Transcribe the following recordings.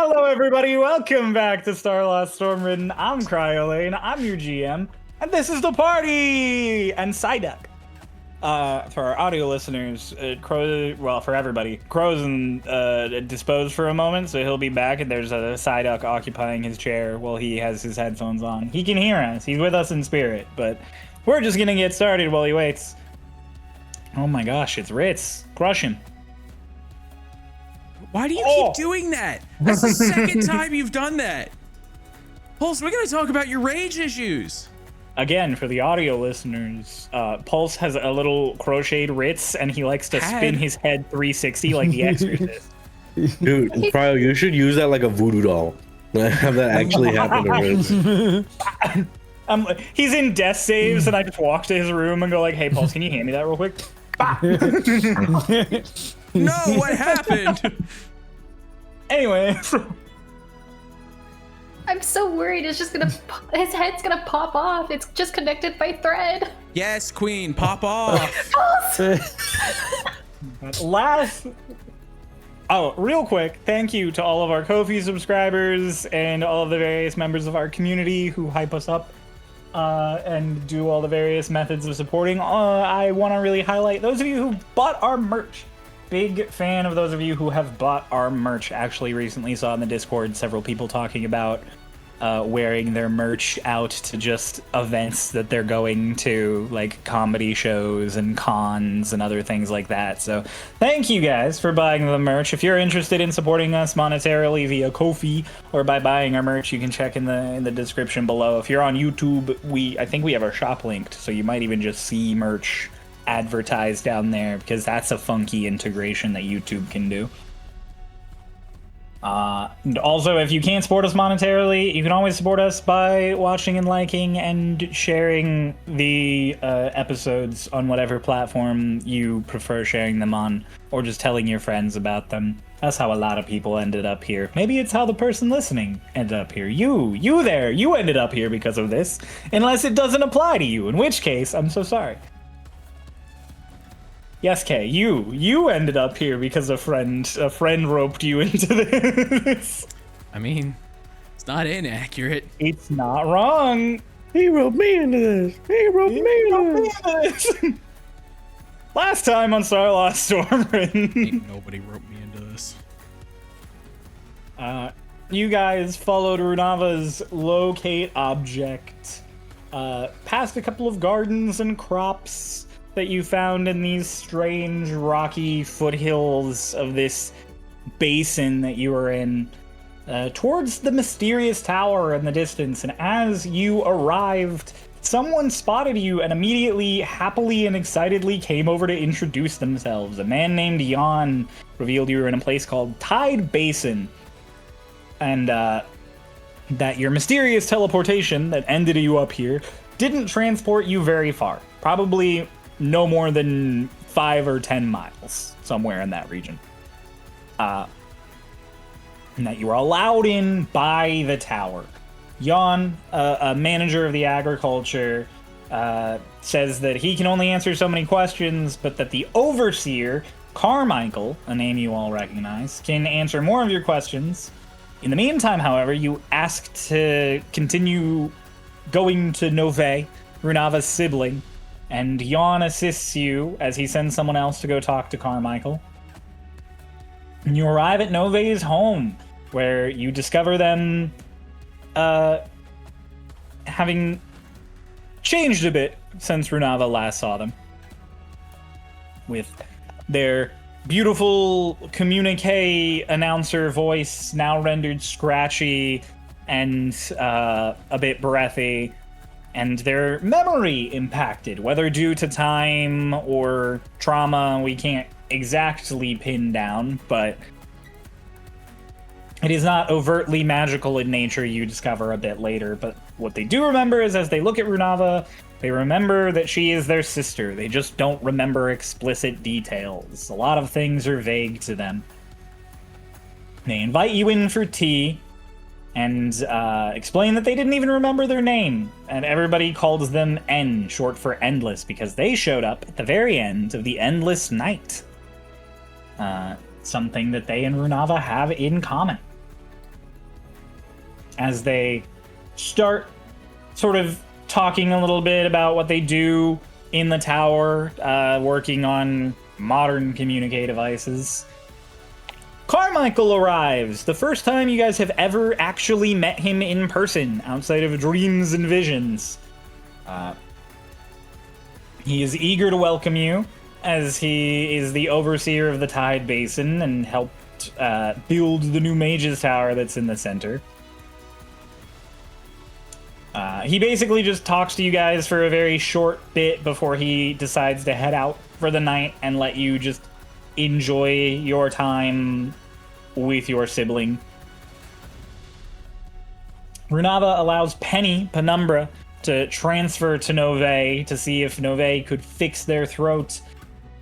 Hello, everybody. Welcome back to Starlost Stormridden. I'm Cryolane. I'm your GM, and this is the party. And Psyduck. For our audio listeners, Crow. Well, for everybody, Crow's disposed for a moment, so he'll be back. And there's a Psyduck occupying his chair while he has his headphones on. He can hear us. He's with us in spirit, but we're just gonna get started while he waits. Oh my gosh, it's Ritz. Crush him. Why do you keep doing that? That's the second time you've done that. Pulse, we're gonna talk about your rage issues. Again, for the audio listeners, Pulse has a little crocheted Ritz, and he likes to spin his head 360 like the Exorcist. Dude, Cryo, you should use that like a voodoo doll. Have that actually happen to Ritz. He's in death saves, and I just walk to his room and go like, "Hey, Pulse, can you hand me that real quick?" No, what happened? Anyway. I'm so worried it's just his head's gonna pop off. It's just connected by thread. Yes, Queen, pop off. Real quick, thank you to all of our Ko-fi subscribers and all of the various members of our community who hype us up and do all the various methods of supporting. I want to really highlight those of you who bought our merch. Big fan of those of you who have bought our merch. Actually, recently saw in the Discord several people talking about wearing their merch out to just events that they're going to, like comedy shows and cons and other things like that. So thank you guys for buying the merch. If you're interested in supporting us monetarily via Ko-fi or by buying our merch, you can check in the description below. If you're on YouTube, I think we have our shop linked, so you might even just see merch advertised down there, because that's a funky integration that YouTube can do. And also, if you can't support us monetarily, you can always support us by watching and liking and sharing the episodes on whatever platform you prefer sharing them on, or just telling your friends about them. That's how a lot of people ended up here. Maybe it's how the person listening ended up here. You ended up here because of this, unless it doesn't apply to you, in which case, I'm so sorry. Yes, Kay, you ended up here because a friend roped you into this. I mean, it's not inaccurate. It's not wrong. He roped me into this. He roped me into this. Last time on Starlost Stormridden. Ain't nobody roped me into this. You guys followed Runava's locate object, past a couple of gardens and crops that you found in these strange rocky foothills of this basin that you were in, towards the mysterious tower in the distance. And as you arrived, someone spotted you and immediately, happily and excitedly came over to introduce themselves. A man named Jan revealed you were in a place called Tide Basin, and that your mysterious teleportation that ended you up here didn't transport you very far. Probably no more than 5 or 10 miles, somewhere in that region. And that you were allowed in by the tower. Jan, a manager of the agriculture, says that he can only answer so many questions, but that the overseer, Carmichael, a name you all recognize, can answer more of your questions. In the meantime, however, you ask to continue going to Nove, Runava's sibling, and Jan assists you as he sends someone else to go talk to Carmichael. And you arrive at Nove's home, where you discover them having changed a bit since Runava last saw them. With their beautiful communique announcer voice now rendered scratchy and a bit breathy, and their memory impacted, whether due to time or trauma, we can't exactly pin down, but it is not overtly magical in nature, you discover a bit later. But what they do remember is, as they look at Runava, they remember that she is their sister. They just don't remember explicit details. A lot of things are vague to them. They invite you in for tea, and explain that they didn't even remember their name, and everybody calls them N, short for Endless, because they showed up at the very end of the Endless Night. Something that they and Runava have in common. as they start sort of talking a little bit about what they do in the tower, working on modern communicate devices. Carmichael arrives, the first time you guys have ever actually met him in person, outside of dreams and visions. He is eager to welcome you, as he is the overseer of the Tide Basin and helped build the new Mage's Tower that's in the center. He basically just talks to you guys for a very short bit before he decides to head out for the night and let you just enjoy your time with your sibling. Runava allows Penumbra to transfer to Nove to see if Nove could fix their throat,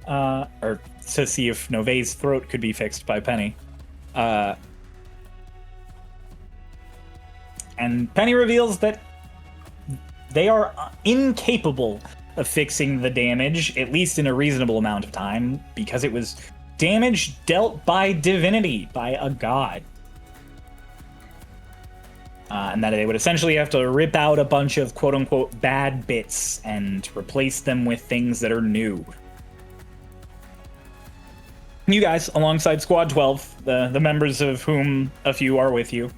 or to see if Nove's throat could be fixed by Penny. And Penny reveals that they are incapable of fixing the damage, at least in a reasonable amount of time, because it was damage dealt by divinity, by a god. And that they would essentially have to rip out a bunch of quote-unquote bad bits and replace them with things that are new. You guys, alongside Squad 12, the members of whom a few are with you,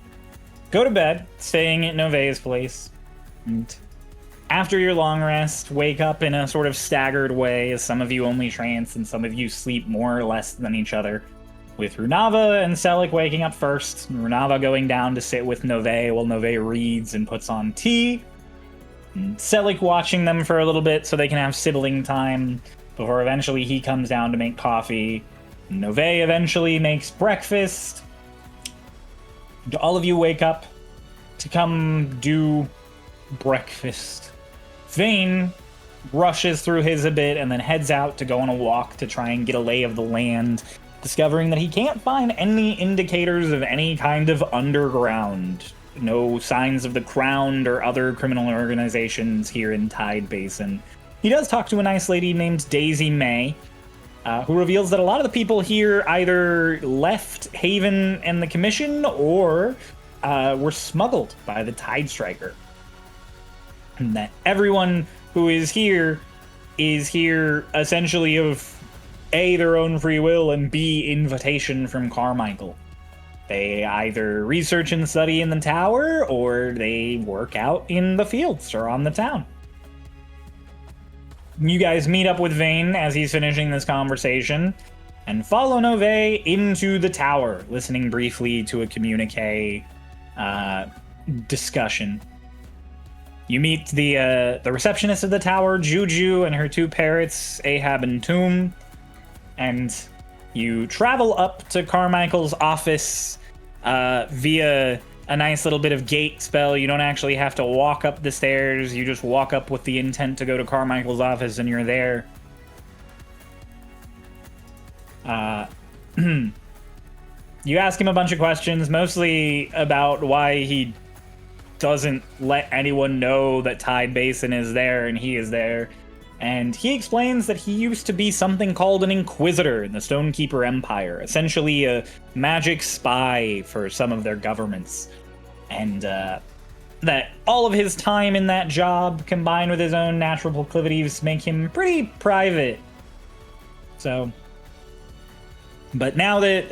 go to bed, staying at Nove's place. And after your long rest, wake up in a sort of staggered way, as some of you only trance and some of you sleep more or less than each other, with Runava and Selik waking up first, and Runava going down to sit with Nove while Nove reads and puts on tea, and Selik watching them for a little bit so they can have sibling time before eventually he comes down to make coffee. Nove eventually makes breakfast. All of you wake up to come do breakfast. Vane rushes through his a bit and then heads out to go on a walk to try and get a lay of the land, discovering that he can't find any indicators of any kind of underground. No signs of the Crown or other criminal organizations here in Tide Basin. He does talk to a nice lady named Daisy May, who reveals that a lot of the people here either left Haven and the Commission or were smuggled by the Tide Striker. And that everyone who is here essentially of A, their own free will, and B, invitation from Carmichael. They either research and study in the tower, or they work out in the fields or on the town. You guys meet up with Vane as he's finishing this conversation, and follow Nove into the tower, listening briefly to a communique discussion. You meet the receptionist of the tower, Juju, and her two parrots, Ahab and Toom, and you travel up to Carmichael's office via a nice little bit of gate spell. You don't actually have to walk up the stairs. You just walk up with the intent to go to Carmichael's office, and you're there. You ask him a bunch of questions, mostly about why he doesn't let anyone know that Tide Basin is there and he is there. And he explains that he used to be something called an Inquisitor in the Stonekeeper Empire, essentially a magic spy for some of their governments. And that all of his time in that job, combined with his own natural proclivities, make him pretty private. So, but now that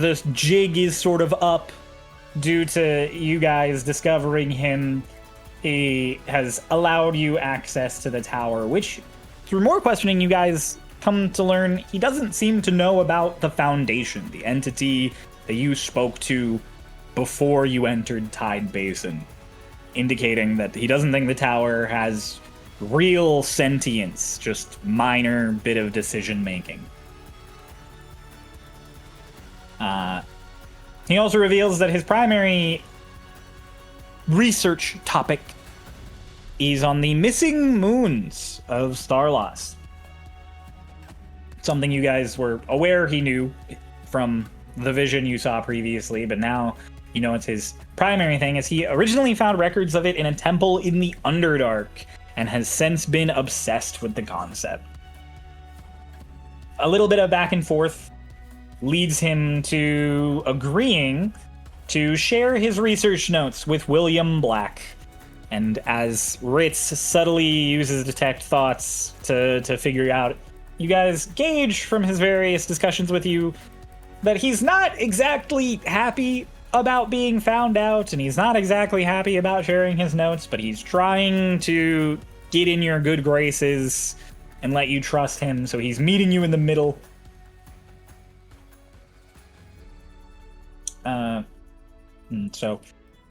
this jig is sort of up, due to you guys discovering him, he has allowed you access to the tower, which, through more questioning, you guys come to learn he doesn't seem to know about the Foundation, the entity that you spoke to before you entered Tide Basin, indicating that he doesn't think the tower has real sentience, just minor bit of decision-making. He also reveals that his primary research topic is on the missing moons of Starlost. Something you guys were aware he knew from the vision you saw previously, but now you know it's his primary thing, as he originally found records of it in a temple in the Underdark and has since been obsessed with the concept. A little bit of back and forth leads him to agreeing to share his research notes with William Black. And as Ritz subtly uses detect thoughts to figure out, you guys gauge from his various discussions with you that he's not exactly happy about being found out, and he's not exactly happy about sharing his notes, but he's trying to get in your good graces and let you trust him, so he's meeting you in the middle. So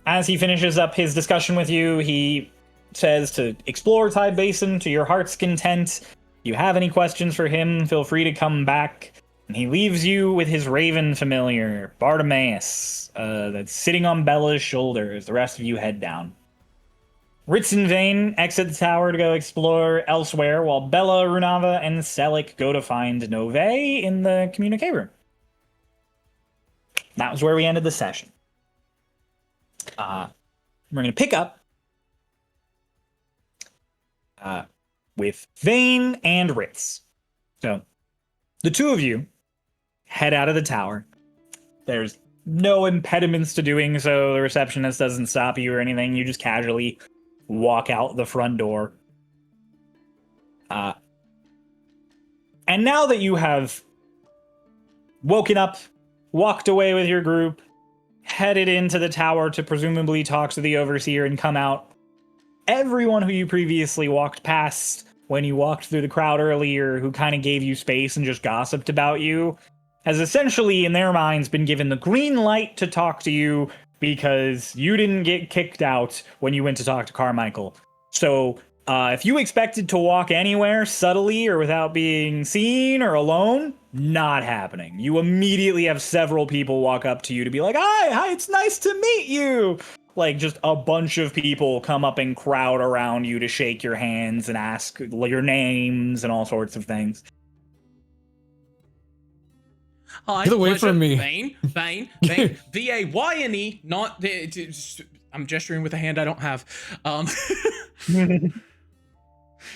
as he finishes up his discussion with you, he says to explore Tide Basin to your heart's content. If you have any questions for him, feel free to come back. And he leaves you with his raven familiar, Bartimaeus, that's sitting on Bella's shoulders. The rest of you head down. Ritz and Vane exit the tower to go explore elsewhere, while Bella, Runava, and Selik go to find Nove in the communique room. That was where we ended the session. We're going to pick up with Vane and Ritz. So, the two of you head out of the tower. There's no impediments to doing so. The receptionist doesn't stop you or anything. You just casually walk out the front door. And now that you have woken up, walked away with your group, headed into the tower to presumably talk to the overseer and come out, everyone who you previously walked past when you walked through the crowd earlier, who kind of gave you space and just gossiped about you, has essentially, in their minds, been given the green light to talk to you because you didn't get kicked out when you went to talk to Carmichael. So, if you expected to walk anywhere subtly or without being seen or alone, not happening. You immediately have several people walk up to you to be like, hi, it's nice to meet you. Like, just a bunch of people come up and crowd around you to shake your hands and ask your names and all sorts of things. Hi, Get away pleasure. from me. Vane, V-A-Y-N-E, not the... I'm gesturing with a hand I don't have.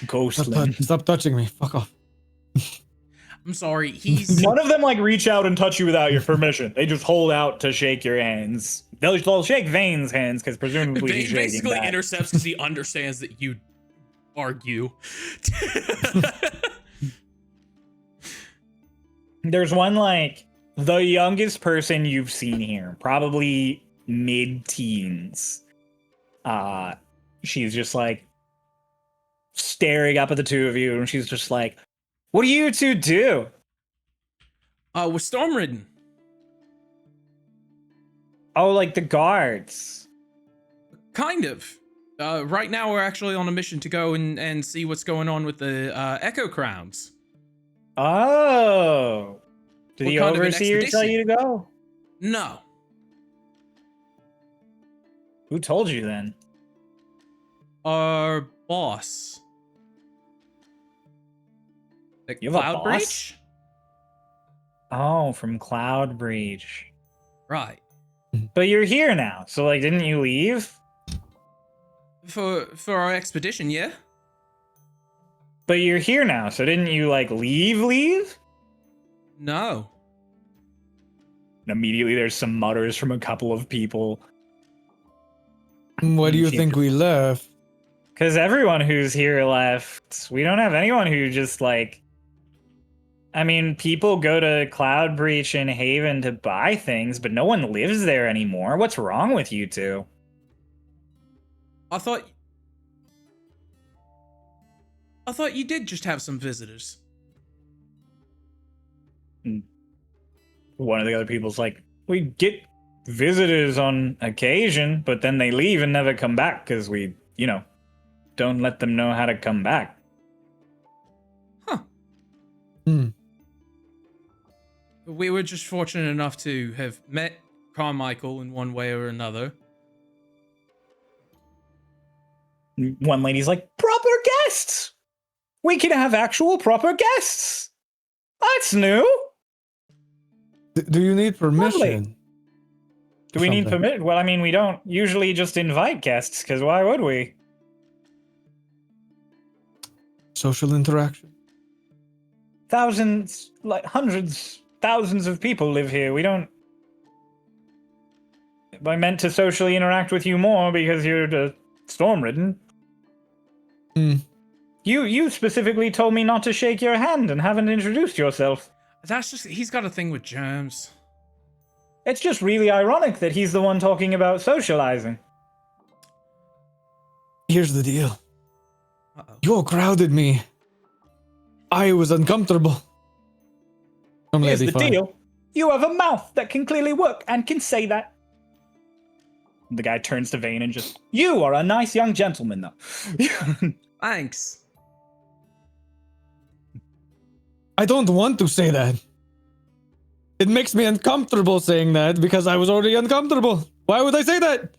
Ghostland. Stop touching me. Fuck off. I'm sorry, he's... None of them, like, reach out and touch you without your permission. They just hold out to shake your hands. They'll shake Vane's hands, because presumably he's Vane shaking basically back. intercepts because he understands that you argue. There's one, like, the youngest person you've seen here, probably mid-teens. She's just, like, staring up at the two of you, and she's just like, what do you two do? We're Stormridden. Oh, like the guards. Kind of. Right now we're actually on a mission to go and see what's going on with the Echo Crowns. Oh. Did What the kind of an overseer tell expedition? you to go? No. Who told you then? Our boss. The You have a Cloud boss? Breach? Oh, from Cloud Breach. Right. But you're here now, so, like, didn't you leave? For our expedition, yeah? But you're here now, so didn't you, like, leave? No. And immediately there's some mutters from a couple of people. Why do you think we left? Because everyone who's here left. We don't have anyone who just, like... I mean, people go to Cloud Breach and Haven to buy things, but no one lives there anymore. What's wrong with you two? I thought you did just have some visitors. One of the other people's like, we get visitors on occasion, but then they leave and never come back because we, don't let them know how to come back. Huh. We were just fortunate enough to have met Carmichael in one way or another. One lady's like, proper guests! We can have actual proper guests! That's new! Do you need permission? Lovely. Do we need Something. permission? Well, I mean, we don't usually just invite guests, because why would we? Social interaction. Thousands, like hundreds, thousands of people live here. We don't... I meant to socially interact with you more because you're Stormridden. You specifically told me not to shake your hand and haven't introduced yourself. That's just, he's got a thing with germs. It's just really ironic that he's the one talking about socializing. Here's the deal. Uh-oh. You all crowded me. I was uncomfortable. Here's the deal. You have a mouth that can clearly work and can say that. The guy turns to Vane and just, you are a nice young gentleman, though. Thanks. I don't want to say that. It makes me uncomfortable saying that because I was already uncomfortable. Why would I say that?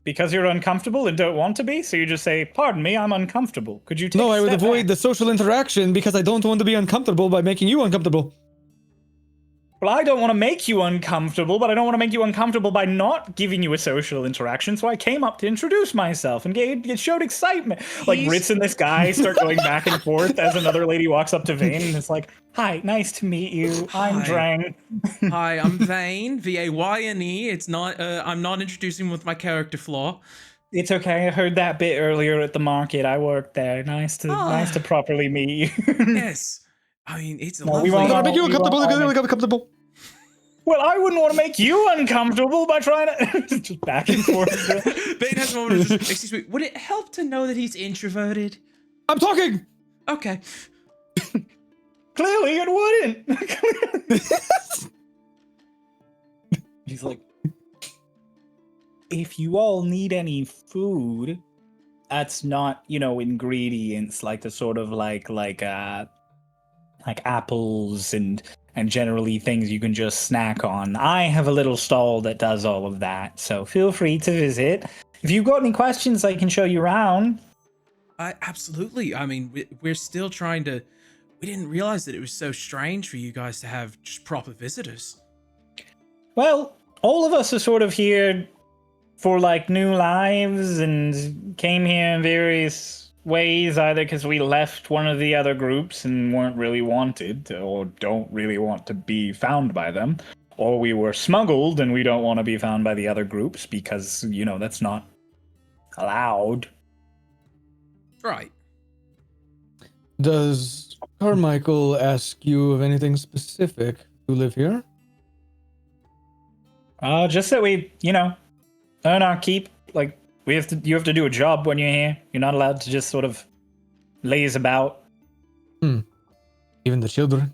Because you're uncomfortable and don't want to be, so you just say, pardon me, I'm uncomfortable. Could you take No, a I would step avoid back? the social interaction because I don't want to be uncomfortable by making you uncomfortable. Well, I don't want to make you uncomfortable, but I don't want to make you uncomfortable by not giving you a social interaction, so I came up to introduce myself and it showed excitement. Like, Ritz and this guy start going back and forth as another lady walks up to Vane and is like, hi, nice to meet you. I'm Hi. Drang. Hi, I'm Vane, V-A-Y-N-E. It's not, I'm not introducing with my character flaw. It's okay. I heard that bit earlier at the market. I worked there. Nice to properly meet you. Yes. I mean, it's a No, we lovely... won't I'm gonna make you we won't uncomfortable. all I'm make- uncomfortable. Well, I wouldn't want to make you uncomfortable by trying to just back and forth. Vane has a moment of just, excuse me, would it help to know that he's introverted? I'm talking. Okay. Clearly, it wouldn't. He's like, if you all need any food, that's not, ingredients like the sort of like apples and generally things you can just snack on. I have a little stall that does all of that, so feel free to visit. If you've got any questions, I can show you around. Absolutely. I mean, we're still trying to... We didn't realize that it was so strange for you guys to have just proper visitors. Well, all of us are sort of here for like new lives and came here in various ways, either because we left one of the other groups and weren't really wanted or don't really want to be found by them, or we were smuggled and we don't want to be found by the other groups because, that's not allowed. Right. Does Carmichael ask you of anything specific to live here? Just that we, earn our keep. Like, you have to do a job when you're here. You're not allowed to just sort of laze about. Even the children?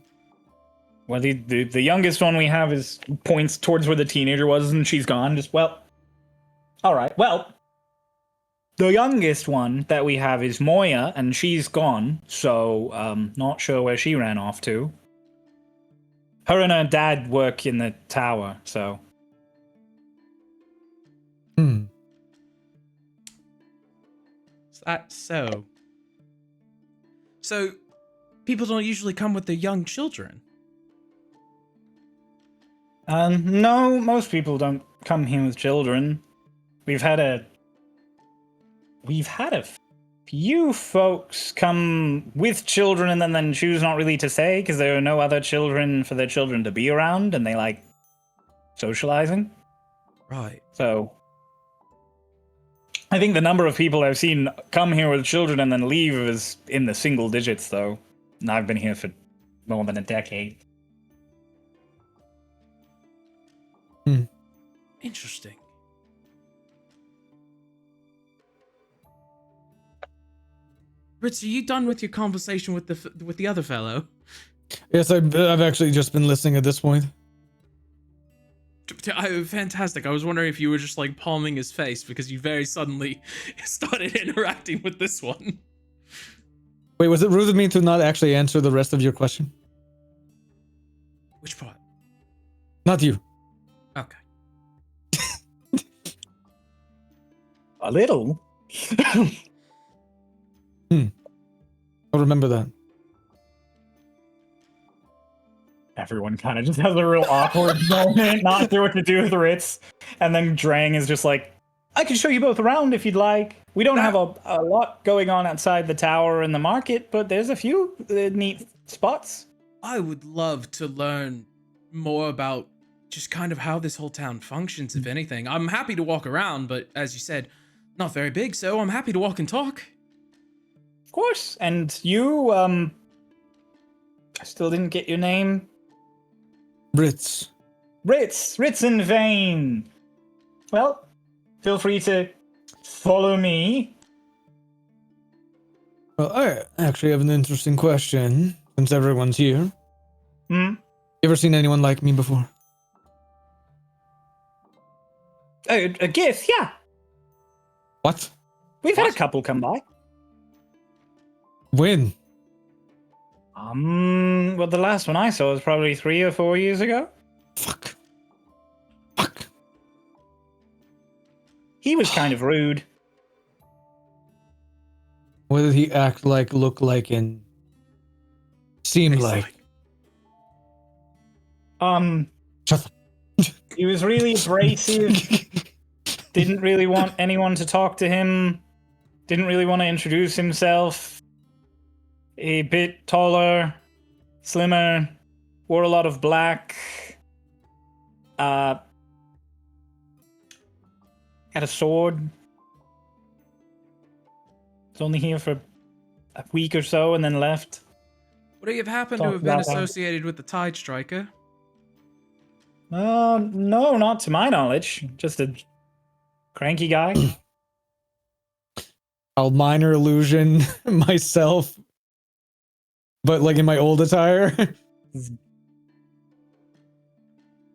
Well, the youngest one we have is points towards where the teenager was, and she's gone. All right. Well, the youngest one that we have is Moya, and she's gone. So, not sure where she ran off to. Her and her dad work in the tower, so. That's so. So, people don't usually come with their young children. No, most people don't come here with children. We've had a few folks come with children and then choose not really to stay because there are no other children for their children to be around, and they like socializing. Right. So I think the number of people I've seen come here with children and then leave is in the single digits, though. And I've been here for more than a decade. Interesting. Ritz, are you done with your conversation with the other fellow? Yes, I've actually just been listening at this point. Fantastic. I was wondering if you were just like palming his face because you very suddenly started interacting with this one. Wait, was it rude of me to not actually answer the rest of your question? Which part? Not you. Okay. A little. I'll remember that. Everyone kind of just has a real awkward moment, not sure what to do with Ritz. And then Drang is just like, I can show you both around if you'd like. We don't have a lot going on outside the tower and the market, but there's a few neat spots. I would love to learn more about just kind of how this whole town functions, if anything. I'm happy to walk around, but as you said, not very big, so I'm happy to walk and talk. Of course. And you, I still didn't get your name. Brits. Ritz in vain. Well, feel free to follow me. Well, I actually have an interesting question, since everyone's here. Hmm? You ever seen anyone like me before? A gift, yeah. What? We've had a couple come by. When? Well, the last one I saw was probably 3 or 4 years ago. Fuck. He was kind of rude. What did he act like, look like, and seem like? He Shut was really abrasive. Didn't really want anyone to talk to him. Didn't really want to introduce himself. A bit taller, slimmer, wore a lot of black. Had a sword. Was only here for a week or so and then left. Would he have happened to Talk have been about that. associated with the Tide Striker? No, not to my knowledge. Just a cranky guy. I'll minor illusion myself, but like in my old attire.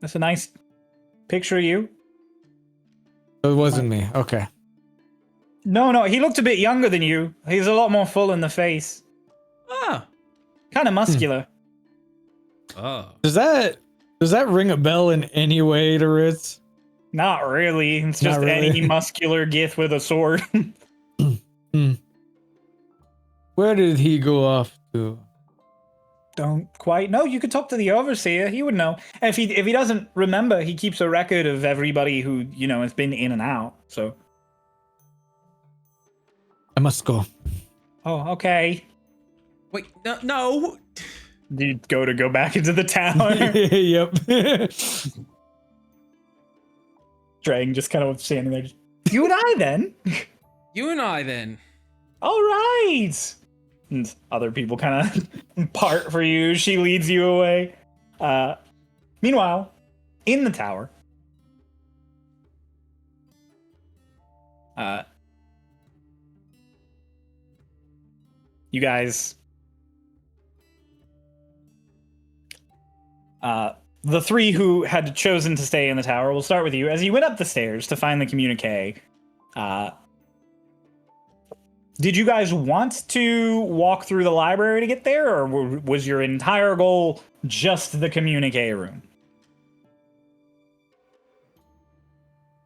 That's a nice picture of you. It wasn't me. Okay. No, he looked a bit younger than you. He's a lot more full in the face. Ah. Kind of muscular. Oh. Does that ring a bell in any way to Ritz? Not really. It's just Not really. any muscular gith with a sword. Where did he go off to? Don't quite know. You could talk to the overseer. He would know. And if he doesn't remember, he keeps a record of everybody who, has been in and out. So. I must go. Oh, okay. Wait, no. You go back into the tower. Yep. Dragon just kind of standing there. You and I then. You and I then. All right. And other people kind of part for you. She leads you away. Meanwhile, in the tower, you guys, the three who had chosen to stay in the tower, we'll start with you. As you went up the stairs to find the communique, did you guys want to walk through the library to get there, or was your entire goal just the communique room?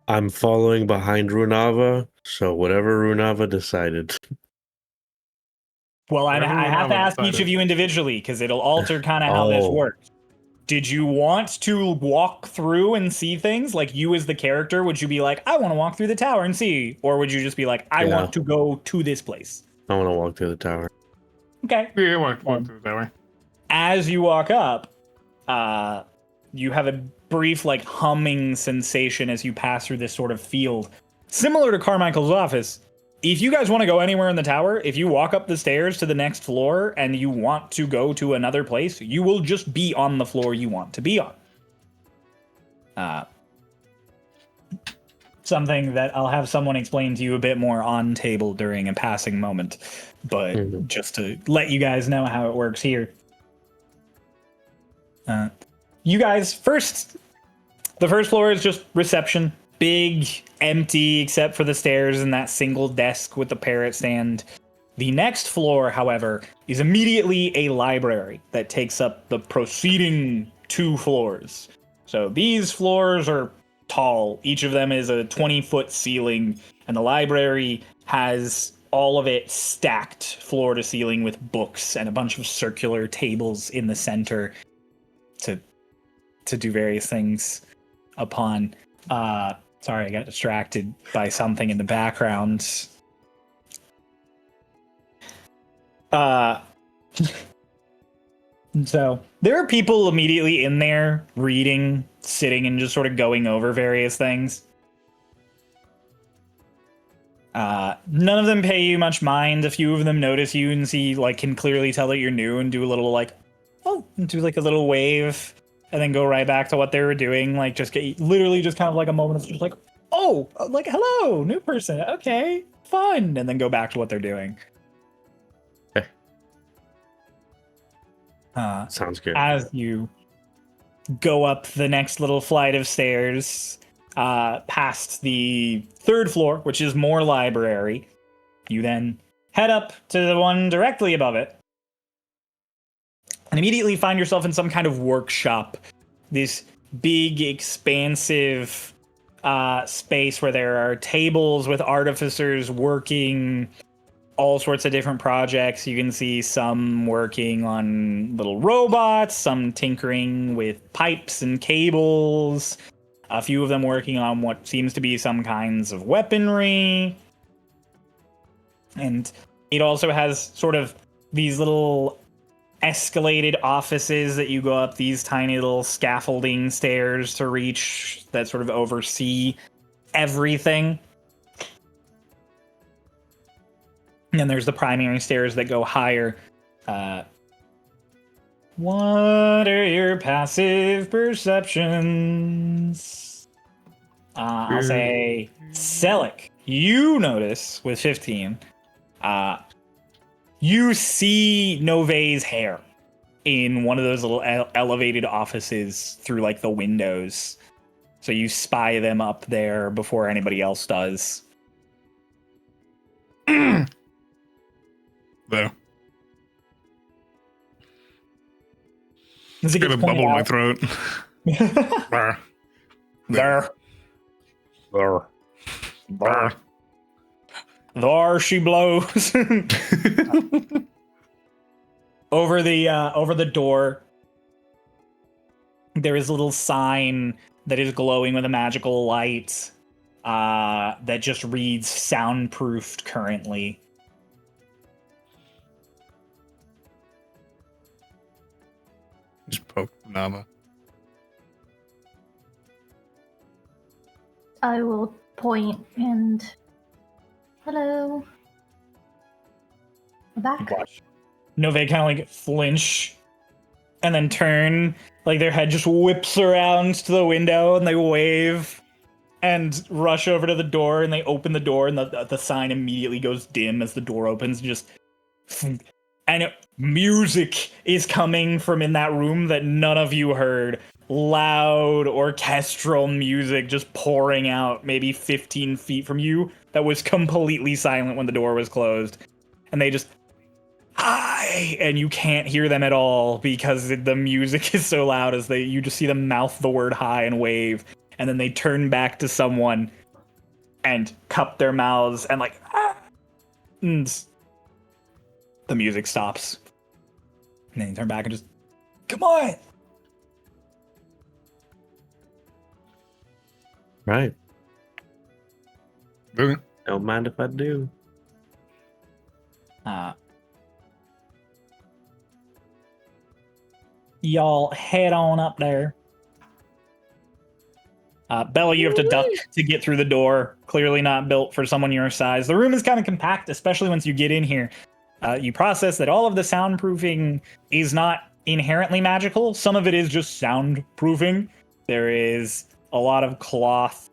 I'm following behind Runava, so whatever Runava decided. Well, I Whatever have to Runava ask each decided. of you individually, because it'll alter kind of how this Oh. works. Did you want to walk through and see things? Like, you as the character, would you be like, I want to walk through the tower and see? Or would you just be like, I Yeah. want to go to this place? I want to walk through the tower. Okay. Yeah, walk through that way. As you walk up, you have a brief, like, humming sensation as you pass through this sort of field. Similar to Carmichael's office. If you guys want to go anywhere in the tower, if you walk up the stairs to the next floor and you want to go to another place, you will just be on the floor you want to be on. Something that I'll have someone explain to you a bit more on table during a passing moment, but just to let you guys know how it works here. You guys, the first floor is just reception. Big, empty, except for the stairs and that single desk with the parrot stand. The next floor, however, is immediately a library that takes up the preceding 2 floors. So these floors are tall. Each of them is a 20-foot ceiling, and the library has all of it stacked floor to ceiling with books and a bunch of circular tables in the center to do various things upon. Sorry, I got distracted by something in the background. So there are people immediately in there reading, sitting, and just sort of going over various things. None of them pay you much mind. A few of them notice you and see, like, can clearly tell that you're new and do a little, like, oh, and do like a little wave, and then go right back to what they were doing. Like, just get literally just kind of like a moment of just like, oh, like, hello, new person, okay, fun, and then go back to what they're doing. Okay. Sounds good. As you go up the next little flight of stairs, past the third floor, which is more library, you then head up to the one directly above it, and immediately find yourself in some kind of workshop. This big, expansive space where there are tables with artificers working all sorts of different projects. You can see some working on little robots, some tinkering with pipes and cables, a few of them working on what seems to be some kinds of weaponry. And it also has sort of these little escalated offices that you go up these tiny little scaffolding stairs to reach that sort of oversee everything. And then there's the primary stairs that go higher. What are your passive perceptions? I'll say Selic. You notice with 15, you see Nove's hair in one of those little elevated offices through like the windows. So you spy them up there before anybody else does. Though. Does it Got get a bubble in my out? throat. Brr. There. Brr. Brr. There she blows. Over the door, there is a little sign that is glowing with a magical light that just reads soundproofed currently. Just poke Nava. I will point and hello. We're back. Watch. Nove kind of like flinch and then turn, like their head just whips around to the window and they wave and rush over to the door, and they open the door, and the sign immediately goes dim as the door opens. Music is coming from in that room that none of you heard. Loud orchestral music just pouring out maybe 15 feet from you that was completely silent when the door was closed. And they just, hi, and you can't hear them at all because the music is so loud as you just see them mouth the word hi and wave, and then they turn back to someone and cup their mouths and like, ah, and the music stops. And then you turn back and just, come on. Right. Okay. Don't mind if I do. Y'all head on up there. Bella, you have to duck to get through the door. Clearly not built for someone your size. The room is kind of compact, especially once you get in here. You process that all of the soundproofing is not inherently magical. Some of it is just soundproofing. There is a lot of cloth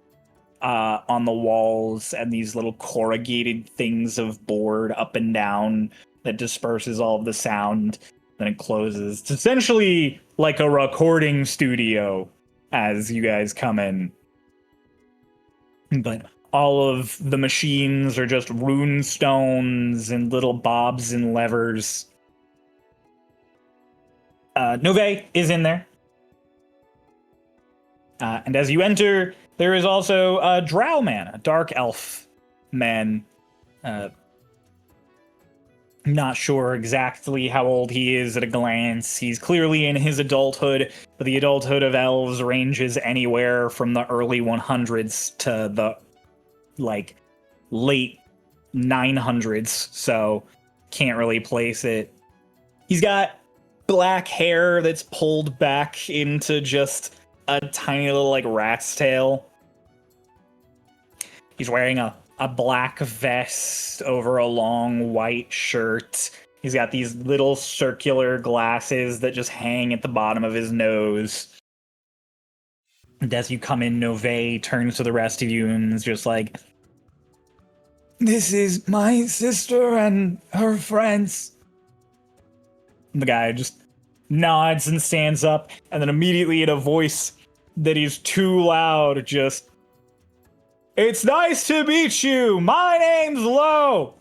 on the walls and these little corrugated things of board up and down that disperses all of the sound. Then it closes. It's essentially like a recording studio as you guys come in. But all of the machines are just rune stones and little bobs and levers. Nove is in there. And as you enter, there is also a drow man, a dark elf man. Not sure exactly how old he is at a glance. He's clearly in his adulthood, but the adulthood of elves ranges anywhere from the early 100s to the late 900s, so can't really place it. He's got black hair that's pulled back into just a tiny little like rat's tail. He's wearing a black vest over a long white shirt. He's got these little circular glasses that just hang at the bottom of his nose. And as you come in, Nove turns to the rest of you and is just like, "This is my sister and her friends." And the guy just nods and stands up, and then immediately in a voice that is too loud, just, "It's nice to meet you. My name's Lo."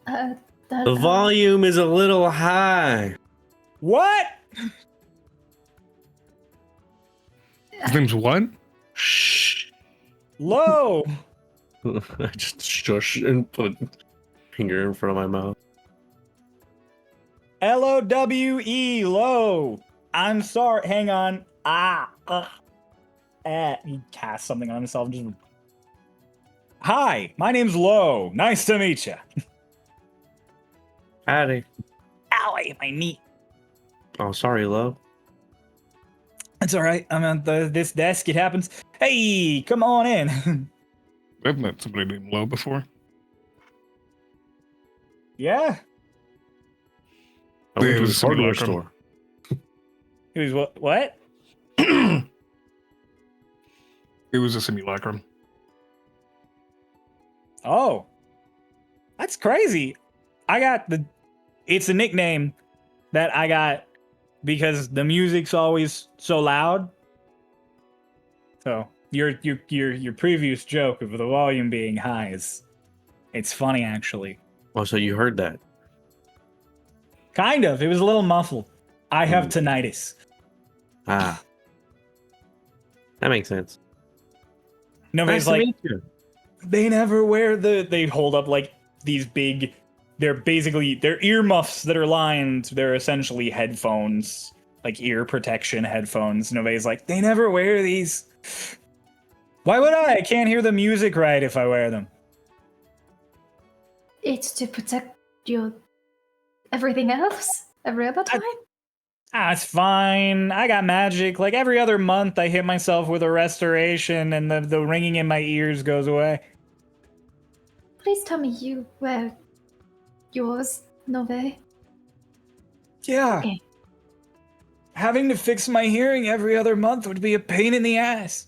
The volume is a little high. What? His name's what? Shh. Lo. I just shush and put finger in front of my mouth. Lowe. Low. I'm sorry. Hang on. He casts something on himself. Just, "Hi, my name's Lo. Nice to meet you." Howdy. Owie, my knee. Oh, sorry, Lo. It's all right. I'm at this desk. It happens. Hey, come on in. I've met somebody named Low before. Yeah. I went It to was a hardware simulacrum. store. He was what? What? It was a simulacrum. Oh, that's crazy. It's a nickname that I got because the music's always so loud. So your previous joke of the volume being high it's funny actually. Oh, so you heard that? Kind of. It was a little muffled. I have tinnitus. Ah. That makes sense. Nobody's Nice to like, meet you. they never wear they hold up like these big, they're earmuffs that are lined. They're essentially headphones, like ear protection headphones. Nobody's like, they never wear these. Why would I? I can't hear the music right if I wear them. It's to protect your everything else every other time. It's fine. I got magic. Like every other month, I hit myself with a restoration and the ringing in my ears goes away. Please tell me you wear yours, Nove. Yeah. Okay. Having to fix my hearing every other month would be a pain in the ass.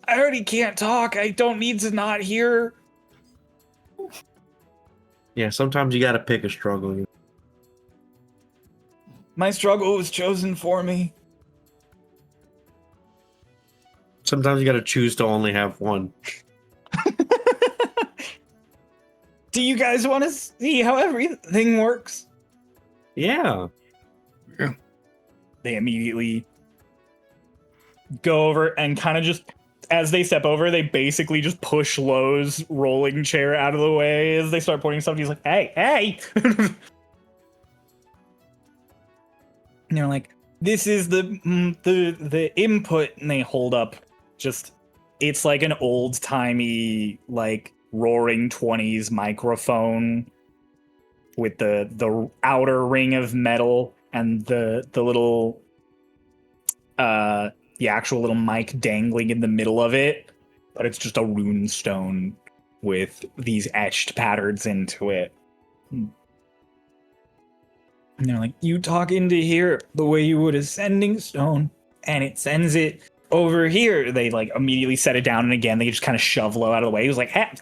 I already can't talk. I don't need to not hear. Yeah, sometimes you gotta pick a struggle. My struggle was chosen for me. Sometimes you gotta choose to only have one. Do you guys want to see how everything works? Yeah. They immediately go over and kind of just, as they step over, they basically just push Lowe's rolling chair out of the way as they start pointing stuff. He's like, hey. And they're like, this is the input, and they hold up just, it's like an old timey like roaring 20s microphone with the outer ring of metal and the little the actual little mic dangling in the middle of it, but it's just a rune stone with these etched patterns into it. And they're like, you talk into here the way you would a sending stone, and it sends it over here. They like immediately set it down, and again they just kind of shove Lo out of the way. He was like, hey.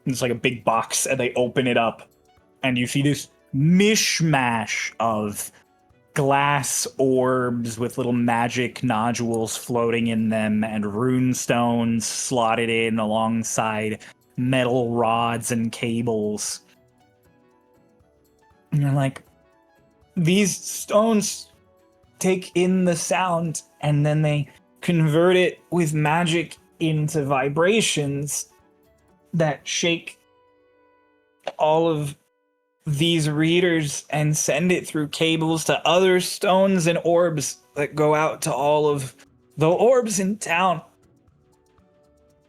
It's like a big box, and they open it up, and you see this mishmash of glass orbs with little magic nodules floating in them, and rune stones slotted in alongside metal rods and cables. And you're like, these stones take in the sound and then they convert it with magic into vibrations that shake all of these readers and send it through cables to other stones and orbs that go out to all of the orbs in town.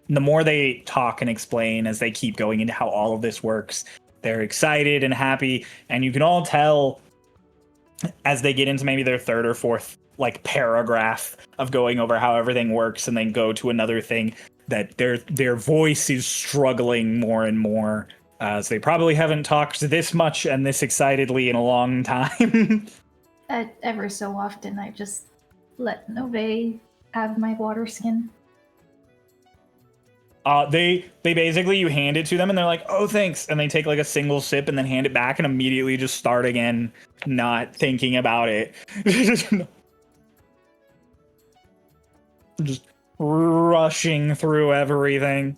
the more they talk and explain as they keep going into how all of this works, they're excited and happy, and you can all tell as they get into maybe their third or fourth like paragraph of going over how everything works and then go to another thing, that their voice is struggling more and more, as they probably haven't talked this much and this excitedly in a long time. Ever so often, I just let Nove have my water skin. They basically, you hand it to them and they're like, oh, thanks. And they take like a single sip and then hand it back and immediately just start again, not thinking about it. Just rushing through everything.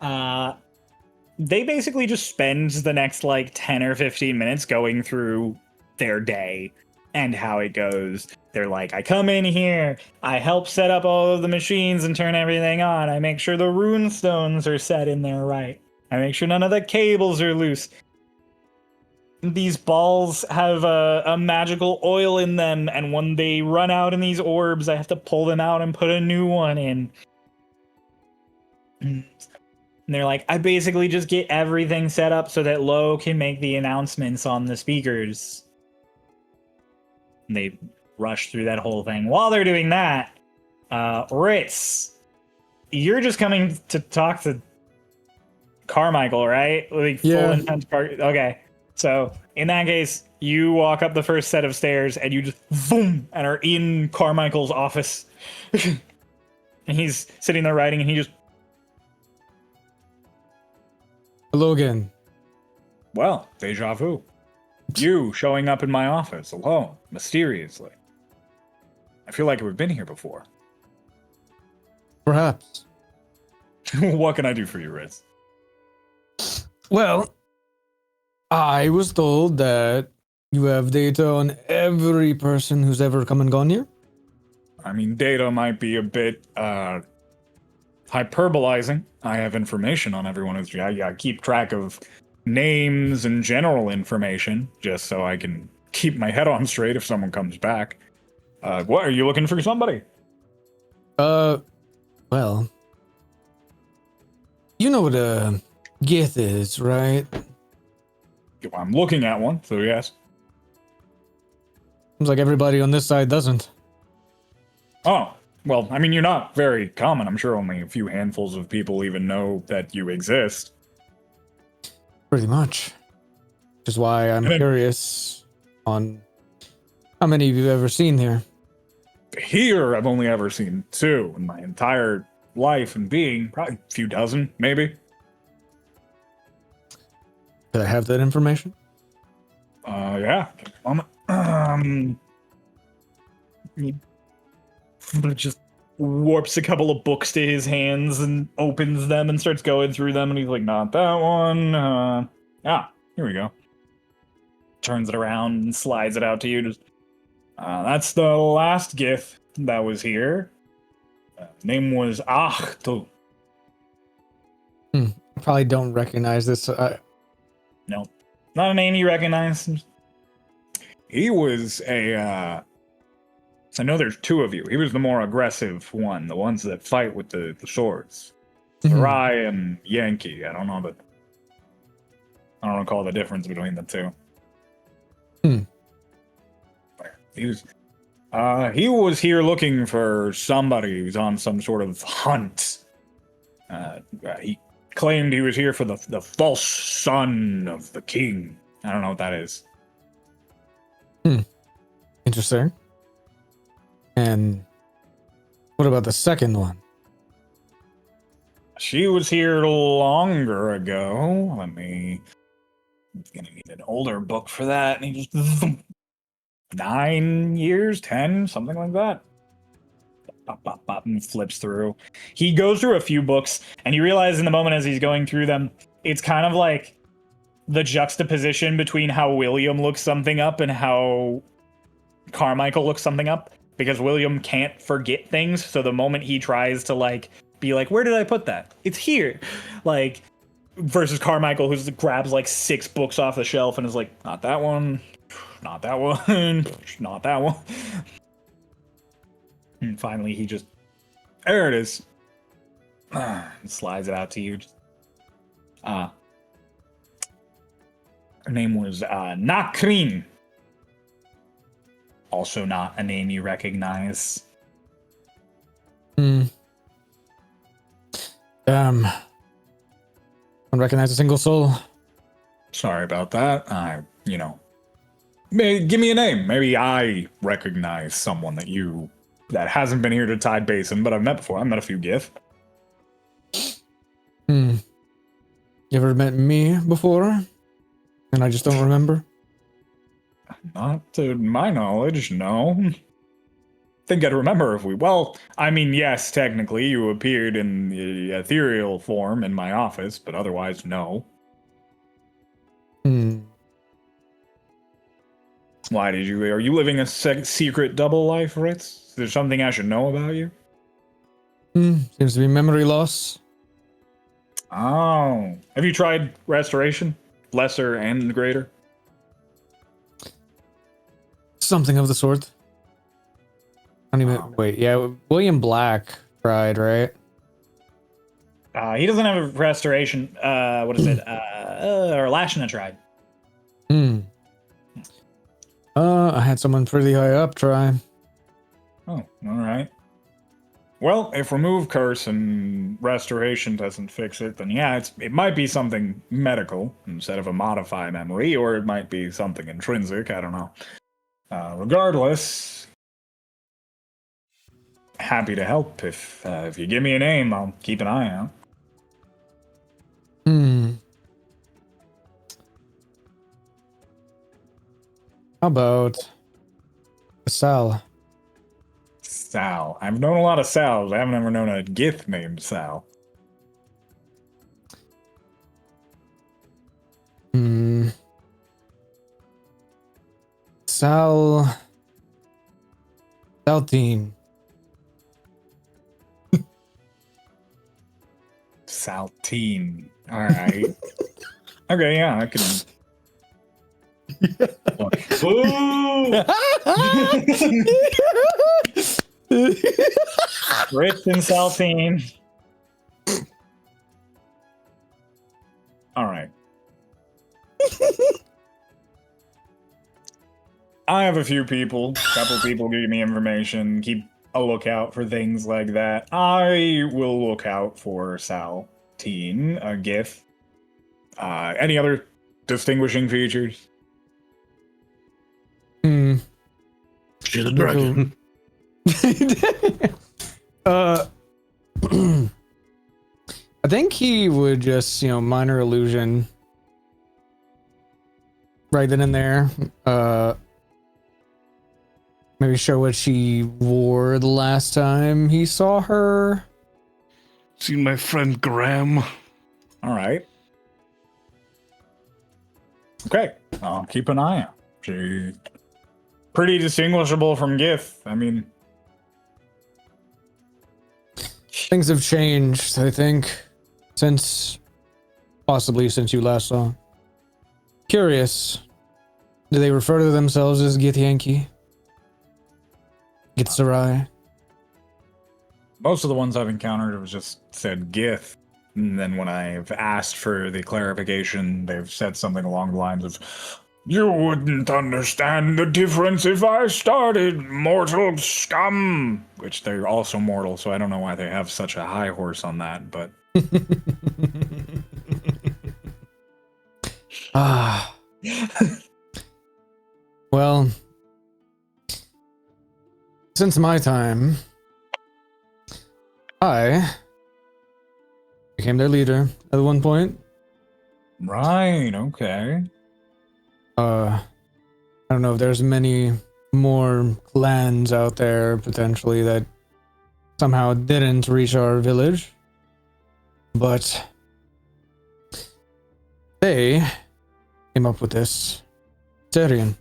They basically just spend the next like 10 or 15 minutes going through their day and how it goes. They're like, I come in here, I help set up all of the machines and turn everything on. I make sure the rune stones are set in there right. I make sure none of the cables are loose. These balls have a magical oil in them, and when they run out in these orbs, I have to pull them out and put a new one in. And they're like, I basically just get everything set up so that Lo can make the announcements on the speakers. And they rush through that whole thing. While they're doing that, Ritz, you're just coming to talk to Carmichael, right? Like, Yeah. full intent okay. So in that case, you walk up the first set of stairs and you just boom and are in Carmichael's office. And he's sitting there writing and he just, Hello again. well, deja vu. You showing up in my office alone, mysteriously. I feel like we've been here before. Perhaps. What can I do for you, Riz? Well, I was told that you have data on every person who's ever come and gone here. I mean, data might be a bit hyperbolizing. I have information on everyone who's. I keep track of names and general information just so I can keep my head on straight if someone comes back. What, are you looking for somebody? Well, you know what a Gith is, right? I'm looking at one, so yes. Seems like everybody on this side doesn't. Oh, well, I mean, you're not very common. I'm sure only a few handfuls of people even know that you exist. Pretty much. Which is why I'm curious on how many of you have ever seen here. Here, I've only ever seen 2 in my entire life and being. Probably a few dozen, maybe. Could I have that information? Yeah. He just warps a couple of books to his hands and opens them and starts going through them, and he's like, not that one. Here we go. Turns it around and slides it out to you. Just, that's the last Gith that was here. Name was Achtu. I probably don't recognize this. No, not a name you recognize. He was a, so I know there's 2 of you. He was the more aggressive one, the ones that fight with the swords. Sarai and Yankee. I don't recall the difference between the 2. He was here looking for somebody who's on some sort of hunt. He claimed he was here for the false son of the king. I don't know what that is. Interesting. And what about the second one? She was here longer ago. I'm gonna need an older book for that. And he just 9 years, 10, something like that. Pop, and flips through. He goes through a few books, and you realize in the moment as he's going through them, it's kind of like the juxtaposition between how William looks something up and how Carmichael looks something up, because William can't forget things, so the moment he tries to like be like, where did I put that? It's here. Like, versus Carmichael, who grabs like 6 books off the shelf and is like, not that one, not that one, not that one. And finally he just There it is. Slides it out to you. Her name was Nakrin. Also not a name you recognize. Don't recognize a single soul. Sorry about that. Give me a name. Maybe I recognize someone that hasn't been here to Tide Basin, but I've met before. I've met a few Gith. You ever met me before? And I just don't remember? Not to my knowledge, no. Think I'd remember if yes, technically you appeared in the ethereal form in my office, but otherwise, no. Why are you living a secret double life, Ritz? Is there something I should know about you? Seems to be memory loss. Oh. Have you tried restoration? Lesser and greater? Something of the sort. I don't even wait. Yeah, William Black tried, right? He doesn't have a restoration. What is it? Or Lashna tried. I had someone pretty high up try. Oh, all right. Well, if remove curse and restoration doesn't fix it, then yeah, it might be something medical instead of a modify memory, or it might be something intrinsic. I don't know. Regardless, happy to help. If you give me a name, I'll keep an eye out. How about Sal? Sal. I've known a lot of Sals. I haven't ever known a Gith named Sal. Saltine. Saltine. All right. Okay, yeah, I can. Ooh! Rich and Saltine. All right. I have a few people. A couple people give me information. Keep a lookout for things like that. I will look out for Saltine, a Gith. Any other distinguishing features? She's a dragon. I think he would just, minor illusion right then and there. Maybe show what she wore the last time he saw her. Seen my friend Graham. All right. Okay, I'll keep an eye out. She pretty distinguishable from Gith. I mean, things have changed, I think, possibly since you last saw. Curious, do they refer to themselves as Githyanki? Githzerai? most of the ones I've encountered have just said Gith. And then when I've asked for the clarification, they've said something along the lines of, "You wouldn't understand the difference if I started, mortal scum." Which they're also mortal, so I don't know why they have such a high horse on that, but... Ah. Well, since my time, I became their leader at one point. Right, okay. I don't know if there's many more clans out there potentially that somehow didn't reach our village, but they came up with this Zarian.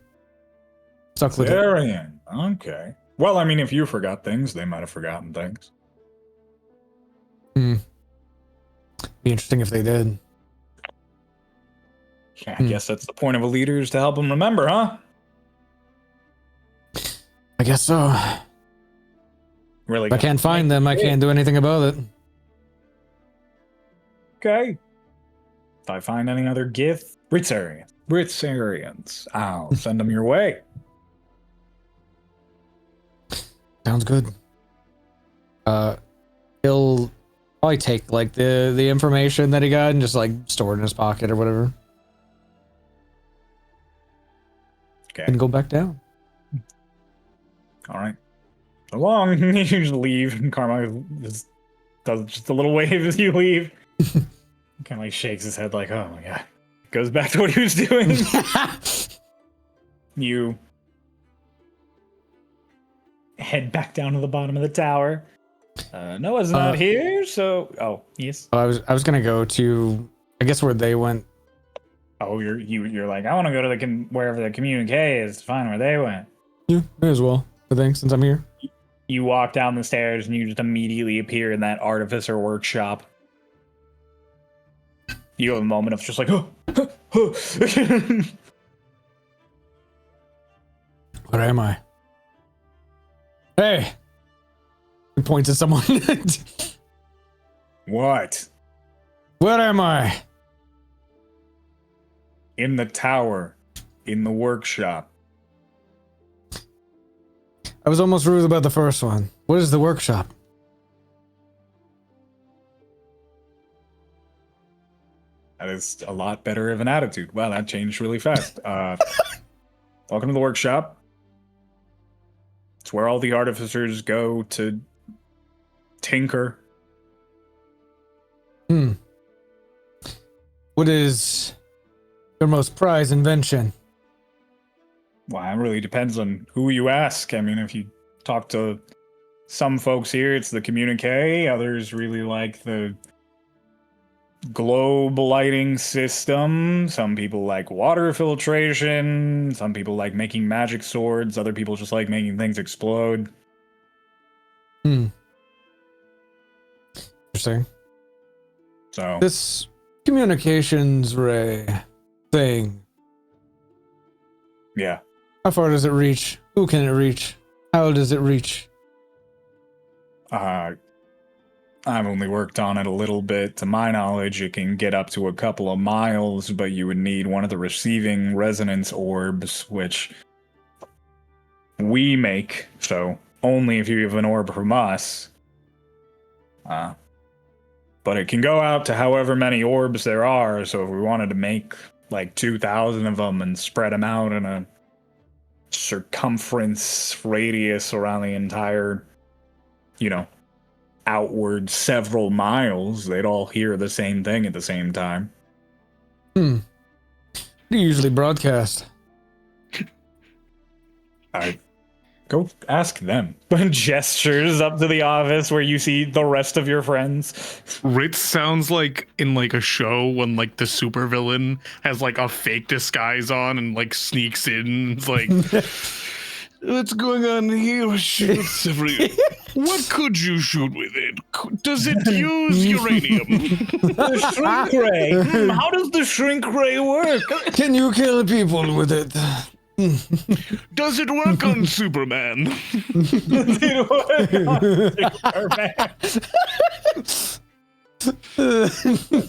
Stuck with it. Zarian, okay. Well, I mean, if you forgot things, they might have forgotten things. Be interesting if they did. Yeah, I guess that's the point of a leader, is to help them remember, huh? I guess so. Really If I good. can't find them, I can't do anything about it. Okay. If I find any other Britsarians, I'll send them your way. Sounds good. He'll probably take like the information that he got and just like store it in his pocket or whatever, Okay. and go back down. All right. So long. You just leave, and Carmine just does just a little wave as you leave. Kind of like shakes his head, like, "Oh my god." Goes back to what he was doing. You head back down to the bottom of the tower. Noah's not here, so yes. I was gonna go to, I guess, where they went. Oh, you're like, I want to go to wherever the communique is to find where they went. Yeah, may as well. I think since I'm here. You walk down the stairs and you just immediately appear in that artificer workshop. You have a moment of just like, oh. Where am I? Hey! He points at someone. What? Where am I? In the tower. In the workshop. I was almost rude about the first one. What is the workshop? That is a lot better of an attitude. Wow, that changed really fast. Welcome to the workshop. It's where all the artificers go to tinker. What is your most prized invention? Well, it really depends on who you ask. I mean, if you talk to some folks here, it's the communique. Others really like the globe lighting system. Some people like water filtration. Some people like making magic swords. Other people just like making things explode. Interesting. So This communications ray thing, yeah. how far does it reach? Who can it reach? How does it reach? I've only worked on it a little bit. To my knowledge, it can get up to a couple of miles, but you would need one of the receiving resonance orbs, which we make, so only if you have an orb from us. But it can go out to however many orbs there are, so if we wanted to make like 2,000 of them and spread them out in a circumference radius around the entire, outward several miles, they'd all hear the same thing at the same time. Do you usually broadcast? I go ask them. Gestures up to the office where you see the rest of your friends. Ritz sounds like in like a show when like the supervillain has like a fake disguise on and like sneaks in. It's like, what's going on here? Shoots every. What could you shoot with it? Does it use uranium? The shrink ray. How does the shrink ray work? Can you kill people with it? Does it work on Superman?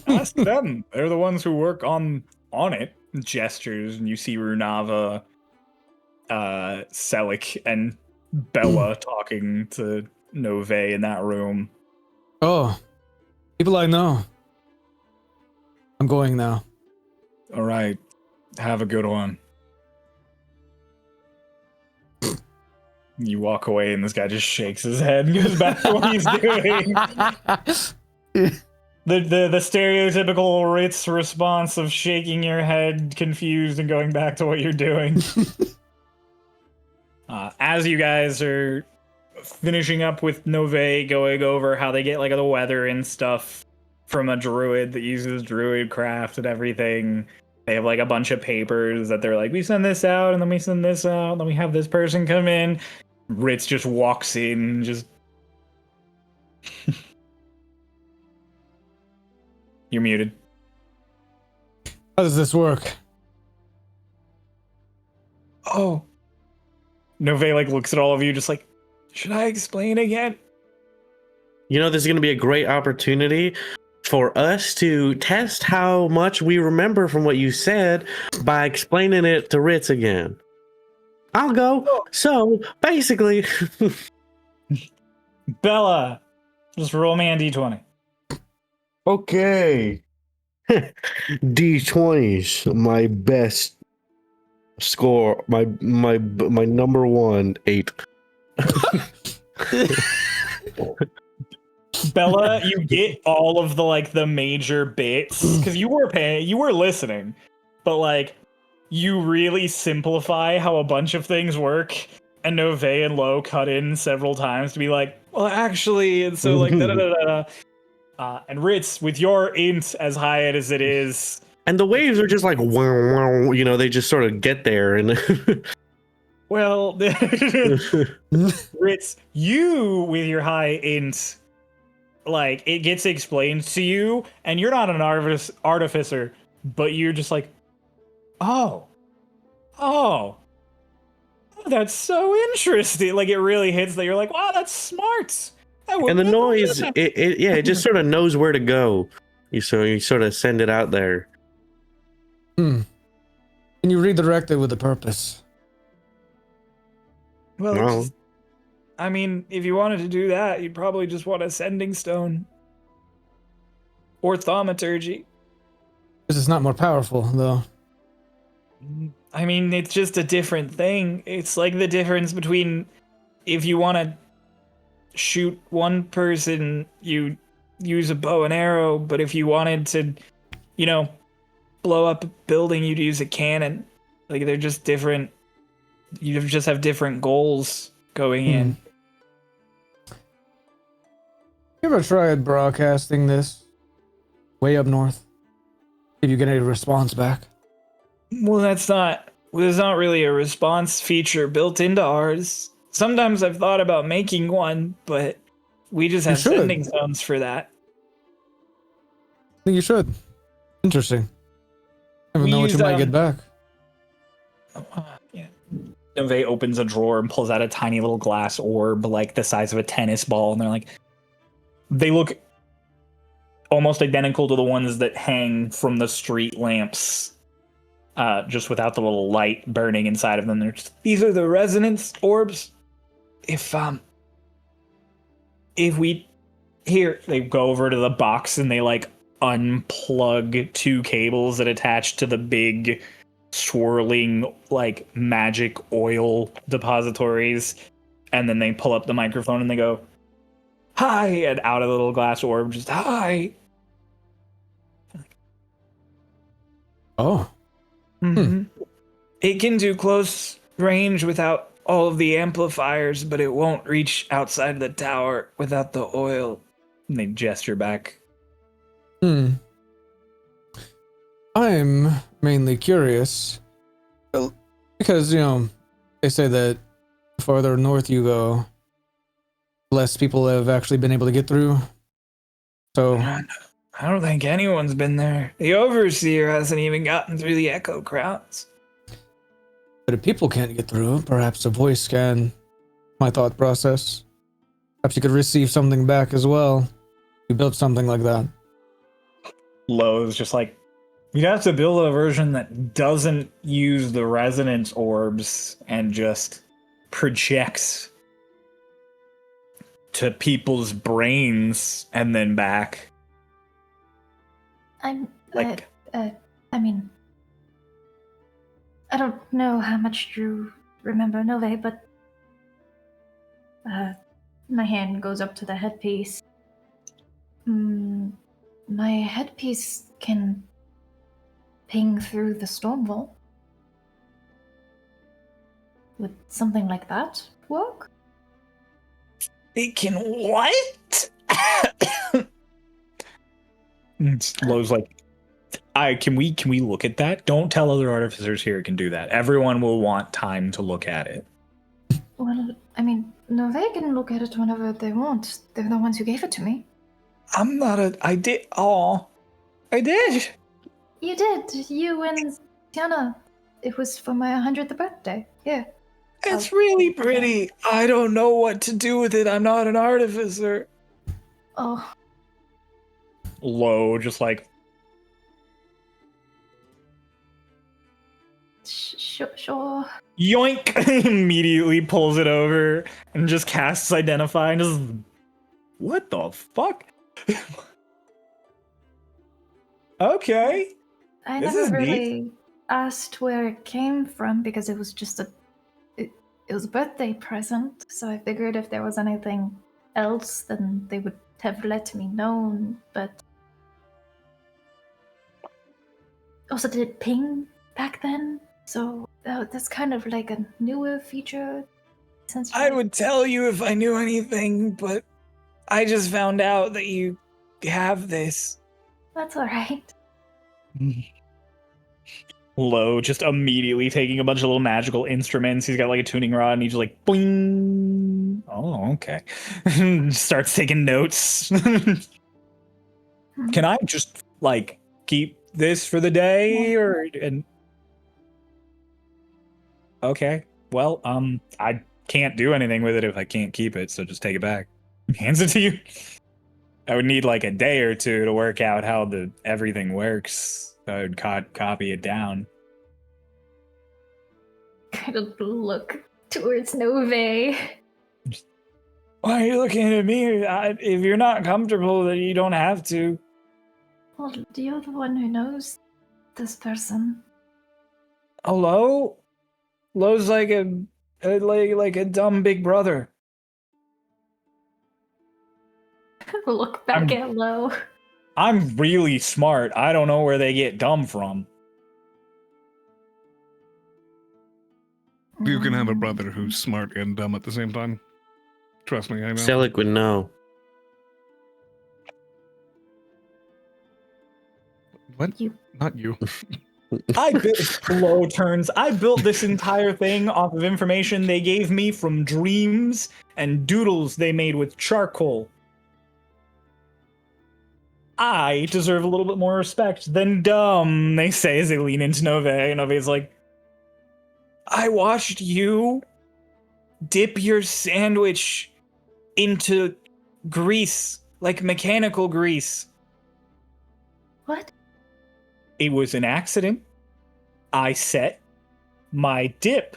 Ask them. They're the ones who work on it. Gestures, and you see Runava, Selik, and Bella talking to Nove in that room. Oh, people I know. I'm going now. All right. Have a good one. You walk away, and this guy just shakes his head and goes back to what he's doing. The stereotypical Ritz response of shaking your head, confused, and going back to what you're doing. As you guys are finishing up with Nove, going over how they get like the weather and stuff from a druid that uses druid craft and everything. They have like a bunch of papers that they're like, we send this out, and then we send this out, and then we have this person come in. Ritz just walks in, just... You're muted. How does this work? Oh. Nove like looks at all of you just like, Should I explain again? You know, this is going to be a great opportunity for us to test how much we remember from what you said by explaining it to Ritz again. I'll go. So, basically... Bella, just roll me a d20. Okay. D20s, my best score, my number one, 8. Bella, you get all of the major bits because you were listening, but you really simplify how a bunch of things work, and Nove and Lo cut in several times to be like, well, actually, and so da da da da. And Ritz, with your int as high as it is, and the waves are just like, wow, wow, you know, they just sort of get there and. Well, Ritz, you with your high int, it gets explained to you, and you're not an artificer, but you're just like, oh, that's so interesting. It really hits that you're like, wow, that's smart. And the noise, it just sort of knows where to go. You sort of send it out there. And you redirect it with a purpose. Well, No. I mean, if you wanted to do that, you'd probably just want a sending stone. Or thaumaturgy. This is not more powerful, though. I mean, it's just a different thing. It's like the difference between if you want to shoot one person, you use a bow and arrow, but if you wanted to, blow up a building, you'd use a cannon. They're just different. You just have different goals going in. You ever tried broadcasting this way up north? Did you get any response back? Well, there's not really a response feature built into ours. Sometimes I've thought about making one, but we just have sending zones for that. I think you should. Interesting. I don't know what you might get back. Yeah. Nove opens a drawer and pulls out a tiny little glass orb, the size of a tennis ball, and they look almost identical to the ones that hang from the street lamps, just without the little light burning inside of them. These are the resonance orbs. If we they go over to the box and they unplug 2 cables that attach to the big swirling magic oil depositories, and then they pull up the microphone and they go, hi, and out of the little glass orb, just hi. Oh. It can do close range without all of the amplifiers, but it won't reach outside the tower without the oil. And they gesture back. I'm mainly curious because, they say that the farther north you go, less people have actually been able to get through. So I don't think anyone's been there. The overseer hasn't even gotten through the echo crowds. but if people can't get through, perhaps a voice can. My thought process. Perhaps you could receive something back as well. You built something like that. Lowe's just like, you'd have to build a version that doesn't use the resonance orbs and just projects to people's brains and then back. I'm Like- I mean, I don't know how much you remember Nove, but my hand goes up to the headpiece. My headpiece can ping through the storm vault. Would something like that work? It can what? Lowe's like, can we look at that? Don't tell other artificers here it can do that. Everyone will want time to look at it. Well, I mean, Nove can look at it whenever they want. They're the ones who gave it to me. I'm not I did. Oh, I did. You did. You and Tiana. It was for my 100th birthday. Yeah. It's really pretty. I don't know what to do with it. I'm not an artificer. Oh, Low, just like, sure. yoink! Immediately pulls it over and just casts Identify and just, what the fuck? Okay. I This never is neat. really asked where it came from because it was just it was a birthday present. So I figured if there was anything else, then they would have let me know. But also, did it ping back then? So that's kind of like a newer feature. I would tell you if I knew anything, but I just found out that you have this. That's all right. Low, just immediately taking a bunch of little magical instruments. He's got like a tuning rod and he's just like, boing. Oh, okay. Starts taking notes. Can I just like keep this for the day or and okay. Well, I can't do anything with it if I can't keep it, so just take it back. Hands it to you. I would need like a day or two to work out how the everything works. I would copy it down. Kind of look towards Nove. Why are you looking at me? If you're not comfortable, then you don't have to. Well, you're the one who knows this person. Hello? Lo's like like a dumb big brother. Look back at Lo. I'm really smart. I don't know where they get dumb from. You can have a brother who's smart and dumb at the same time. Trust me, I know. Selic would know. What? You. Not you. I built this entire thing off of information they gave me from dreams and doodles they made with charcoal. I deserve a little bit more respect than dumb, they say as they lean into Nove. And Nove's like, I watched you dip your sandwich into grease, like mechanical grease. What? It was an accident. I set my dip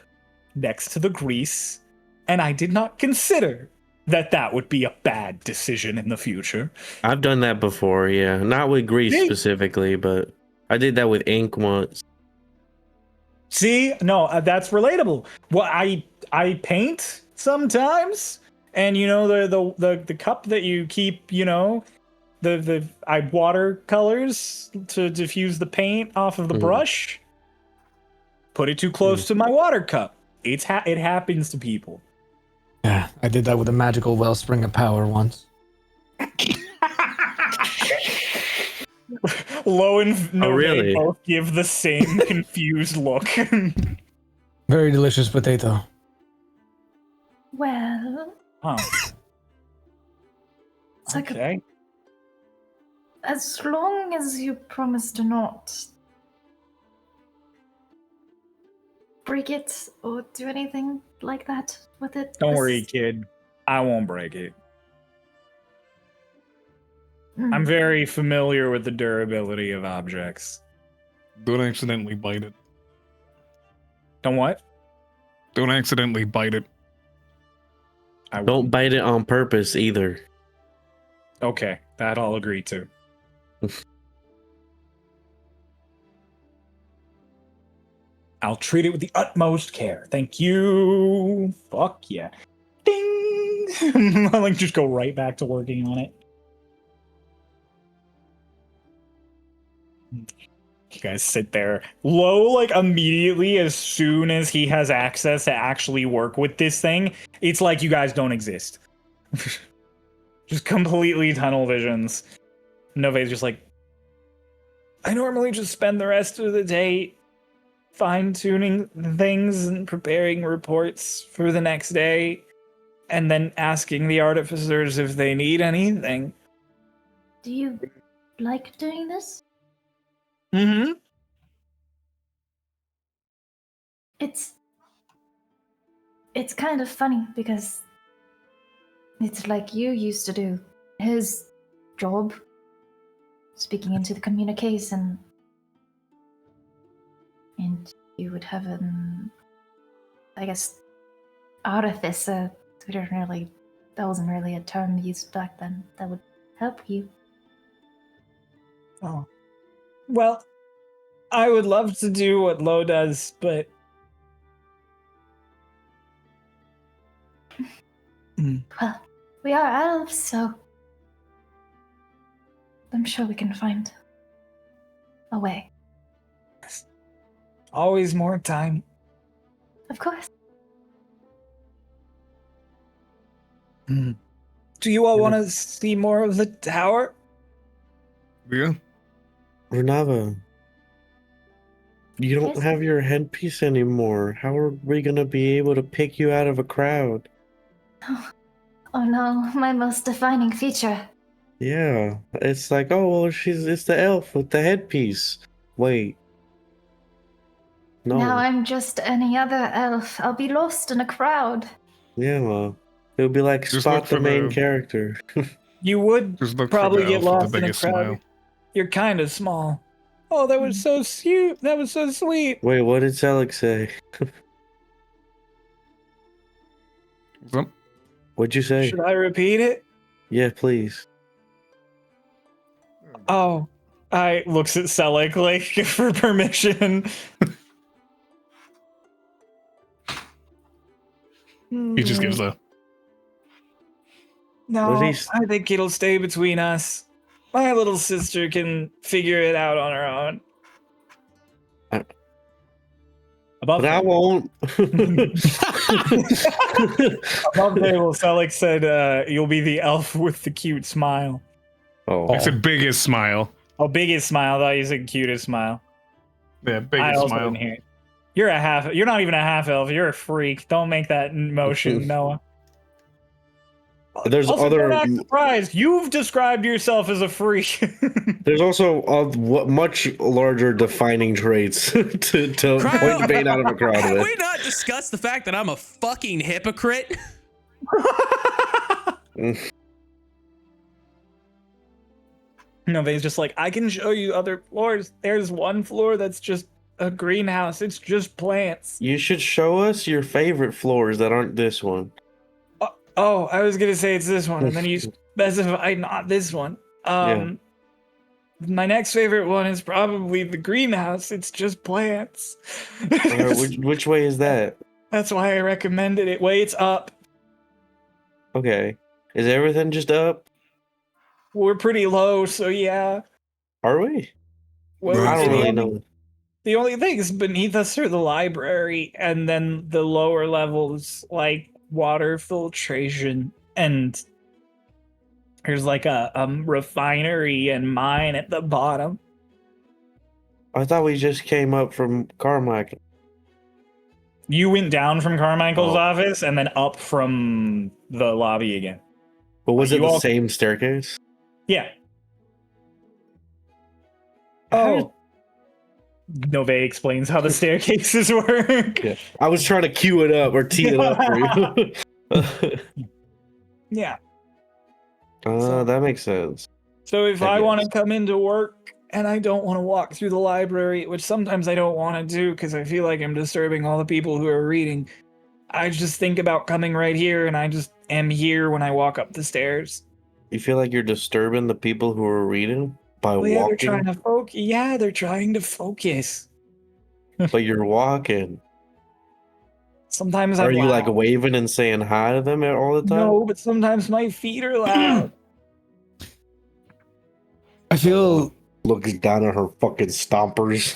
next to the grease, and I did not consider that would be a bad decision in the future. I've done that before, yeah. Not with grease See? specifically, but I did that with ink once. See, no, that's relatable. Well, I paint sometimes, and you know the cup that you keep, you know, I watercolors to diffuse the paint off of the brush. Put it too close to my water cup. It happens to people. Yeah, I did that with a magical wellspring of power once. Lo and Nove really? both give the same confused look. Very delicious potato. Well, Oh, it's like okay. as long as you promise to not break it or do anything like that with it. Don't worry, kid. I won't break it. I'm very familiar with the durability of objects. Don't accidentally bite it. Don't what? Don't accidentally bite it. I Don't bite it on purpose either. Okay, that I'll agree to. I'll treat it with the utmost care. Thank you. Fuck yeah. Ding! I'll like just go right back to working on it. You guys sit there. Lo, like, immediately, as soon as he has access to actually work with this thing, it's like you guys don't exist. Just completely tunnel visions. Nove's just like, I normally just spend the rest of the day fine-tuning things and preparing reports for the next day, and then asking the artificers if they need anything. Do you like doing this? Mm-hmm. It's it's kind of funny because it's like you used to do his job, speaking into the communication, and you would have an, I guess, artificer. That wasn't really a term used back then. That would help you. Oh. Well, I would love to do what Lo does, but Well, we are elves, so I'm sure we can find a way. always more time. Of course. Do you all want to see more of the tower? Yeah. Renava, you don't Yes. have your headpiece anymore. How are we gonna be able to pick you out of a crowd? Oh no, my most defining feature. Yeah, it's like, oh well, it's the elf with the headpiece. Wait, no, Now I'm just any other elf. I'll be lost in a crowd. yeah, well, it would be like Just spot look the for main the- character. You would Just look probably for the get elf with lost the in a biggest crowd. smile. You're kind of small. Oh, that was so cute. That was so sweet. Wait, what did Selleck say? What's up? What'd you say? Should I repeat it? Yeah, please. Oh, I looks at Selleck like for permission. He just gives a. No, Was he s- I think it'll stay between us. My little sister can figure it out on her own. I- Above But I table, won't. above table, Selleck said, "You'll be the elf with the cute smile." Oh, I said biggest smile. Oh, biggest smile. Though you said cutest smile. Yeah, I biggest also smile. didn't hear it. You're a half. You're not even a half elf. You're a freak. Don't make that motion, Noah. there's Also, other. don't act surprised. You've described yourself as a freak. There's also much larger defining traits to point Bane out of a crowd Have with. we not discussed the fact that I'm a fucking hypocrite? No, Vane's just like, I can show you other floors. There's one floor that's just a greenhouse. It's just plants. You should show us your favorite floors that aren't this one. Oh, I was gonna say it's this one, and then you specified not this one. My next favorite one is probably the greenhouse. It's just plants. Which way is that? That's why I recommended it. Way it's up. Okay. Is everything just up? We're pretty low, so yeah. Are we? Well, I don't the really only- know. The only things beneath us are the library, and then the lower levels, like water filtration, and there's like a refinery and mine at the bottom. I thought we just came up from Carmichael. You went down from Carmichael's Oh. office and then up from the lobby again. But was You it the all- same staircase? Yeah. How did- Oh. Nove explains how the staircases work. Yeah. I was trying to cue it up or tee it up for you. Yeah. That makes sense. So if I I want to guess. come into work and I don't want to walk through the library, which sometimes I don't want to do because I feel like I'm disturbing all the people who are reading, I just think about coming right here and I just am here when I walk up the stairs. You feel like you're disturbing the people who are reading by Well, yeah, they're walking, trying to focus. Yeah, they're trying to focus. but you're walking. Sometimes Are I'm you loud. like waving and saying hi to them all the time? No, but sometimes my feet are loud. I feel Looks down at her fucking stompers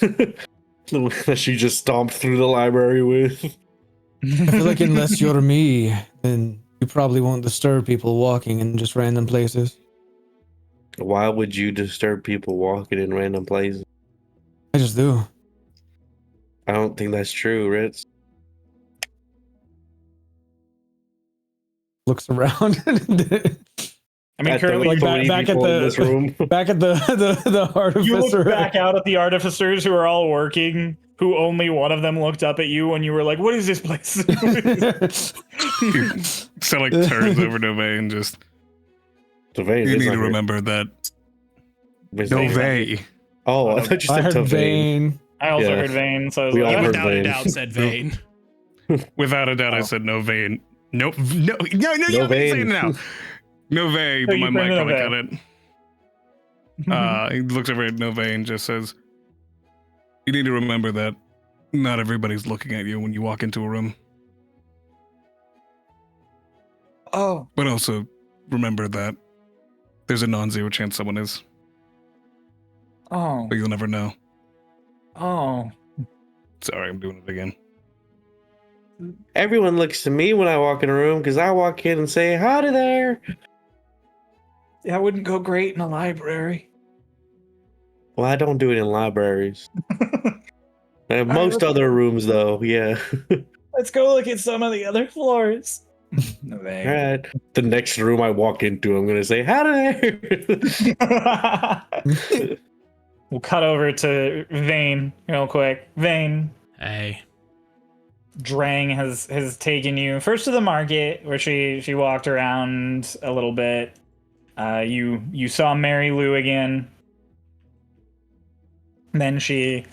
that she just stomped through the library with. I feel like unless you're me, then you probably won't disturb people walking in just random places. Why would you disturb people walking in random places? I just do. I don't think that's true, Ritz. Looks around. I mean, At the currently, Like three back at people in the- this room. Back at the you artificer. look back out at the artificers who are all working, who only one of them looked up at you when you were like, what is this place? So like turns over to Vay and just, Tavane, you it's need not to here. remember that It's no not here. Vay. Oh, I thought you I said heard Tavane. Vane. I also Yeah. heard Vane, so I was We like, all "Oh, heard Without a Vane. doubt, said Vane. Without a doubt, I Oh. said no Vay. No, you don't say Vane. it now. No Vay, So but you my mic printed a probably Vay. cut it. He looks over at no Vay and just says, you need to remember that not everybody's looking at you when you walk into a room. oh, But also remember that there's a non-zero chance someone is, oh, but you'll never know. oh. Sorry, I'm doing it again. Everyone looks to me when I walk in a room because I walk in and say, howdy there. That wouldn't go great in a library. Well, I don't do it in libraries. Most let's other rooms, though, yeah. Let's go look at some of the other floors. No, All right. The next room I walk into, I'm going to say, howdy there. We'll cut over to Vane real quick. Vane, Hey. Drang has taken you first to the market where she walked around a little bit. You saw Mary Lou again. Then she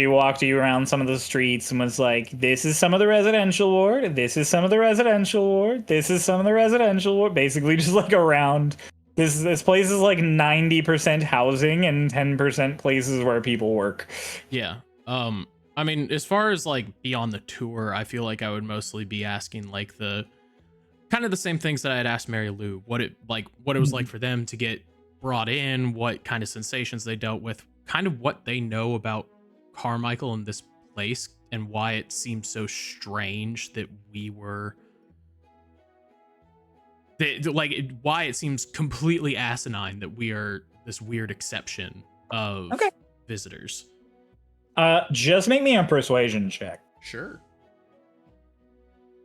walked you around some of the streets and was like, this is some of the residential ward, this is some of the residential ward, this is some of the residential ward. Basically just like around. This place is like 90% housing and 10% places where people work. Yeah. I mean, as far as like beyond the tour, I feel like I would mostly be asking like the kind of the same things that I had asked Mary Lou, what it was like for them to get brought in, what kind of sensations they dealt with, kind of what they know about Carmichael and this place, and why it seems so strange that we were why it seems completely asinine that we are this weird exception of visitors. Just make me a persuasion check. Sure.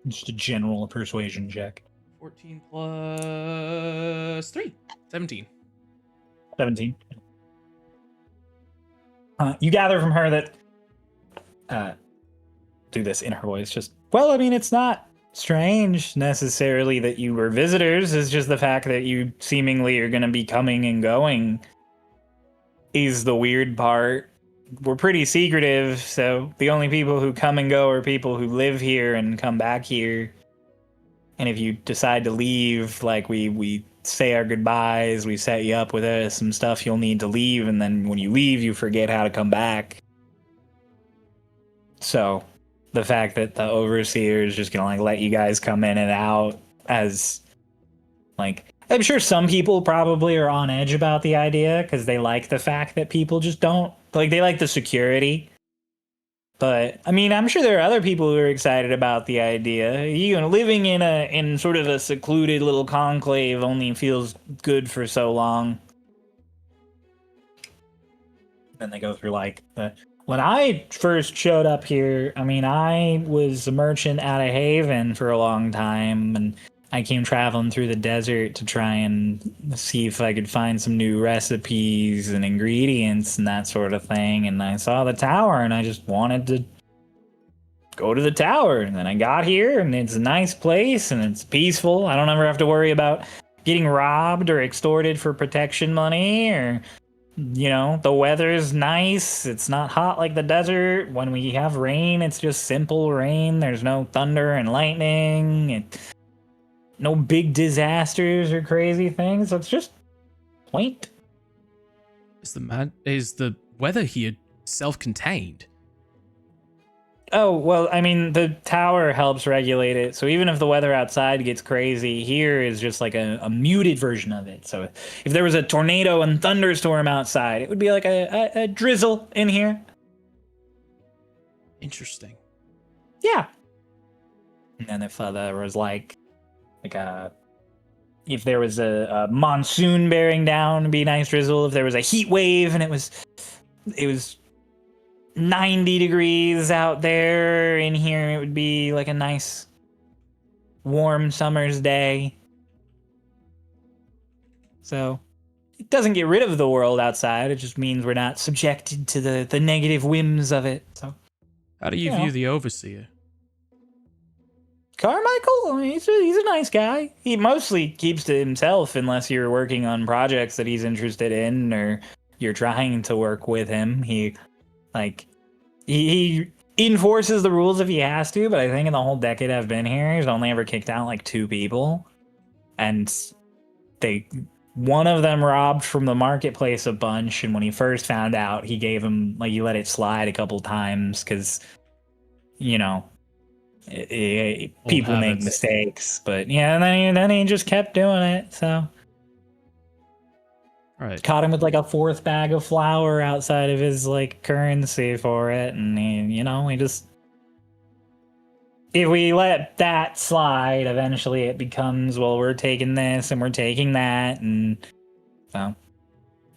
Just a general persuasion check. 14 plus 3. 17. 17. You gather from her that do this in her voice. Just, well, I mean, it's not strange necessarily that you were visitors. It's just the fact that you seemingly are going to be coming and going is the weird part. We're pretty secretive, so the only people who come and go are people who live here and come back here. And if you decide to leave, like we say our goodbyes, we set you up with some stuff you'll need to leave, and then when you leave, you forget how to come back. So the fact that the overseer is just gonna like let you guys come in and out as like, I'm sure some people probably are on edge about the idea because they like the fact that people just don't like, they like the security. But I mean, I'm sure there are other people who are excited about the idea. You know, living in sort of a secluded little conclave only feels good for so long. Then they go through like when I first showed up here, I mean, I was a merchant out of Haven for a long time, and I came traveling through the desert to try and see if I could find some new recipes and ingredients and that sort of thing. And I saw the tower and I just wanted to go to the tower. And then I got here and it's a nice place and it's peaceful. I don't ever have to worry about getting robbed or extorted for protection money, or, you know, the weather's nice. It's not hot like the desert. When we have rain, it's just simple rain. There's no thunder and lightning. No big disasters or crazy things. It's just quaint. Is the weather here self-contained? Oh, well, I mean, the tower helps regulate it. So even if the weather outside gets crazy, here is just like a muted version of it. So if there was a tornado and thunderstorm outside, it would be like a drizzle in here. Interesting. Yeah. And then if there was like if there was a monsoon bearing down, it'd be a nice drizzle. If there was a heat wave and it was 90 degrees out there, in here it would be like a nice warm summer's day. So it doesn't get rid of the world outside. It just means we're not subjected to the negative whims of it. So How do you view the overseer? Carmichael, I mean, he's a nice guy. He mostly keeps to himself unless you're working on projects that he's interested in or you're trying to work with him. He enforces the rules if he has to, but I think in the whole decade I've been here, he's only ever kicked out like 2 people. And one of them robbed from the marketplace a bunch, and when he first found out, he gave him, like, he let it slide a couple times because, you know, people make mistakes. But yeah, and then he just kept doing it. So Right. caught him with like a 4th bag of flour outside of his like currency for it, and he just, if we let that slide, eventually it becomes, well, we're taking this and we're taking that, and so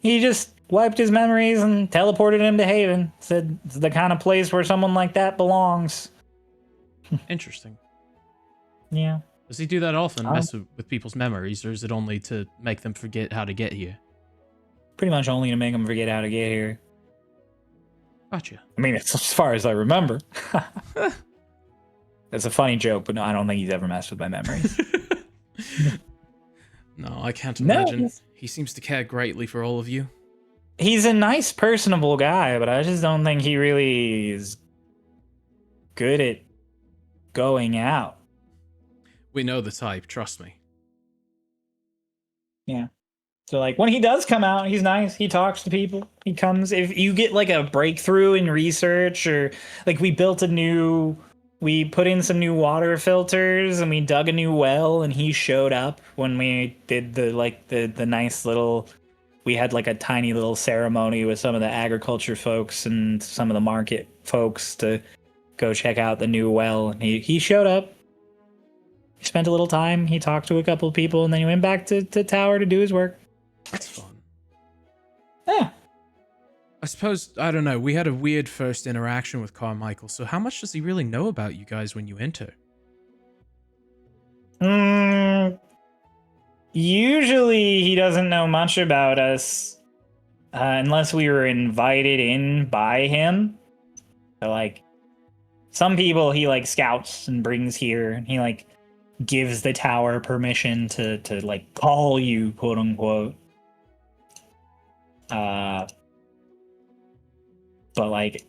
he just wiped his memories and teleported him to Haven. Said it's the kind of place where someone like that belongs. Interesting. Yeah. Does he do that often, mess with people's memories, or is it only to make them forget how to get here? Pretty much only to make them forget how to get here. Gotcha. I mean, it's as far as I remember. That's a funny joke, but no, I don't think he's ever messed with my memories. No, I can't No, imagine. He seems to care greatly for all of you. He's a nice, personable guy, but I just don't think he really is good at going out. We know the type, trust me. Yeah. So, like, when he does come out, he's nice. He talks to people. He comes. If you get, like, a breakthrough in research, or, like, we put in some new water filters and we dug a new well, and he showed up when we did the nice little, we had like a tiny little ceremony with some of the agriculture folks and some of the market folks to go check out the new well. And he showed up. He spent a little time. He talked to a couple of people, and then he went back to tower to do his work. That's fun. Yeah. I suppose, I don't know, we had a weird first interaction with Carmichael, so how much does he really know about you guys when you enter? Usually he doesn't know much about us unless we were invited in by him. So, like, some people he, like, scouts and brings here, and he, like, gives the tower permission to like, call you, quote unquote. But, like,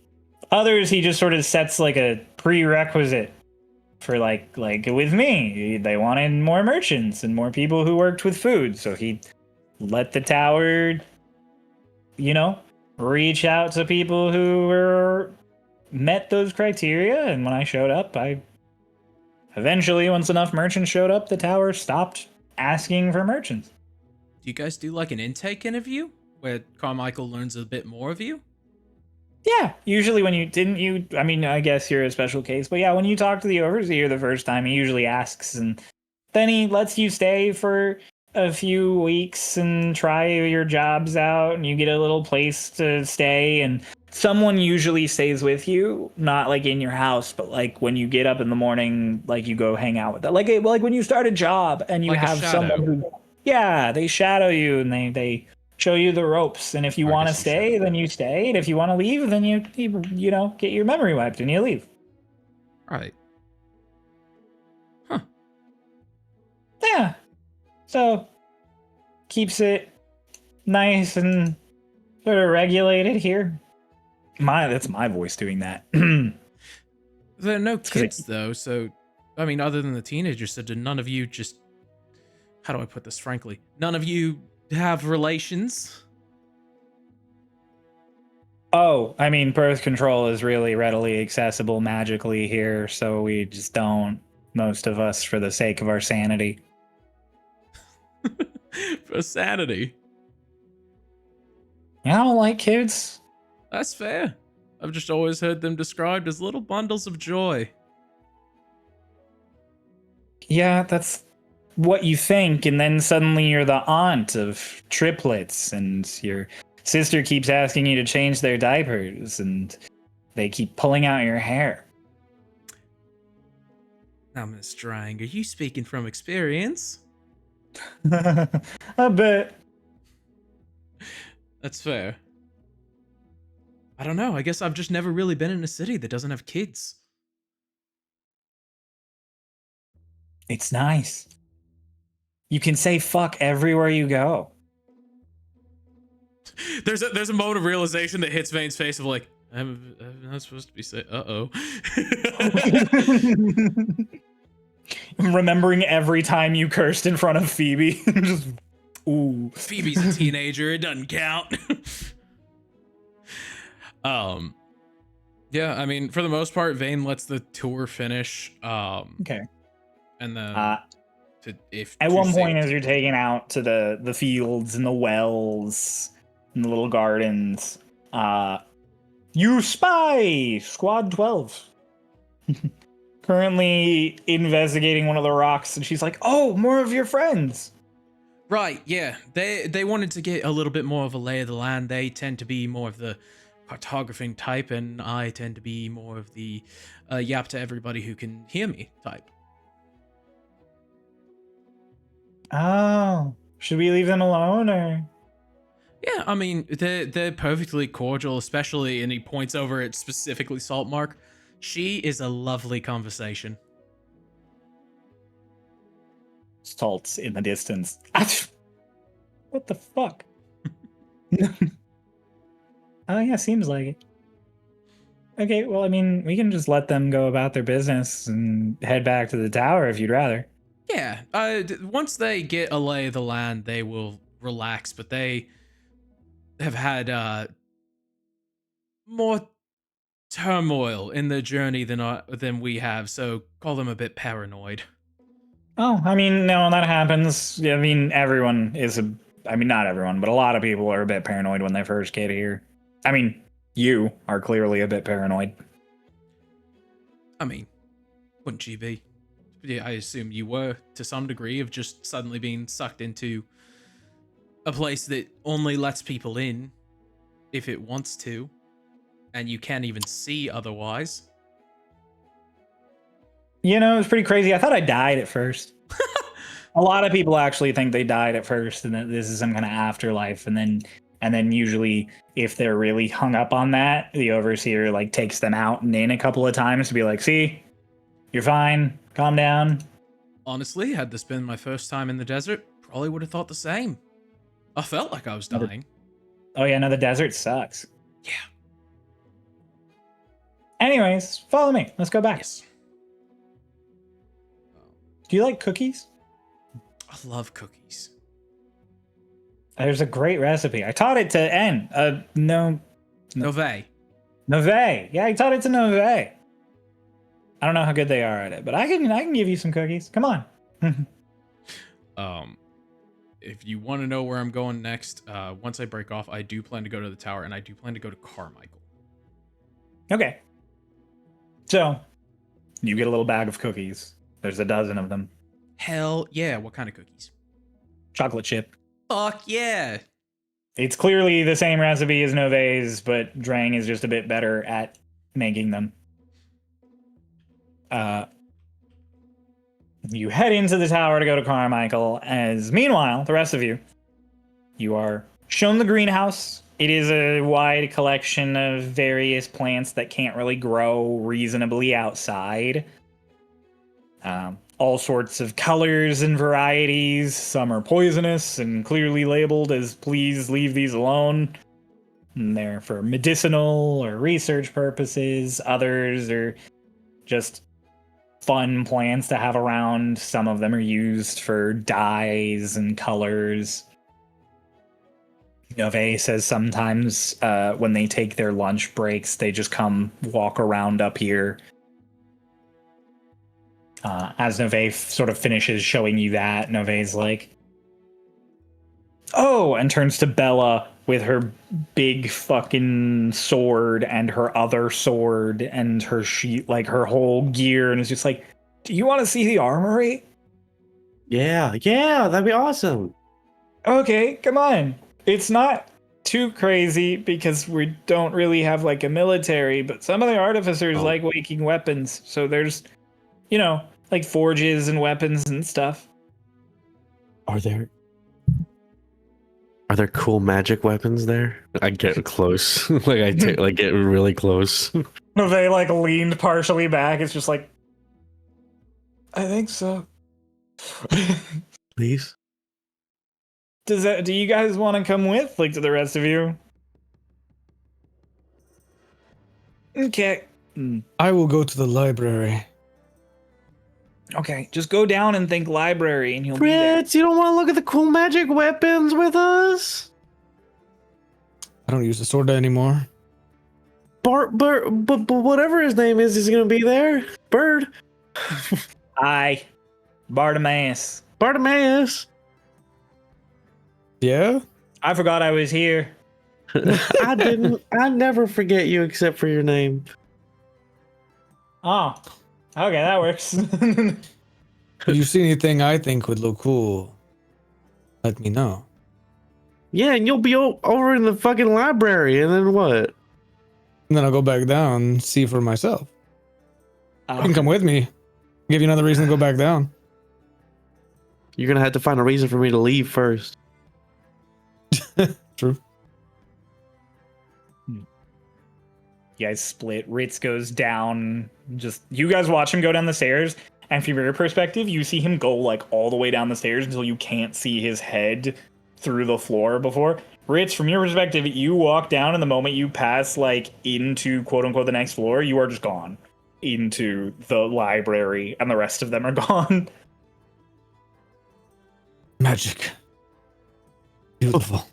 others, he just sort of sets, like, a prerequisite for, like with me. They wanted more merchants and more people who worked with food. So he let the tower, reach out to people who met those criteria. And when I showed up, eventually, once enough merchants showed up, the tower stopped asking for merchants. Do you guys do, like, an intake interview where Carmichael learns a bit more of you? Yeah, usually when I mean, I guess you're a special case, but yeah, when you talk to the overseer the first time, he usually asks, and then he lets you stay for a few weeks and try your jobs out, and you get a little place to stay, and someone usually stays with you, not like in your house, but like when you get up in the morning, like you go hang out with them. Like when you start a job and you Like a have shadow. someone who, yeah, they shadow you and they show you the ropes, and if you Or I want to guess you stay, should. then you stay, and if you want to leave, then you get your memory wiped and you leave. Right. Yeah. So keeps it nice and sort of regulated here. That's my voice doing that. There are no 'cause it- kids, though, so, I mean, other than the teenagers, so did none of you just, how do I put this frankly? None of you have relations? Oh, I mean, birth control is really readily accessible magically here, so we just don't, most of us, for the sake of our sanity. For sanity. I don't like kids. That's fair. I've just always heard them described as little bundles of joy. Yeah, that's what you think, and then suddenly you're the aunt of triplets, and your sister keeps asking you to change their diapers, and they keep pulling out your hair. Now, Miss Drang, are you speaking from experience? A bit. That's fair. I don't know. I guess I've just never really been in a city that doesn't have kids. It's nice. You can say fuck everywhere you go. There's a moment of realization that hits Vane's face of like, I'm not supposed to be saying, uh-oh. Remembering every time you cursed in front of Phoebe. Just, ooh. Phoebe's a teenager. It doesn't count. Yeah, I mean, for the most part, Vane lets the tour finish. Okay. And then at one point, as you're taking out to the fields and the wells and the little gardens, you spy Squad 12. Currently investigating one of the rocks, and she's like, "Oh, more of your friends." Right, yeah. They wanted to get a little bit more of a lay of the land. They tend to be more of the cartographing type, and I tend to be more of the yap to everybody who can hear me type. Oh, should we leave them alone, or? Yeah, I mean, they're perfectly cordial, especially, and he points over at specifically Saltmark. She is a lovely conversation. Salt's in the distance. What the fuck? Oh yeah, seems like it. Okay, well, I mean, we can just let them go about their business and head back to the tower if you'd rather. Yeah, once they get a lay of the land, they will relax, but they have had more turmoil in their journey than we have, so call them a bit paranoid. Oh, I mean, no, that happens. I mean, everyone is I mean, not everyone, but a lot of people are a bit paranoid when they first get here. I mean, you are clearly a bit paranoid. I mean, wouldn't you be? Yeah, I assume you were, to some degree, of just suddenly being sucked into a place that only lets people in if it wants to, and you can't even see otherwise. You know, it's pretty crazy. I thought I died at first. A lot of people actually think they died at first and that this is some kind of afterlife, and then usually if they're really hung up on that, the overseer like takes them out and in a couple of times to be like, "See, you're fine. Calm down." Honestly, had this been my first time in the desert, probably would have thought the same. I felt like I was dying. Oh yeah, no, the desert sucks. Yeah. Anyways, follow me. Let's go back. Yes. Do you like cookies? I love cookies. There's a great recipe. I taught it to N. Nove. Nove. Yeah, I taught it to Nove. I don't know how good they are at it, but I can give you some cookies. Come on. If you want to know where I'm going next, once I break off, I do plan to go to the tower, and I do plan to go to Carmichael. Okay. So, you get a little bag of cookies. There's a dozen of them. Hell yeah. What kind of cookies? Chocolate chip. Fuck yeah. It's clearly the same recipe as Nove's, but Drang is just a bit better at making them. You head into the tower to go to Carmichael, as meanwhile, the rest of you are shown the greenhouse. It is a wide collection of various plants that can't really grow reasonably outside. All sorts of colors and varieties. Some are poisonous and clearly labeled as "please leave these alone." And they're for medicinal or research purposes. Others are just fun plants to have around. Some of them are used for dyes and colors. Nove says sometimes when they take their lunch breaks, they just come walk around up here. As Nove sort of finishes showing you that, Nove's like, "Oh," and turns to Bella with her big fucking sword and her other sword and her sheet, like her whole gear, and is just like, "Do you want to see the armory?" Yeah, that'd be awesome. Okay, come on. It's not too crazy because we don't really have like a military, but some of the artificers like making weapons. So there's, like forges and weapons and stuff. Are there Are there cool magic weapons there? I get close. Get really close. They like leaned partially back. It's just like, I think so. Please. Do you guys want to come with, like, to the rest of you? Okay. I will go to the library. Okay, just go down and think library and you'll be there. Fritz, you don't want to look at the cool magic weapons with us? I don't use the sword anymore. But whatever his name is gonna be there. Bird. Hi, Bartimaeus. Bartimaeus. Yeah? I forgot I was here. I didn't. I never forget you except for your name. Oh, okay, that works. If you see anything I think would look cool, let me know. Yeah, and you'll be over in the fucking library, and then what? And then I'll go back down and see for myself. You can come with me. Give you another reason to go back down. You're gonna have to find a reason for me to leave first. True. You guys split. Ritz goes down. Just you guys watch him go down the stairs, and from your perspective, you see him go like all the way down the stairs until you can't see his head through the floor before. Ritz, from your perspective, you walk down, and the moment you pass like into quote unquote the next floor, you are just gone into the library, and the rest of them are gone. Magic. Beautiful.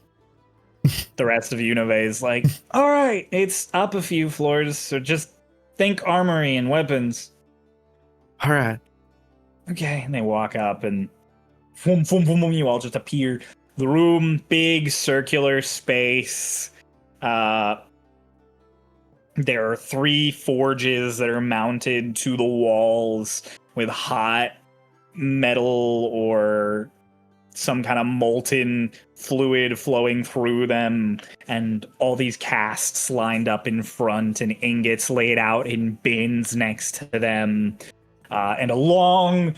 The rest of Unove is like, all right, it's up a few floors, so just think armory and weapons. All right. Okay, and they walk up and boom, boom, boom, boom, you all just appear. The room, big circular space. There are 3 forges that are mounted to the walls with hot metal or some kind of molten fluid flowing through them, and all these casts lined up in front, and ingots laid out in bins next to them. And along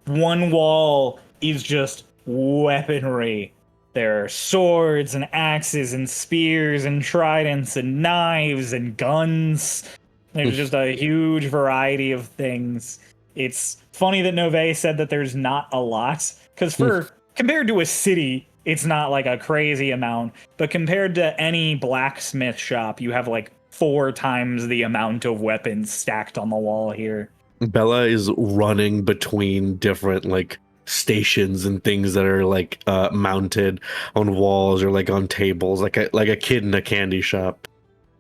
one wall is just weaponry. There are swords and axes and spears and tridents and knives and guns. There's just a huge variety of things. It's funny that Nove said that there's not a lot, because compared to a city, it's not like a crazy amount, but compared to any blacksmith shop, you have like 4 times the amount of weapons stacked on the wall here. Bella is running between different like stations and things that are like mounted on walls or like on tables, like a kid in a candy shop.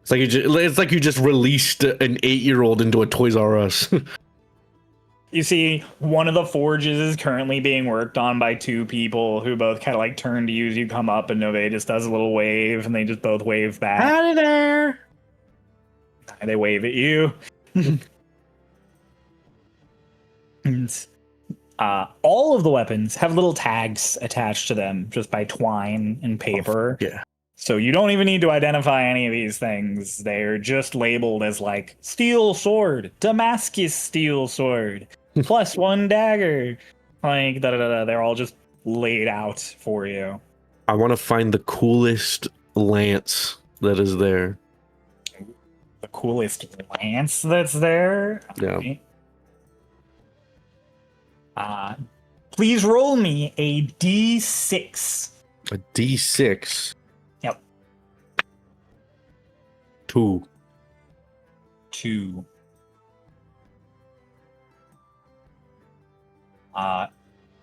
It's like you just released an 8-year-old into a Toys R Us. You see, one of the forges is currently being worked on by 2 people who both kind of like turn to you as you come up, and Nove just does a little wave, and they just both wave back. Howdy there. And they wave at you. And all of the weapons have little tags attached to them just by twine and paper. Oh, yeah. So you don't even need to identify any of these things. They're just labeled as like steel sword, Damascus steel sword, +1 dagger. Like they're all just laid out for you. I want to find the coolest lance that is there. The coolest lance that's there. Yeah. Okay. Please roll me a D6. A D6. Yep. 2. 2.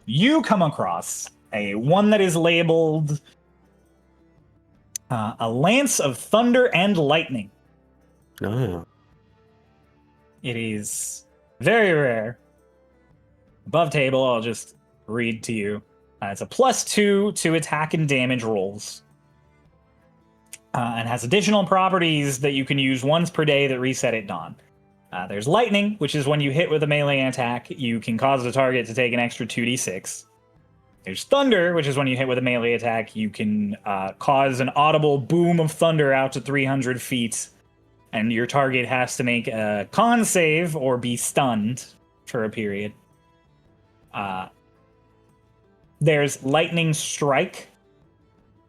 You come across a one that is labeled a Lance of Thunder and Lightning. Oh. It is very rare. Above table, I'll just read to you. It's a +2 to attack and damage rolls. And has additional properties that you can use once per day that reset at dawn. There's lightning, which is when you hit with a melee attack, you can cause the target to take an extra 2d6. There's thunder, which is when you hit with a melee attack, you can cause an audible boom of thunder out to 300 feet, and your target has to make a con save or be stunned for a period. There's lightning strike,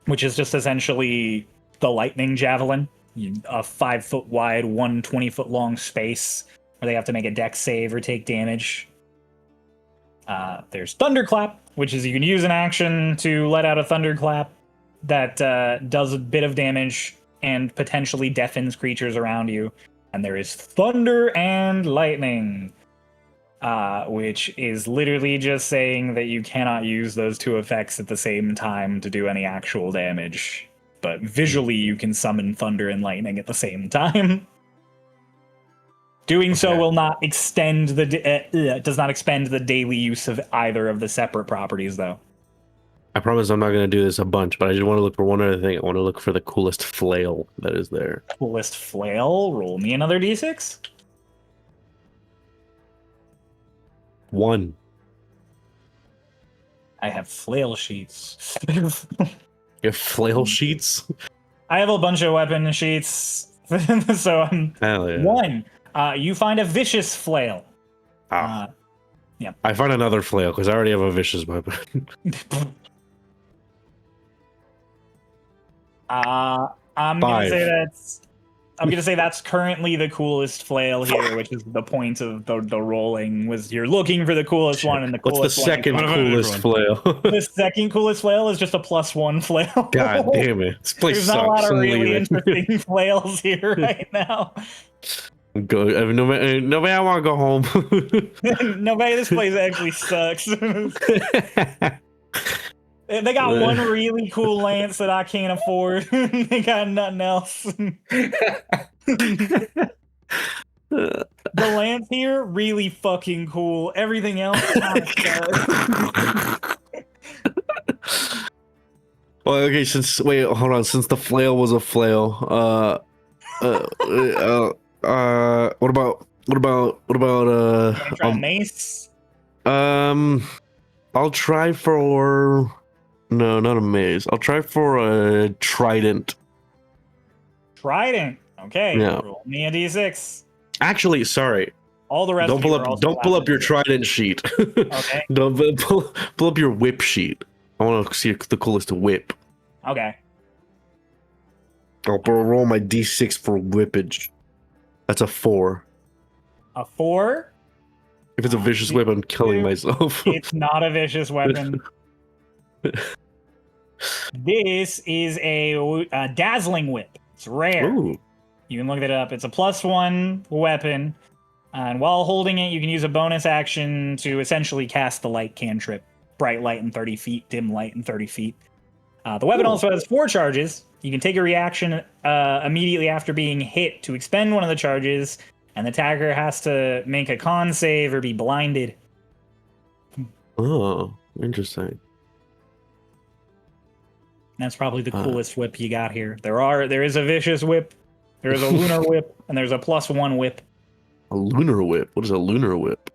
which is just essentially the lightning javelin, a 5-foot wide, 120-foot long space where they have to make a dex save or take damage. There's Thunderclap, which is you can use an action to let out a Thunderclap that does a bit of damage and potentially deafens creatures around you. And there is Thunder and Lightning, which is literally just saying that you cannot use those two effects at the same time to do any actual damage. But visually, you can summon Thunder and Lightning at the same time. Doing so will not extend does not expend the daily use of either of the separate properties, though. I promise I'm not going to do this a bunch, but I just want to look for one other thing. I want to look for the coolest flail that is there. Coolest flail? Roll me another d6. 1. I have flail sheets. You have flail sheets? I have a bunch of weapon sheets. So I'm Hell yeah. 1. You find a vicious flail. I find another flail because I already have a vicious weapon. I'm gonna say that's currently the coolest flail here, which is the point of the rolling. Was you're looking for the coolest one, and the What's coolest the second one. coolest flail? The second coolest flail is just a +1 flail. God damn it! This place There's sucks. not a lot of I'm really leaving. interesting flails here right now. Go. Nobody. I want to go home. Nobody. This place actually sucks. They got one really cool lance that I can't afford. They got nothing else. The lance here, really fucking cool. Everything else, kind of sucks. Well, okay. Hold on. Since the flail was a flail, what about Try mace. I'll try for no, not a maze. I'll try for a trident. Trident. Okay. Yeah. Roll me a d6. Actually, sorry. All the rest. Don't of pull you are up. also Don't pull up your laughing. trident sheet. Okay. Don't pull up your whip sheet. I want to see the coolest whip. Okay. I'll roll my d6 for whippage. That's a 4. A 4. If it's a vicious whip, I'm killing myself. It's not a vicious weapon. This is a dazzling whip. It's rare. Ooh. You can look that up. It's a +1 weapon. And while holding it, you can use a bonus action to essentially cast the light cantrip. Bright light in 30 feet, dim light in 30 feet. The weapon also has 4 charges. You can take a reaction immediately after being hit to expend one of the charges, and the attacker has to make a con save or be blinded. Oh, interesting. That's probably the coolest whip you got here. There is a vicious whip, there is a lunar whip, and there's a +1 whip. A lunar whip? What is a lunar whip?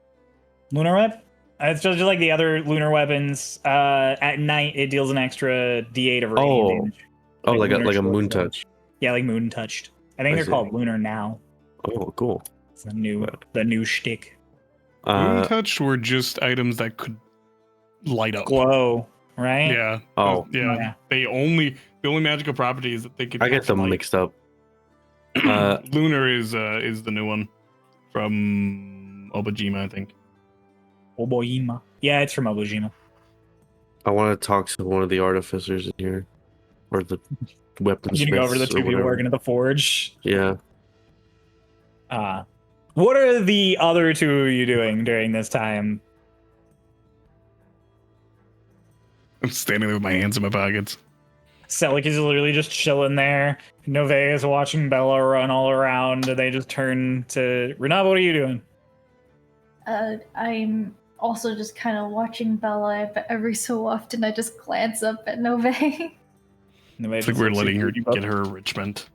Lunar whip? It's just like the other lunar weapons. At night, it deals an extra D8 of radiant damage. Oh, like lunar a short moon sword. touch. Yeah, like moon touched. I think I they're see. called lunar now. Oh, cool. It's the new shtick. Moon touch were just items that could light up. Glow, right? Yeah. Oh. Yeah. The only magical property is that they could. I get catch them light. mixed up. Lunar is the new one from Obajima, I think. Oboima. Yeah, it's from Obojima. I want to talk to one of the artificers in here, or the weapons. You can go over to the two people working at the forge. Yeah. What are the other two of you doing during this time? I'm standing there with my hands in my pockets. Selik is literally just chilling there. Nove is watching Bella run all around. They just turn to Renata. What are you doing? I'm also just kind of watching Bella, but every so often I just glance up at Nove. It's like we're letting her get her enrichment.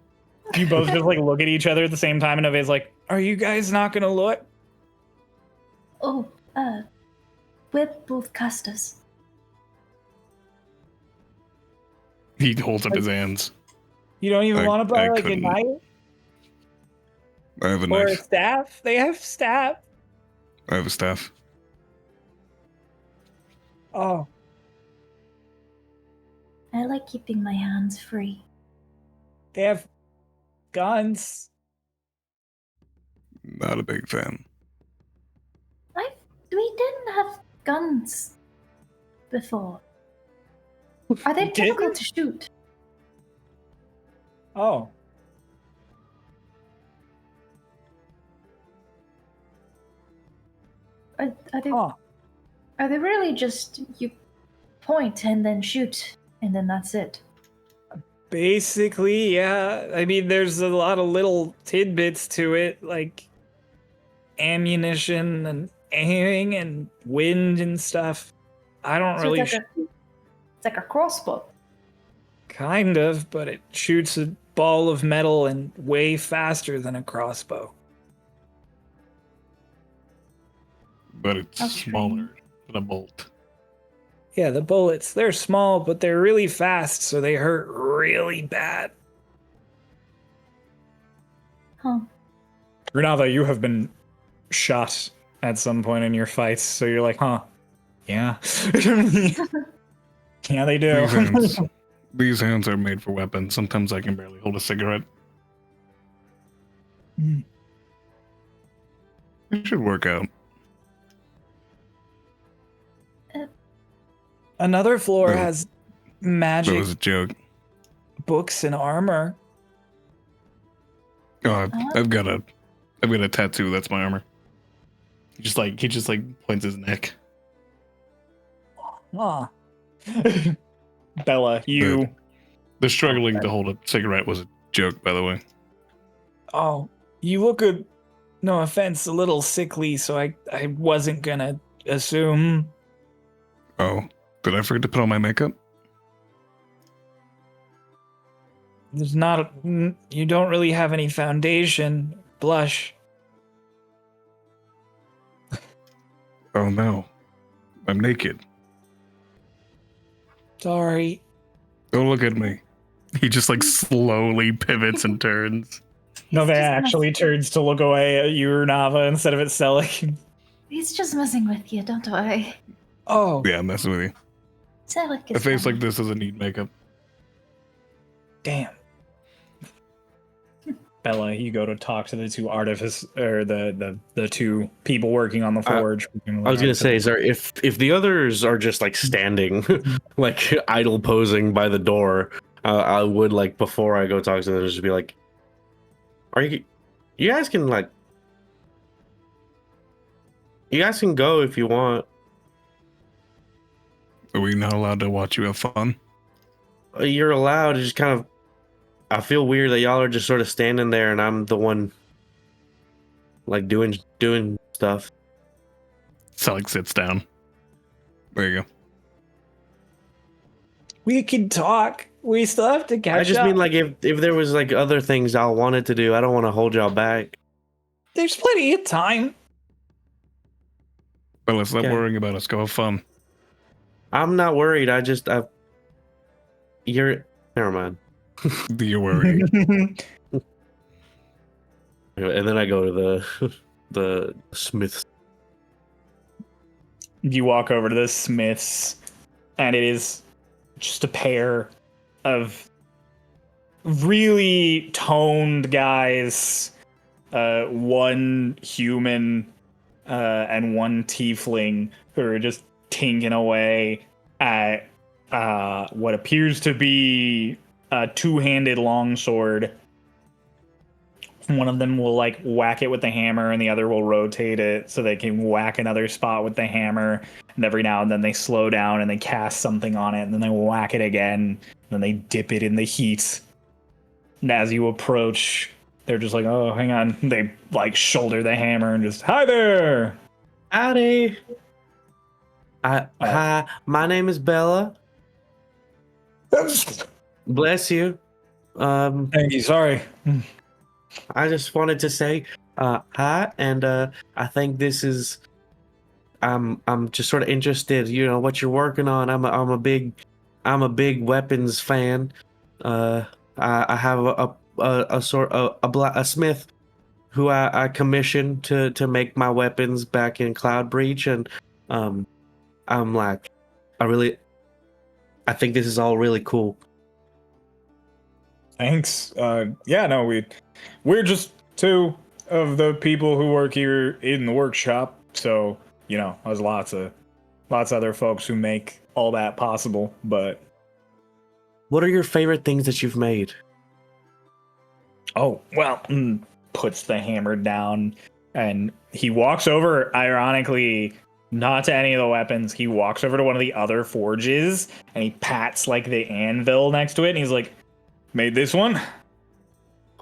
You both just like look at each other at the same time, and Nove's like, "Are you guys not gonna look?" Oh, we're both casters. He holds up his hands. You don't even I- want to buy I like a couldn't. knife I have a or a knife. staff? They have staff. I have a staff. Oh, I like keeping my hands free. They have guns. Not a big fan. We didn't have guns before. Are they We difficult didn't? to shoot? Oh. Are they? Huh. Are they really just you point and then shoot and then that's it? Basically, yeah. I mean, there's a lot of little tidbits to it, like ammunition and aiming and wind and stuff. I don't So really it's like a crossbow. kind of, but it shoots a ball of metal and way faster than a crossbow. But it's Okay. smaller than a bolt. Yeah, the bullets, they're small, but they're really fast, so they hurt really bad. Huh. Renava, you have been shot at some point in your fights, so you're like, huh? Yeah. Yeah, they do. These hands are made for weapons. Sometimes I can barely hold a cigarette. Mm. It should work out. Another floor That- has That magic was a joke. books and armor. Oh, I've got a tattoo. That's my armor. He just points his neck. Huh. Bella, you. The struggling to hold a cigarette was a joke, by the way. Oh, you look no offense, a little sickly, so I wasn't gonna assume. Oh, did I forget to put on my makeup? There's not. You don't really have any foundation. Blush. Oh no, I'm naked. Sorry. Don't look at me. He just slowly pivots and turns. Nove just actually turns to look away at you, Nava, instead of at Selic. He's just messing with you, don't worry. Oh, Yeah, I'm messing with you. Selic is A face fine. like this doesn't need makeup. damn. Bella, you go to talk to the two artifice or the two people working on the forge. I was gonna say, sir, if the others are just standing, idle posing by the door, I would before I go talk to them, just be like, "Are you guys can you guys can go if you want. Are we not allowed to watch you have fun? You're allowed. It's just kind of, I feel weird that y'all are just sort of standing there, and I'm the one doing stuff." Selig sits down. There you go. We can talk. We still have to catch I just up. mean if there was other things y'all wanted to do, I don't want to hold y'all back. There's plenty of time. But let's stop Okay. worrying about us. Go have fun. I'm not worried. You're never mind. You're worried. And then I go to the smith's. You walk over to the Smiths, and it is just a pair of really toned guys, one human and one tiefling, who are just tinking away at what appears to be a two-handed longsword. One of them will whack it with the hammer, and the other will rotate it so they can whack another spot with the hammer. And every now and then they slow down and they cast something on it, and then they whack it again. And then they dip it in the heat. And as you approach, they're just like, "Oh, hang on." They shoulder the hammer and just, "Hi there." Howdy. Hi, my name is Bella. Bless you. Thank you. Sorry. I just wanted to say hi, and I think this is. I'm just sort of interested. What you're working on. I'm a big weapons fan. I have a smith who I commissioned to make my weapons back in Cloud Breach, and I'm I really I think this is all really cool. Thanks. Yeah, no, we're just two of the people who work here in the workshop. So, there's lots of other folks who make all that possible. But What are your favorite things that you've made? oh well, puts the hammer down, and he walks over. Ironically, not to any of the weapons. He walks over to one of the other forges, and he pats like the anvil next to it, and he's like, "Made this one.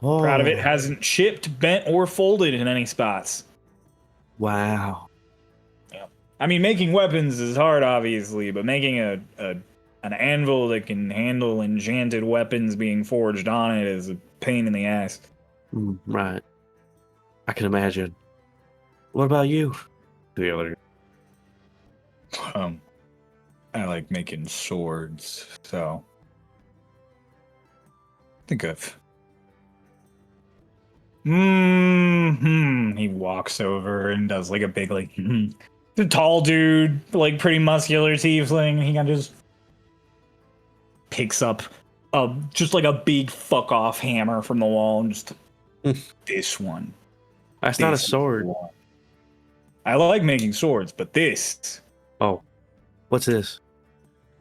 Oh, Proud of it. Hasn't chipped, bent, or folded in any spots." wow. I mean, making weapons is hard, obviously, but making an anvil that can handle enchanted weapons being forged on it is a pain in the ass. Right. I can imagine. What about you? The other. I like making swords, so think of. He walks over and does like a big the tall dude, like pretty muscular tiefling. He kind of just picks up just like a big fuck off hammer from the wall and just this one. That's not a This is sword. the one. I like making swords, but this. Oh, what's this?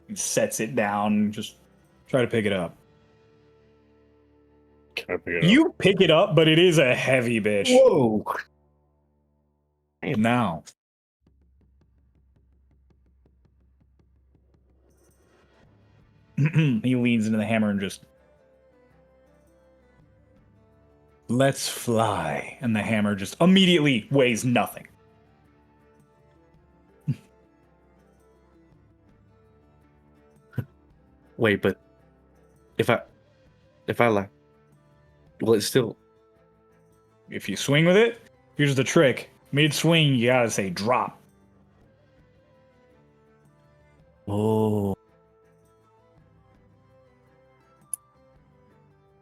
He sets it down. Just try to pick it up. Can I pick it You pick it up, but it is a heavy bitch. Whoa. Now. He leans into the hammer and just. Let's fly. And the hammer just immediately weighs nothing. Wait, but if I like, well, it's still. If you swing with it, here's the trick. Mid swing, you gotta say drop. Oh.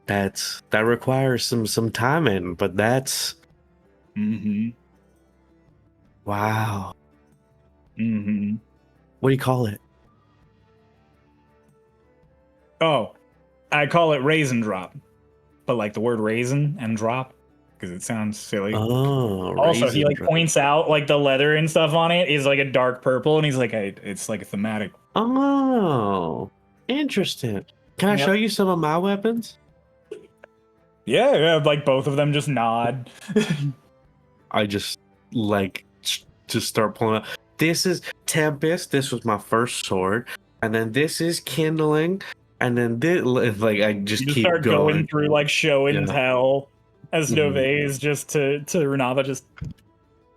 That requires some timing, but that's wow. What do you call it? Oh, I call it raisin drop. But like the word raisin and drop, because it sounds silly. Oh, Also, he raisin like drop. points out like the leather and stuff on it is like a dark purple, and he's like, it's like a thematic. Oh, interesting. Can I Yep. show you some of my weapons? Yeah, like both of them just nod. I just like just start pulling out. This is Tempest. This was my first sword, and then this is Kindling, and then this like I just You just keep start going through like show and Yeah. tell as Mhm. Nove is just to Runava just.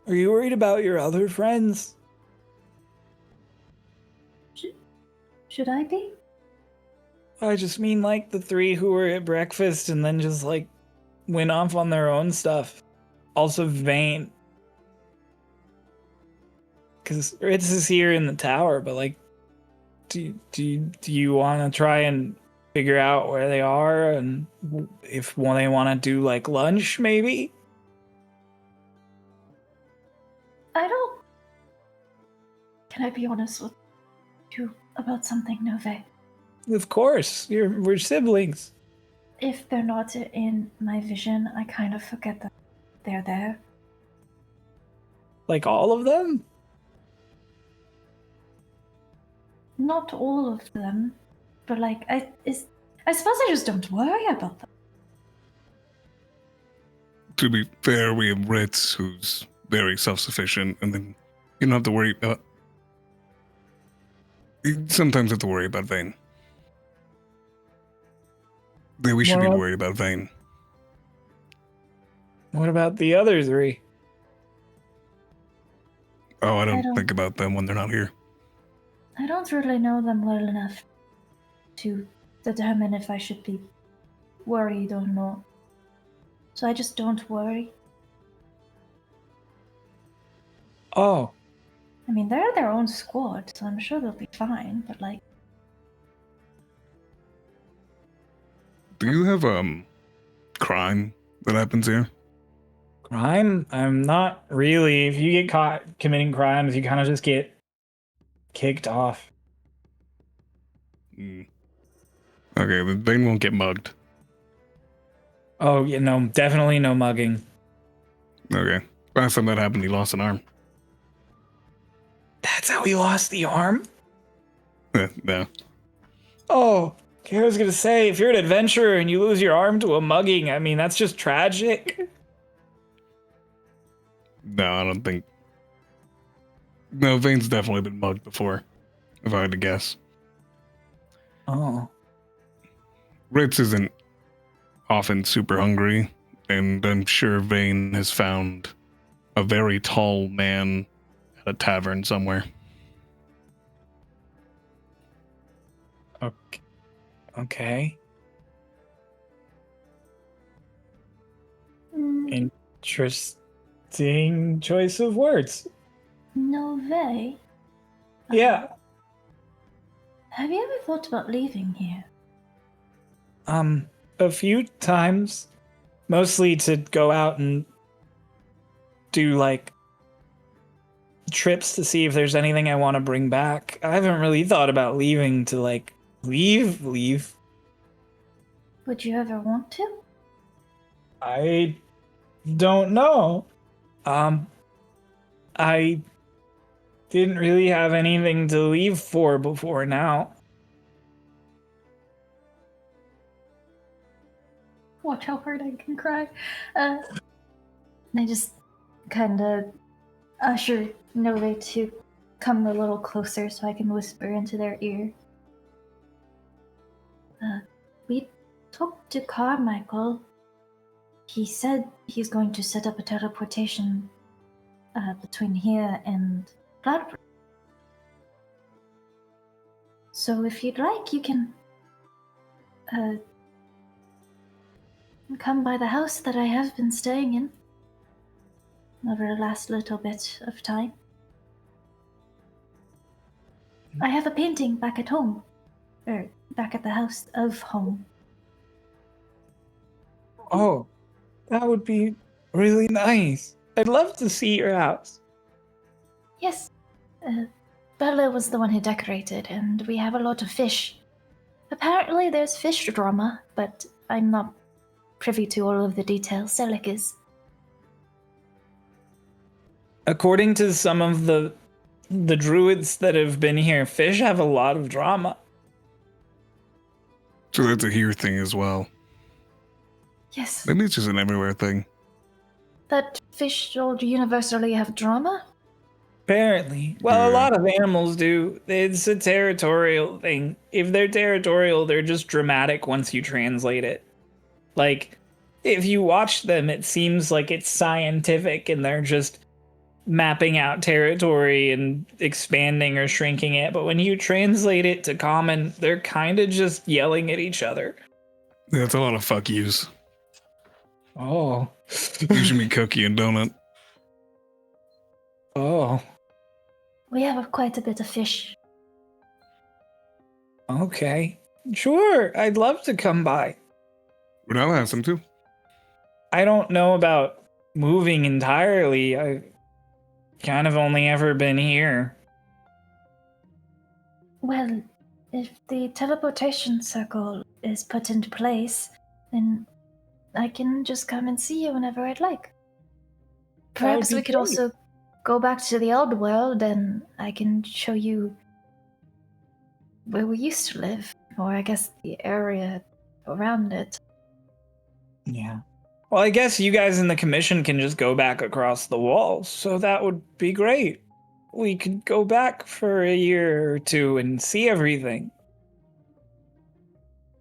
Are you worried about your other friends? Should I be? I just mean like the three who were at breakfast and then just like went off on their own stuff. Also Vane. Because Ritz is here in the tower, but like, do you want to try and figure out where they are and if they want to do like lunch maybe? I don't. Can I be honest with you about something, Nove? Of course, we're siblings. If they're not in my vision, I kind of forget that they're there. Like all of them? Not all of them, but like I suppose I just don't worry about them. To be fair, we have Ritz, who's very self-sufficient, and then you don't have to worry about. You sometimes have to worry about Vane. We should be Well- worried about Vane. What about the other three? Oh, I don't don't- think about them when they're not here. I don't really know them well enough to determine if I should be worried or not. So I just don't worry. Oh, I mean, they're their own squad, so I'm sure they'll be fine, but like, Do you have crime that happens here? crime? I'm not really. If you get caught committing crimes, you kind of just get kicked off. Okay, then Vane won't get mugged. Oh, yeah, no, definitely no mugging. Okay. Last time that happened, he lost an arm. That's how he lost the arm? No. Oh, I was gonna say, if you're an adventurer and you lose your arm to a mugging, I mean, that's just tragic. No, I don't think. No, Vane's definitely been mugged before, if I had to guess. Oh. Ritz isn't often super hungry, and I'm sure Vane has found a very tall man at a tavern somewhere. Okay. Mm, Interesting choice of words. no way. Yeah. Have you ever thought about leaving here? A few times. Mostly to go out and do, like, trips to see if there's anything I want to bring back. I haven't really thought about leaving to, like, leave. Would you ever want to? I don't know. I didn't really have anything to leave for before now. Watch how hard I can cry. I just kind of usher Nove to come a little closer so I can whisper into their ear. We talked to Carmichael. He said he's going to set up a teleportation between here and Cloudbreak. So if you'd like, you can come by the house that I have been staying in over the last little bit of time. I have a painting back at home, or back at the house of home. Oh, that would be really nice. I'd love to see your house. Yes, Bella was the one who decorated, and we have a lot of fish. Apparently there's fish drama, but I'm not privy to all of the details. Selic is. According to some of the druids that have been here, fish have a lot of drama. So that's a here thing as well. Yes. Maybe it's just an everywhere thing. That fish all universally have drama? Apparently. Well, a Yeah. lot of animals do. It's a territorial thing. If they're territorial, they're just dramatic once you translate it. Like, if you watch them, it seems like it's scientific and they're just mapping out territory and expanding or shrinking it. But when you translate it to common, they're kind of just yelling at each other. That's a lot of fuck yous. Oh. Usually cookie and donut. Oh. We have quite a bit of fish. Okay. Sure. I'd love to come by. Renala has some too. I don't know about moving entirely. I've kind of only ever been here. Well, if the teleportation circle is put into place, then I can just come and see you whenever I'd like. Perhaps be we could great. also go back to the old world and I can show you where we used to live, or I guess the area around it. Yeah. Well, I guess you guys in the commission can just go back across the walls, so that would be great. We could go back for a year or two and see everything.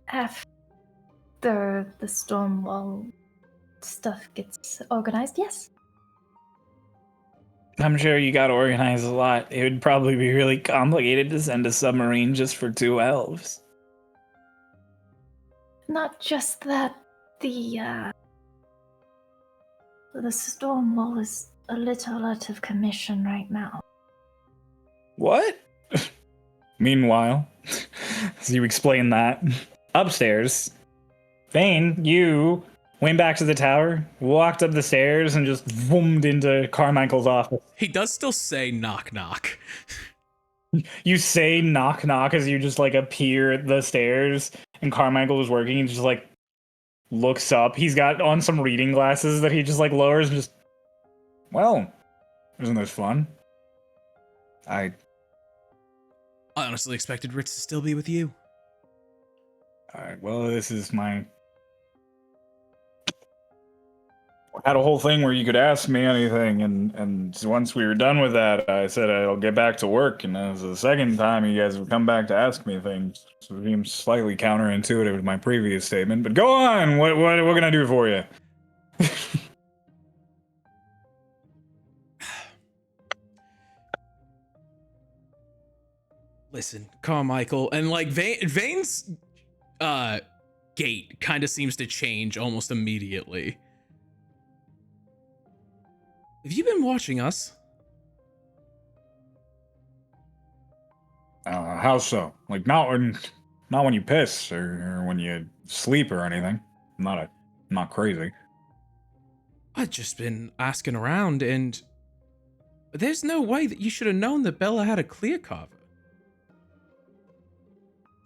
After the storm wall stuff gets organized, yes. I'm sure you gotta organize a lot. It would probably be really complicated to send a submarine just for 2 elves. Not just that, the storm wall is a little out of commission right now. What? Meanwhile, as you explain that, upstairs, Vane, you went back to the tower, walked up the stairs, and just zoomed into Carmichael's office. He does still say knock knock. You say knock knock as you just like appear at the stairs, and Carmichael is working and just like looks up. He's got on some reading glasses that he just like lowers and just, well, isn't this fun? I honestly expected Ritz to still be with you. Alright, well, this is my... I had a whole thing where you could ask me anything, and once we were done with that, I said I'll get back to work, and that was the second time you guys would come back to ask me things. So it seems slightly counterintuitive to my previous statement, but go on! What can I do for you? Listen, Carmichael, and like Vane's gait kind of seems to change almost immediately. Have you been watching us? How so? Like, not when you piss, or when you sleep or anything. I'm not crazy. I've just been asking around, and there's no way that you should have known that Bella had a clear carver.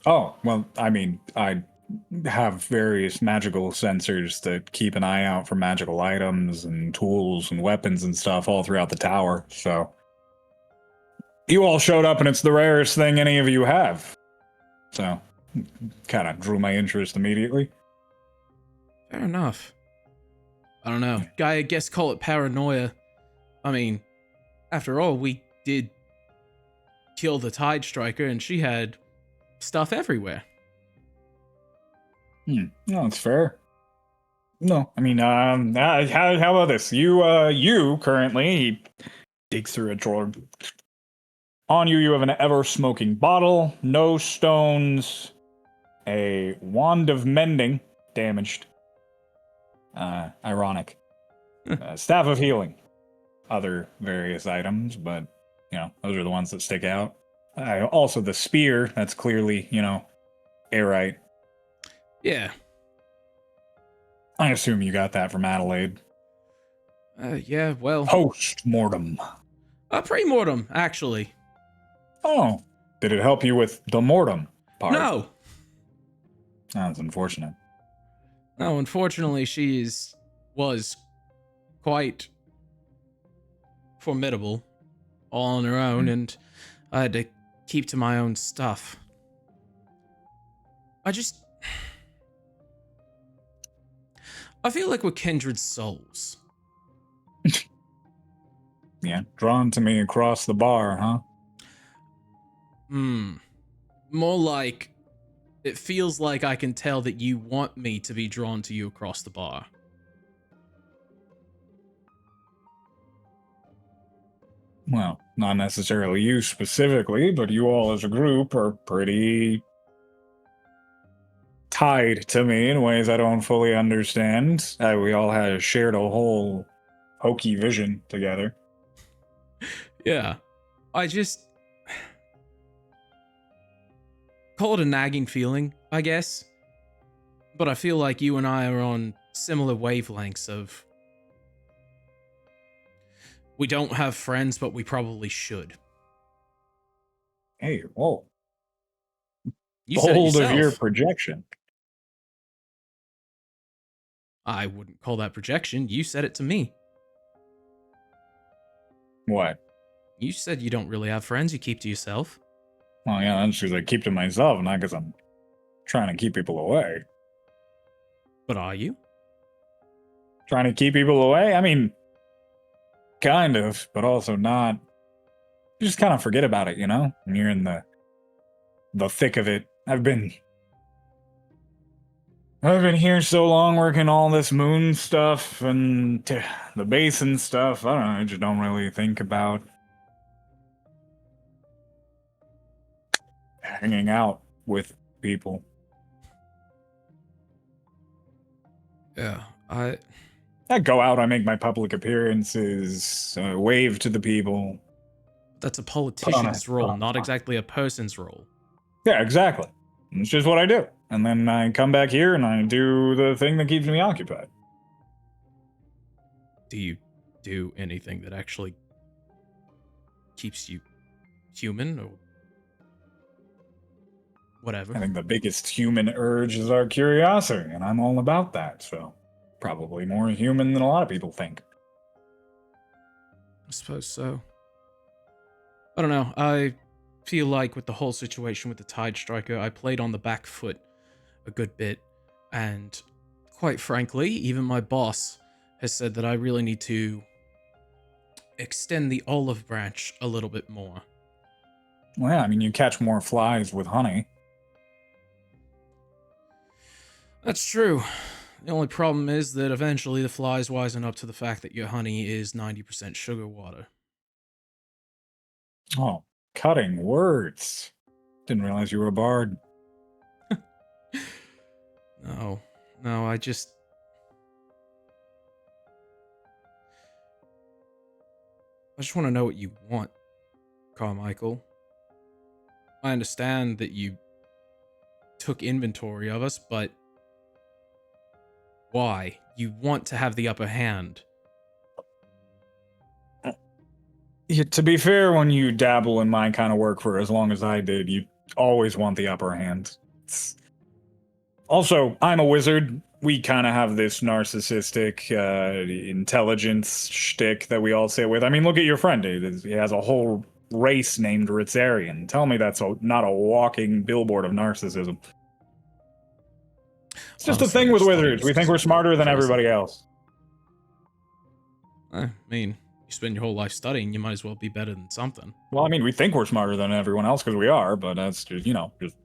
Oh, well, I mean, I have various magical sensors that keep an eye out for magical items and tools and weapons and stuff all throughout the tower, so... You all showed up and it's the rarest thing any of you have. So, kind of drew my interest immediately. Fair enough. I don't know. I guess call it paranoia. I mean, after all, we did kill the Tide Striker and she had stuff everywhere. No, that's fair. No, I mean, how about this? You currently, he digs through a drawer. On you, you have an ever-smoking bottle, no stones, a wand of mending, damaged. Ironic. Staff of healing. Other various items, but, you know, those are the ones that stick out. Also the spear, that's clearly, you know, airite. Yeah. I assume you got that from Adelaide. Yeah, well... Post-mortem. Pre-mortem, actually. Oh, did it help you with the mortem part? No. That's unfortunate. No, unfortunately, she was quite formidable all on her own, and I had to keep to my own stuff. I feel like we're kindred souls. Yeah, drawn to me across the bar, huh? More like, it feels like I can tell that you want me to be drawn to you across the bar. Well, not necessarily you specifically, but you all as a group are pretty tied to me in ways I don't fully understand. We all had shared a whole hokey vision together. Yeah. I just... call it a nagging feeling, I guess. But I feel like you and I are on similar wavelengths of... we don't have friends, but we probably should. Hey, whoa. You said it Bold of yourself. your projection. I wouldn't call that projection. You said it to me. What? You said you don't really have friends. You keep to yourself. Well, yeah, that's because I keep to myself, not because I'm trying to keep people away. But are you? Trying to keep people away? I mean, kind of, but also not. You just kind of forget about it, you know? When you're in the thick of it. I've been here so long working all this moon stuff and the basin stuff. I don't know, I just don't really think about hanging out with people. Yeah, I go out, I make my public appearances, wave to the people. That's a politician's role, not exactly a person's role. Yeah, exactly. It's just what I do. And then I come back here and I do the thing that keeps me occupied. Do you do anything that actually keeps you human? Or whatever. I think the biggest human urge is our curiosity, and I'm all about that, so probably more human than a lot of people think. I suppose so. I don't know. I feel like with the whole situation with the Tide Striker, I played on the back foot a good bit, and quite frankly, even my boss has said that I really need to extend the olive branch a little bit more. Well, yeah, I mean, you catch more flies with honey. That's true. The only problem is that eventually the flies wisen up to the fact that your honey is 90% sugar water. Oh, cutting words. Didn't realize you were a bard. No, I just want to know what you want, Carmichael. I understand that you took inventory of us, but why? You want to have the upper hand. Yeah, to be fair, when you dabble in my kind of work for as long as I did, you always want the upper hand. Also, I'm a wizard. We kind of have this narcissistic intelligence shtick that we all sit with. I mean, look at your friend, dude. He has a whole race named Ritzarian. Tell me that's not a walking billboard of narcissism. It's just a thing with wizards. We think we're smarter than everybody else. I mean, you spend your whole life studying, you might as well be better than something. Well, I mean, we think we're smarter than everyone else because we are, but that's just, just...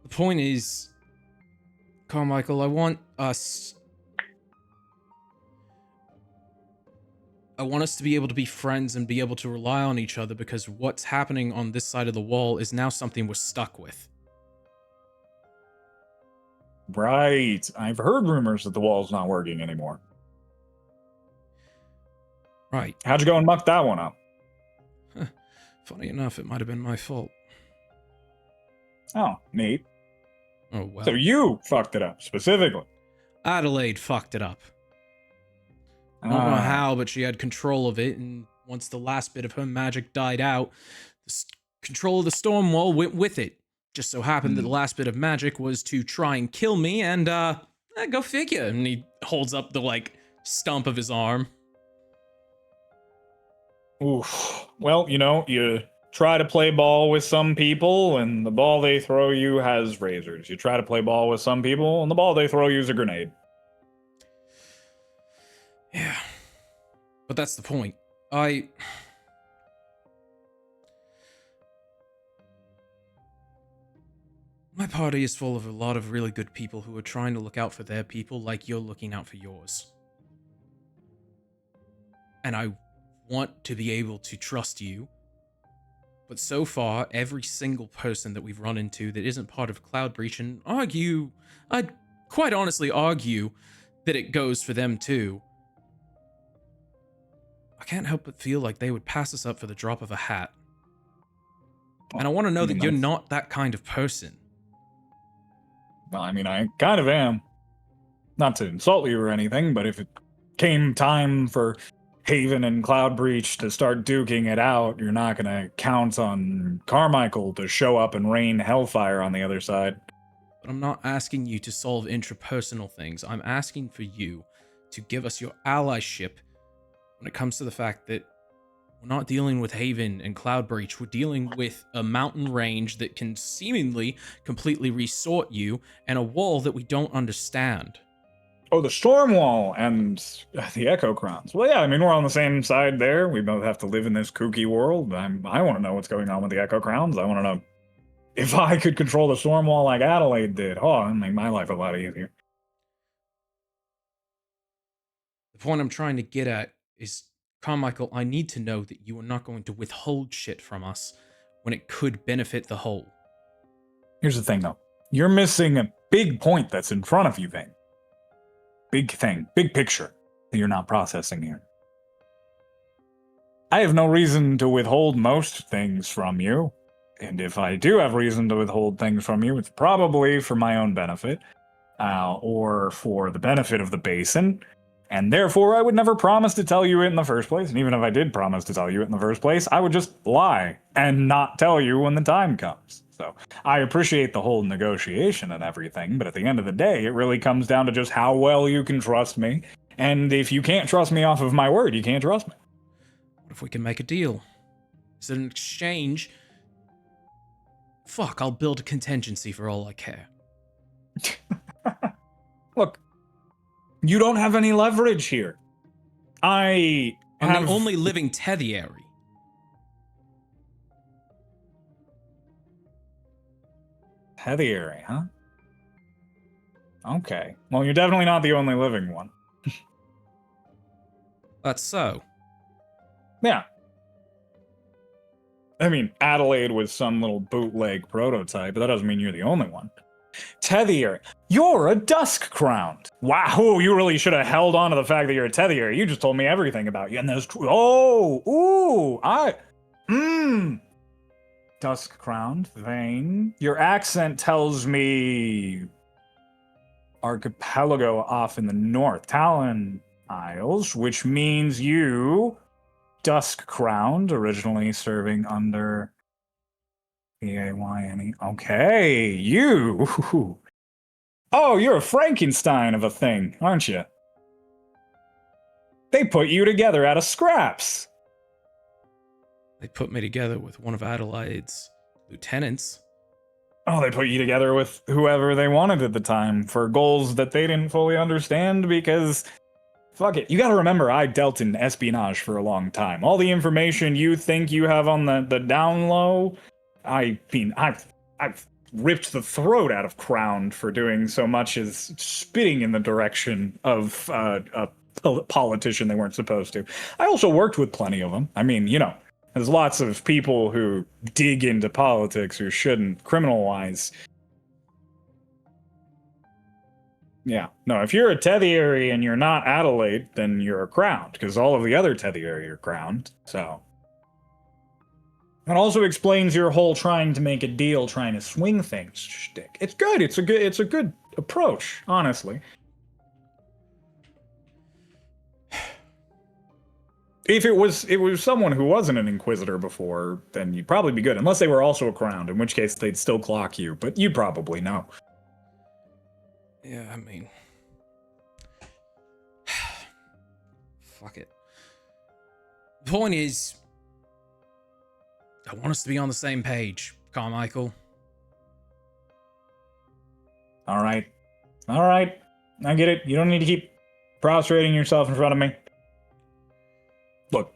The point is, Carmichael, I want us to be able to be friends and be able to rely on each other, because what's happening on this side of the wall is now something we're stuck with. Right. I've heard rumors that the wall's not working anymore. Right. How'd you go and muck that one up? Funny enough, it might have been my fault. Oh, neat. Oh, well. So you fucked it up, specifically. Adelaide fucked it up. I don't know how, but she had control of it, and once the last bit of her magic died out, control of the storm wall went with it. Just so happened that the last bit of magic was to try and kill me, and, go figure. And he holds up the, stump of his arm. Oof. Well, you try to play ball with some people, and the ball they throw you has razors. You try to play ball with some people, and the ball they throw you is a grenade. Yeah. But that's the point. My party is full of a lot of really good people who are trying to look out for their people like you're looking out for yours. And I want to be able to trust you. But so far, every single person that we've run into that isn't part of Cloud Breach, and I'd quite honestly argue that it goes for them too. I can't help but feel like they would pass us up for the drop of a hat. And I want to know that you're not that kind of person. Well, I mean, I kind of am. Not to insult you or anything, but if it came time for Haven and Cloud Breach to start duking it out, you're not going to count on Carmichael to show up and rain hellfire on the other side. But I'm not asking you to solve intrapersonal things. I'm asking for you to give us your allyship when it comes to the fact that we're not dealing with Haven and Cloud Breach. We're dealing with a mountain range that can seemingly completely resort you, and a wall that we don't understand. Oh, the storm wall and the echo crowns. Well, yeah, I mean, we're on the same side there. We both have to live in this kooky world. I want to know what's going on with the echo crowns. I want to know if I could control the storm wall like Adelaide did. Oh, it'd make my life a lot easier. The point I'm trying to get at is, Carmichael, I need to know that you are not going to withhold shit from us when it could benefit the whole. Here's the thing, though. You're missing a big point that's in front of you, Vane. Big thing, big picture that you're not processing here. I have no reason to withhold most things from you. And if I do have reason to withhold things from you, it's probably for my own benefit, or for the benefit of the basin. And therefore, I would never promise to tell you it in the first place. And even if I did promise to tell you it in the first place, I would just lie and not tell you when the time comes. So I appreciate the whole negotiation and everything, but at the end of the day, it really comes down to just how well you can trust me. And if you can't trust me off of my word, you can't trust me. What if we can make a deal? Is it an exchange? Fuck, I'll build a contingency for all I care. Look, you don't have any leverage here. I'm the only living Tediary. Tediary, huh? Okay. Well, you're definitely not the only living one. That's so. Yeah. I mean, Adelaide was some little bootleg prototype, but that doesn't mean you're the only one. Tediary, you're a dusk crowned. Wow, you really should have held on to the fact that you're a Tediary. You just told me everything about you. And there's dusk crowned, Vane. Your accent tells me archipelago off in the north, Talon Isles, which means you dusk crowned, originally serving under P-A-Y-N-E. Okay, you. Oh, you're a Frankenstein of a thing, aren't you? They put you together out of scraps. They put me together with one of Adelaide's lieutenants. Oh, they put you together with whoever they wanted at the time for goals that they didn't fully understand because, fuck it. You gotta remember, I dealt in espionage for a long time. All the information you think you have on the down low, I mean, I've ripped the throat out of Crowned for doing so much as spitting in the direction of a politician they weren't supposed to. I also worked with plenty of them. I mean, you know, there's lots of people who dig into politics who shouldn't, criminal-wise. Yeah. No, if you're a Tediary and you're not Adelaide, then you're a Crowned, because all of the other Tediary are Crowned, so. It also explains your whole trying to make a deal, trying to swing things shtick. It's good. It's a good approach, honestly. If it was someone who wasn't an Inquisitor before, then you'd probably be good. Unless they were also a Crowned, in which case they'd still clock you, but you'd probably know. Yeah, I mean... Fuck it. The point is... I want us to be on the same page, Carmichael. Alright. Alright. I get it. You don't need to keep prostrating yourself in front of me. Look,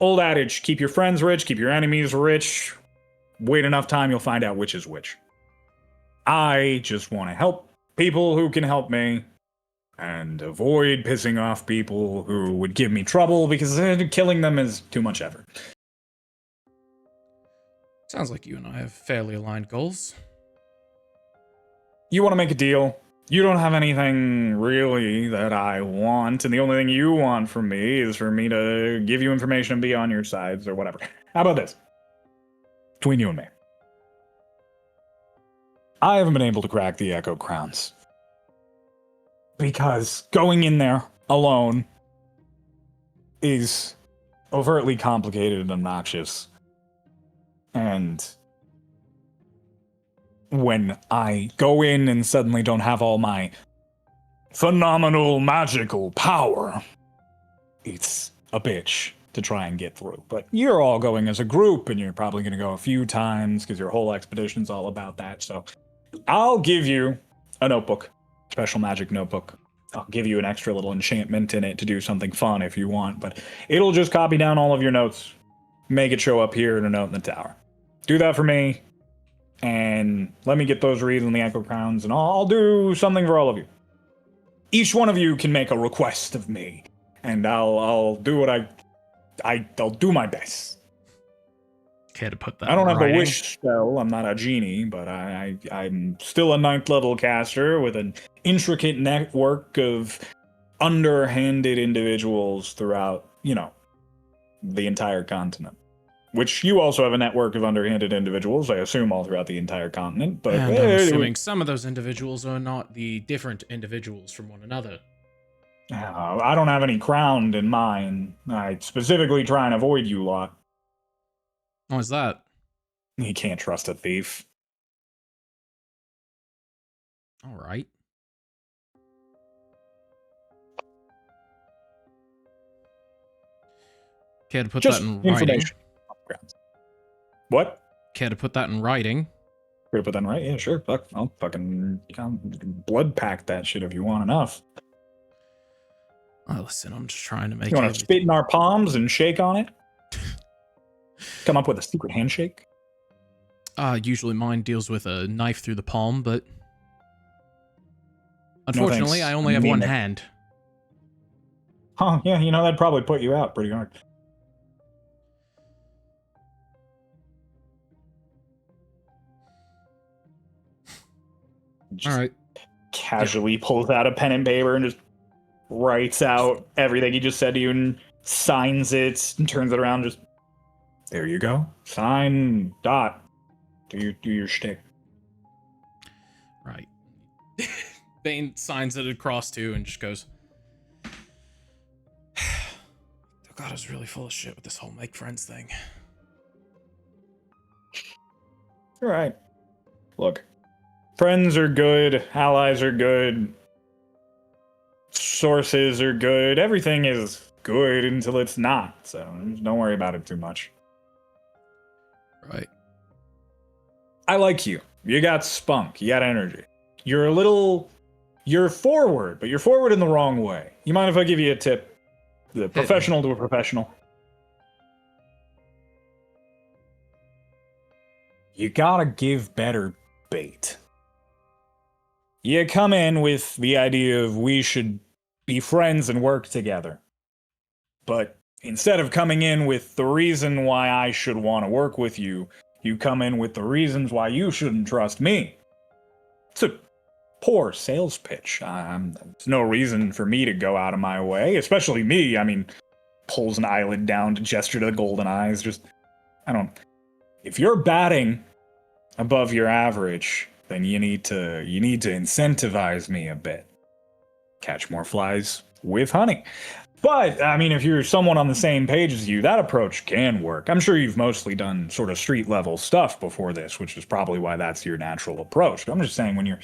old adage, keep your friends rich, keep your enemies rich. Wait enough time, you'll find out which is which. I just want to help people who can help me and avoid pissing off people who would give me trouble because killing them is too much effort. Sounds like you and I have fairly aligned goals. You want to make a deal? You don't have anything really that I want, and the only thing you want from me is for me to give you information and be on your sides or whatever. How about this? Between you and me. I haven't been able to crack the Echo Crowns. Because going in there alone is overtly complicated and obnoxious. And when I go in and suddenly don't have all my phenomenal magical power, it's a bitch to try and get through. But you're all going as a group, and you're probably going to go a few times because your whole expedition's all about that. So I'll give you a notebook, special magic notebook. I'll give you an extra little enchantment in it to do something fun if you want, but it'll just copy down all of your notes, make it show up here in a note in the tower. Do that for me, and let me get those reads on the Echo Crowns, and I'll do something for all of you. Each one of you can make a request of me, and I'll do what I'll do my best. Care to put that I don't in have a writing? wish spell, I'm not a genie, but I'm still a 9th level caster with an intricate network of underhanded individuals throughout, you know, the entire continent. Which you also have a network of underhanded individuals, I assume, all throughout the entire continent. But And I'm assuming some of those individuals are not the different individuals from one another. I don't have any crowned in mind. I specifically try and avoid you lot. What was that? You can't trust a thief. All right. Care to put Just that in writing? information. What? Care to put that in writing? Could put that right? Yeah, sure. Fuck, I'll fucking blood pack that shit if you want enough. Oh, listen, I'm just trying to make. You want to spit in our palms and shake on it? Come up with a secret handshake? Usually mine deals with a knife through the palm, but No, unfortunately, thanks. I only I have mean one it. hand. Huh, yeah, that'd probably put you out pretty hard. All right. Casually pulls out a pen and paper and just writes out everything he just said to you and signs it and turns it around. Just there you go. Sign. Dot. Do your shtick. Right. Bane signs it across too and just goes. God, I was really full of shit with this whole make friends thing. All right. Look, friends are good. Allies are good. Sources are good. Everything is good until it's not. So don't worry about it too much. Right. I like you. You got spunk. You got energy. You're forward, but you're forward in the wrong way. You mind if I give you a tip? The professional to a professional. You gotta give better bait. You come in with the idea of we should be friends and work together. But instead of coming in with the reason why I should want to work with you, you come in with the reasons why you shouldn't trust me. It's a poor sales pitch. There's no reason for me to go out of my way, especially me. I mean, pulls an eyelid down to gesture to the golden eyes. If you're batting above your average, then you need to incentivize me a bit. Catch more flies with honey. But, I mean, if you're someone on the same page as you, that approach can work. I'm sure you've mostly done sort of street level stuff before this, which is probably why that's your natural approach. But I'm just saying when you're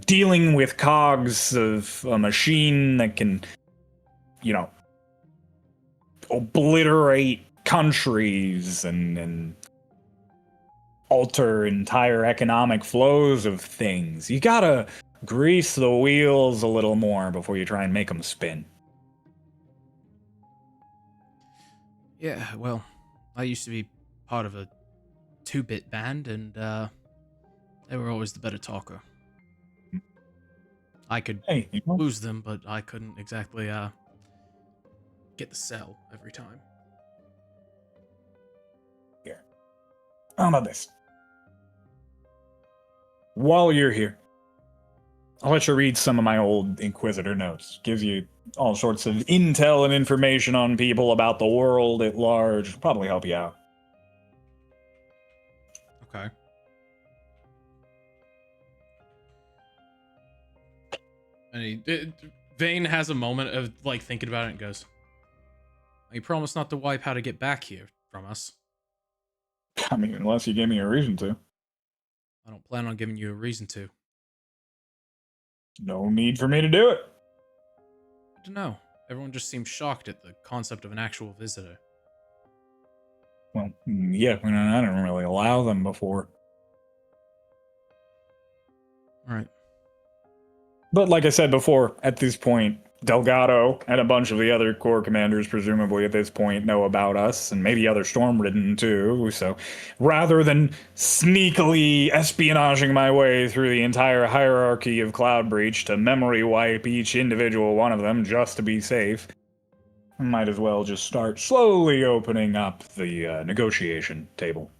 dealing with cogs of a machine that can, obliterate countries and alter entire economic flows of things, you gotta grease the wheels a little more before you try and make them spin. Yeah, well, I used to be part of a 2-bit band, and they were always the better talker. I could lose them, but I couldn't exactly get the sell every time. Here. How about this? While you're here, I'll let you read some of my old Inquisitor notes. Gives you all sorts of intel and information on people about the world at large. It'll probably help you out. Okay. And Vane has a moment of like thinking about it and goes, "You promised not to wipe how to get back here from us." I mean, unless you gave me a reason to. I don't plan on giving you a reason to. No need for me to do it. I don't know. Everyone just seems shocked at the concept of an actual visitor. Well, yeah, I didn't really allow them before. All right. But like I said before, at this point, Delgado and a bunch of the other Corps commanders, presumably at this point, know about us, and maybe other Stormridden too. So rather than sneakily espionaging my way through the entire hierarchy of Cloud Breach to memory wipe each individual one of them just to be safe, I might as well just start slowly opening up the negotiation table.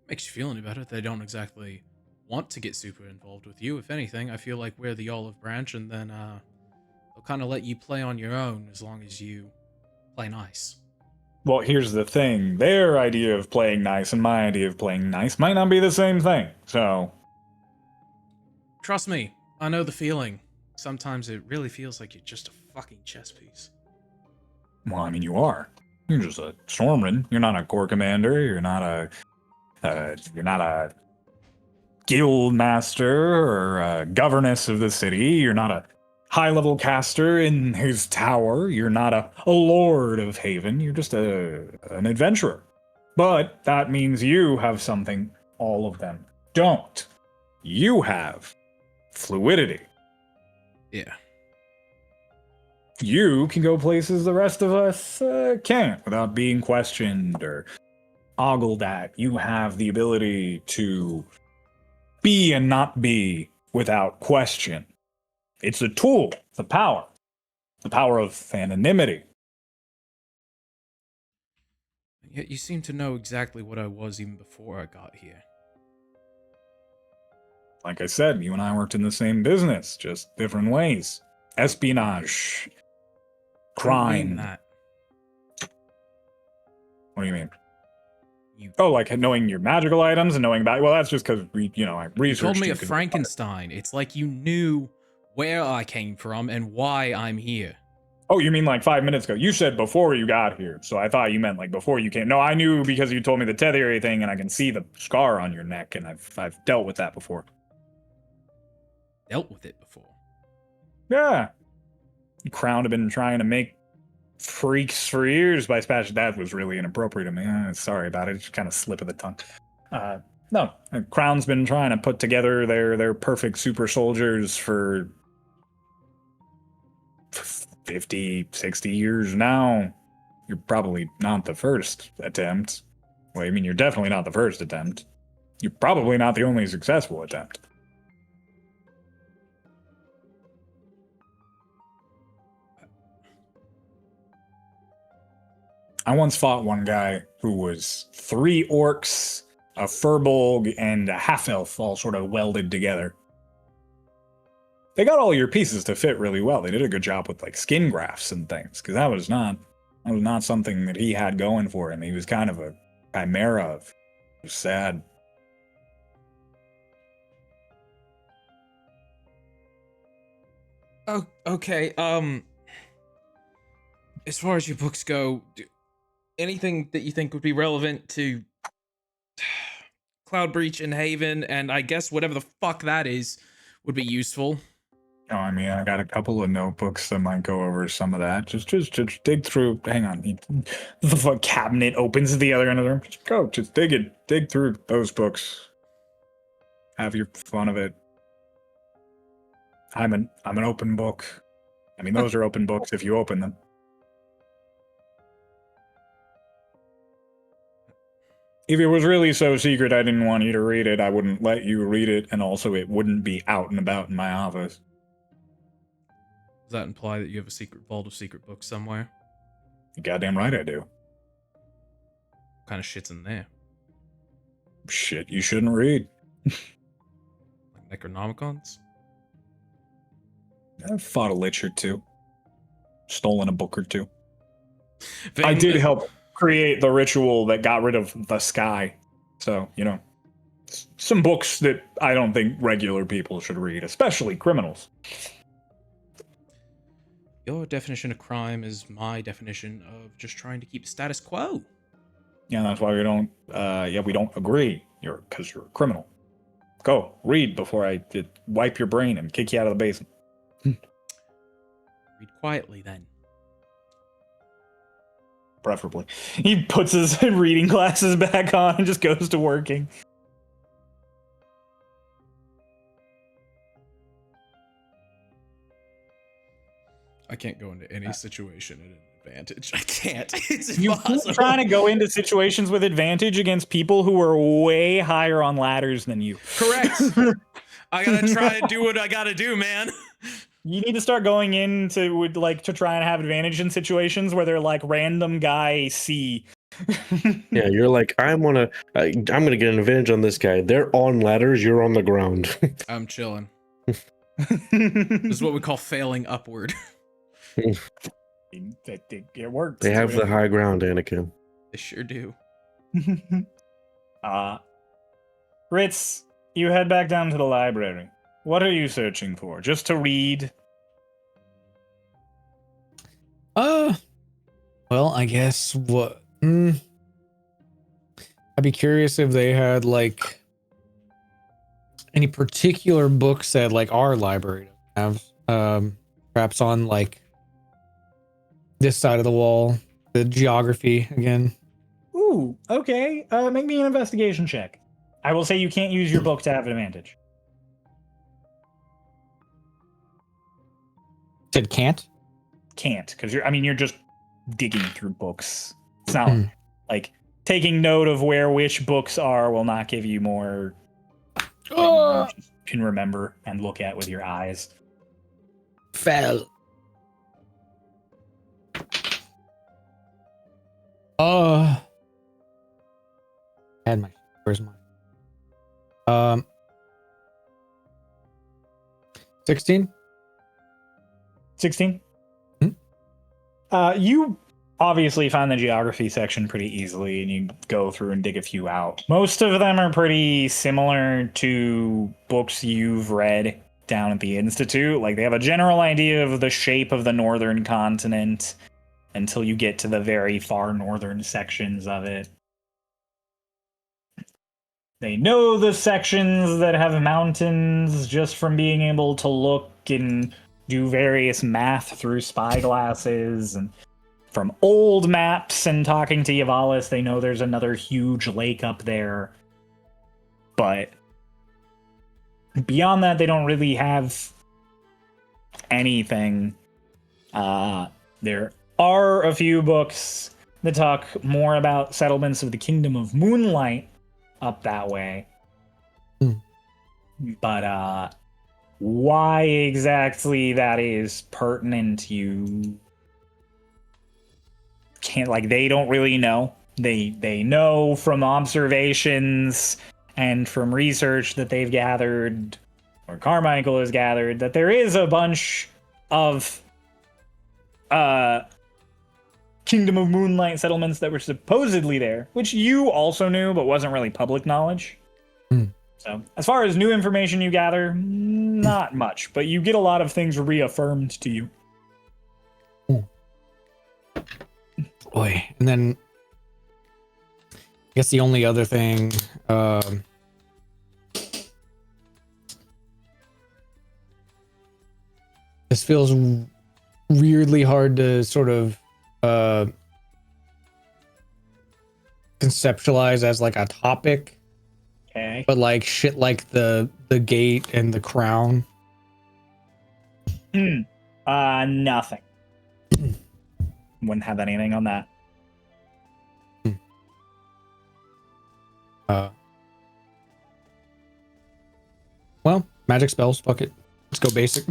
Makes you feel any better? They don't exactly want to get super involved with you. If anything, I feel like we're the olive branch, and then they'll kind of let you play on your own as long as you play nice. Well, here's the thing. Their idea of playing nice and my idea of playing nice might not be the same thing, so... Trust me, I know the feeling. Sometimes it really feels like you're just a fucking chess piece. Well, I mean, you are. You're just a Stormridden. You're not a corps commander. You're not a guild master or a governess of the city. You're not a high-level caster in his tower. You're not a lord of Haven. You're just an adventurer. But that means you have something all of them don't. You have fluidity. Yeah. You can go places the rest of us can't without being questioned or ogled at. You have the ability to be and not be without question. It's a tool, the power of anonymity. Yet you seem to know exactly what I was even before I got here. Like I said, you and I worked in the same business, just different ways. Espionage, I don't mean crime. that. What do you mean? You Like knowing your magical items and knowing about. Well, that's just because I researched. told me you a 'cause- Frankenstein. It's like you knew where I came from and why I'm here. Oh, you mean like 5 minutes ago? You said before you got here, so I thought you meant like before you came. No, I knew because you told me the Tethery thing, and I can see the scar on your neck, and I've dealt with that before. Dealt with it before. Yeah, Crown had been trying to make freaks for years by Spash. That was really inappropriate of me. Sorry about it. It's just kind of slip of the tongue. No, Crown's been trying to put together their perfect super soldiers for 50, 60 years now. You're probably not the first attempt. Well, I mean, you're definitely not the first attempt. You're probably not the only successful attempt. I once fought one guy who was 3 orcs, a furbolg, and a half-elf all sort of welded together. They got all your pieces to fit really well. They did a good job with like skin grafts and things, because that was not something that he had going for him. He was kind of a chimera of. It was sad. Oh, okay. As far as your books go, anything that you think would be relevant to Cloud Breach and Haven, and I guess whatever the fuck that is, would be useful. Oh, I mean, I got a couple of notebooks that might go over some of that. Just dig through. Hang on. The cabinet opens at the other end of the room. Just dig through those books. Have your fun of it. I'm an open book. I mean, those are open books if you open them. If it was really so secret I didn't want you to read it, I wouldn't let you read it, and also it wouldn't be out and about in my office. Does that imply that you have a secret vault of secret books somewhere? You're goddamn right I do. What kind of shit's in there? Shit you shouldn't read. Like Necronomicons? I've fought a lich or two. Stolen a book or two. I did help create the ritual that got rid of the sky. So, some books that I don't think regular people should read, especially criminals. Your definition of crime is my definition of just trying to keep status quo. Yeah, that's why we don't agree. Because you're a criminal. Go, read before I wipe your brain and kick you out of the basin. Read quietly, then. Preferably. He puts his reading glasses back on and just goes to working. I can't go into any situation at an advantage. I can't. It's You're impossible. trying to go into situations with advantage against people who are way higher on ladders than you. Correct. I gotta try and do what I gotta do, man. You need to start going into to try and have advantage in situations where they're like random guy C. Yeah, you're like, I'm gonna get an advantage on this guy. They're on ladders, you're on the ground. I'm chilling. This is what we call failing upward. It works. They have the high ground, Anakin. They sure do. Ritz, you head back down to the library. What are you searching for? Just to read? Well, I guess what? I'd be curious if they had like any particular books that like our library doesn't have. Perhaps on like this side of the wall, the geography again. Ooh, okay. Make me an investigation check. I will say you can't use your book to have an advantage. Said can't. Can't, because you're just digging through books. It's not like taking note of where which books are will not give you more than you can remember and look at with your eyes. Fell. Had my. Where's mine? 16. 16? You obviously find the geography section pretty easily, and you go through and dig a few out. Most of them are pretty similar to books you've read down at the Institute. Like, they have a general idea of the shape of the northern continent until you get to the very far northern sections of it. They know the sections that have mountains just from being able to look and do various math through spyglasses, and from old maps and talking to Yavalis, they know there's another huge lake up there. But beyond that, they don't really have anything. There are a few books that talk more about settlements of the Kingdom of Moonlight up that way. But why exactly that is pertinent, you can't, like, they don't really know. They know from observations and from research that they've gathered, or Carmichael has gathered, that there is a bunch of Kingdom of Moonlight settlements that were supposedly there, which you also knew but wasn't really public knowledge. So, as far as new information you gather, not much, but you get a lot of things reaffirmed to you. Boy, and then I guess the only other thing, this feels weirdly hard to sort of conceptualize as like a topic. Okay. But like shit like the gate and the crown. Nothing. Wouldn't have anything on that. Well, magic spells, fuck it. Let's go basic.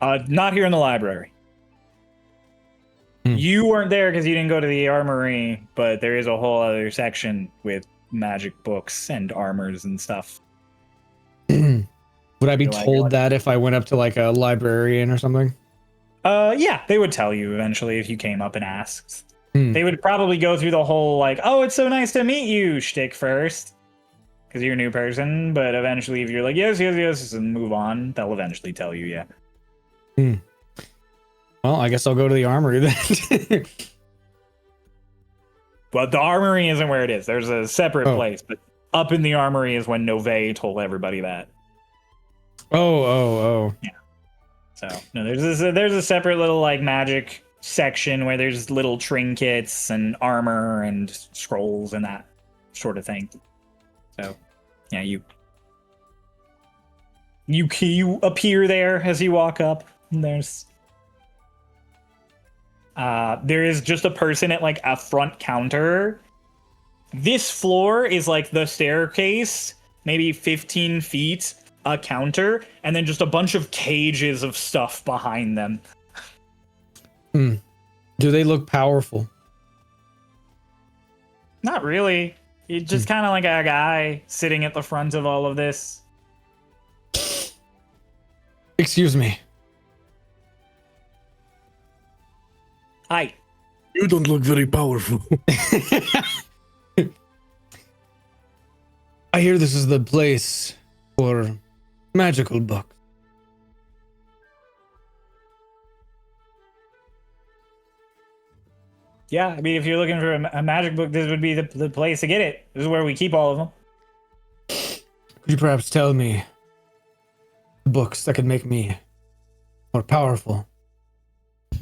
Not here in the library. You weren't there because you didn't go to the armory, but there is a whole other section with magic books and armors and stuff. Would I be told that if I went up to like a librarian or something? Yeah, they would tell you eventually if you came up and asked. They would probably go through the whole like, oh, it's so nice to meet you shtick first, because you're a new person. But eventually, if you're like, yes, and move on, they'll eventually tell you, yeah. Well, I guess I'll go to the armory then. Well, the armory isn't where it is. There's a separate place, but up in the armory is when Nove told everybody that. Oh. Yeah. So no, there's a separate little like magic section where there's little trinkets and armor and scrolls and that sort of thing. So yeah, you appear there as you walk up. And there is just a person at like a front counter. This floor is like the staircase, maybe 15 feet, a counter, and then just a bunch of cages of stuff behind them. Do they look powerful? Not really. It's just kind of like a guy sitting at the front of all of this. Excuse me. Hi. You don't look very powerful. I hear this is the place for magical books. Yeah, I mean, if you're looking for a magic book, this would be the place to get it. This is where we keep all of them. Could you perhaps tell me books that could make me more powerful? Like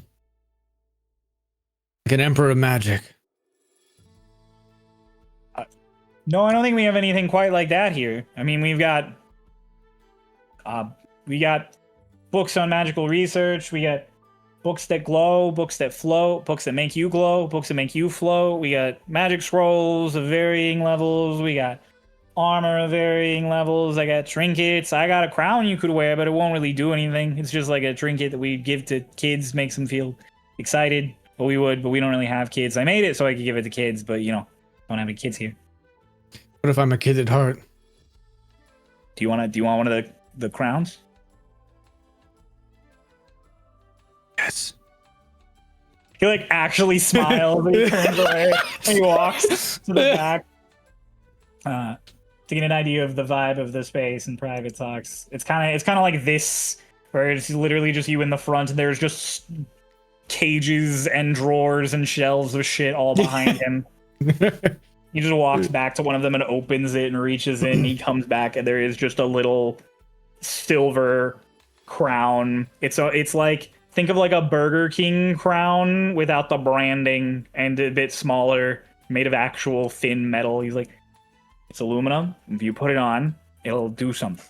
an emperor of magic. No, I don't think we have anything quite like that here. I mean, we got books on magical research. We got books that glow, books that float, books that make you glow, books that make you float. We got magic scrolls of varying levels. We got armor of varying levels. I got trinkets. I got a crown you could wear, but it won't really do anything. It's just like a trinket that we give to kids, makes them feel excited. But we don't really have kids. I made it so I could give it to kids, but don't have any kids here. What if I'm a kid at heart? Do you want one of the crowns? Yes. He like actually smiles and he turns away and he walks to the back. To get an idea of the vibe of the space and private talks. It's kinda like this, where it's literally just you in the front and there's just cages and drawers and shelves of shit all behind him. He just walks back to one of them and opens it and reaches in. He comes back and there is just a little silver crown. It's like, think of like a Burger King crown without the branding and a bit smaller, made of actual thin metal. He's like, it's aluminum. If you put it on, it'll do something.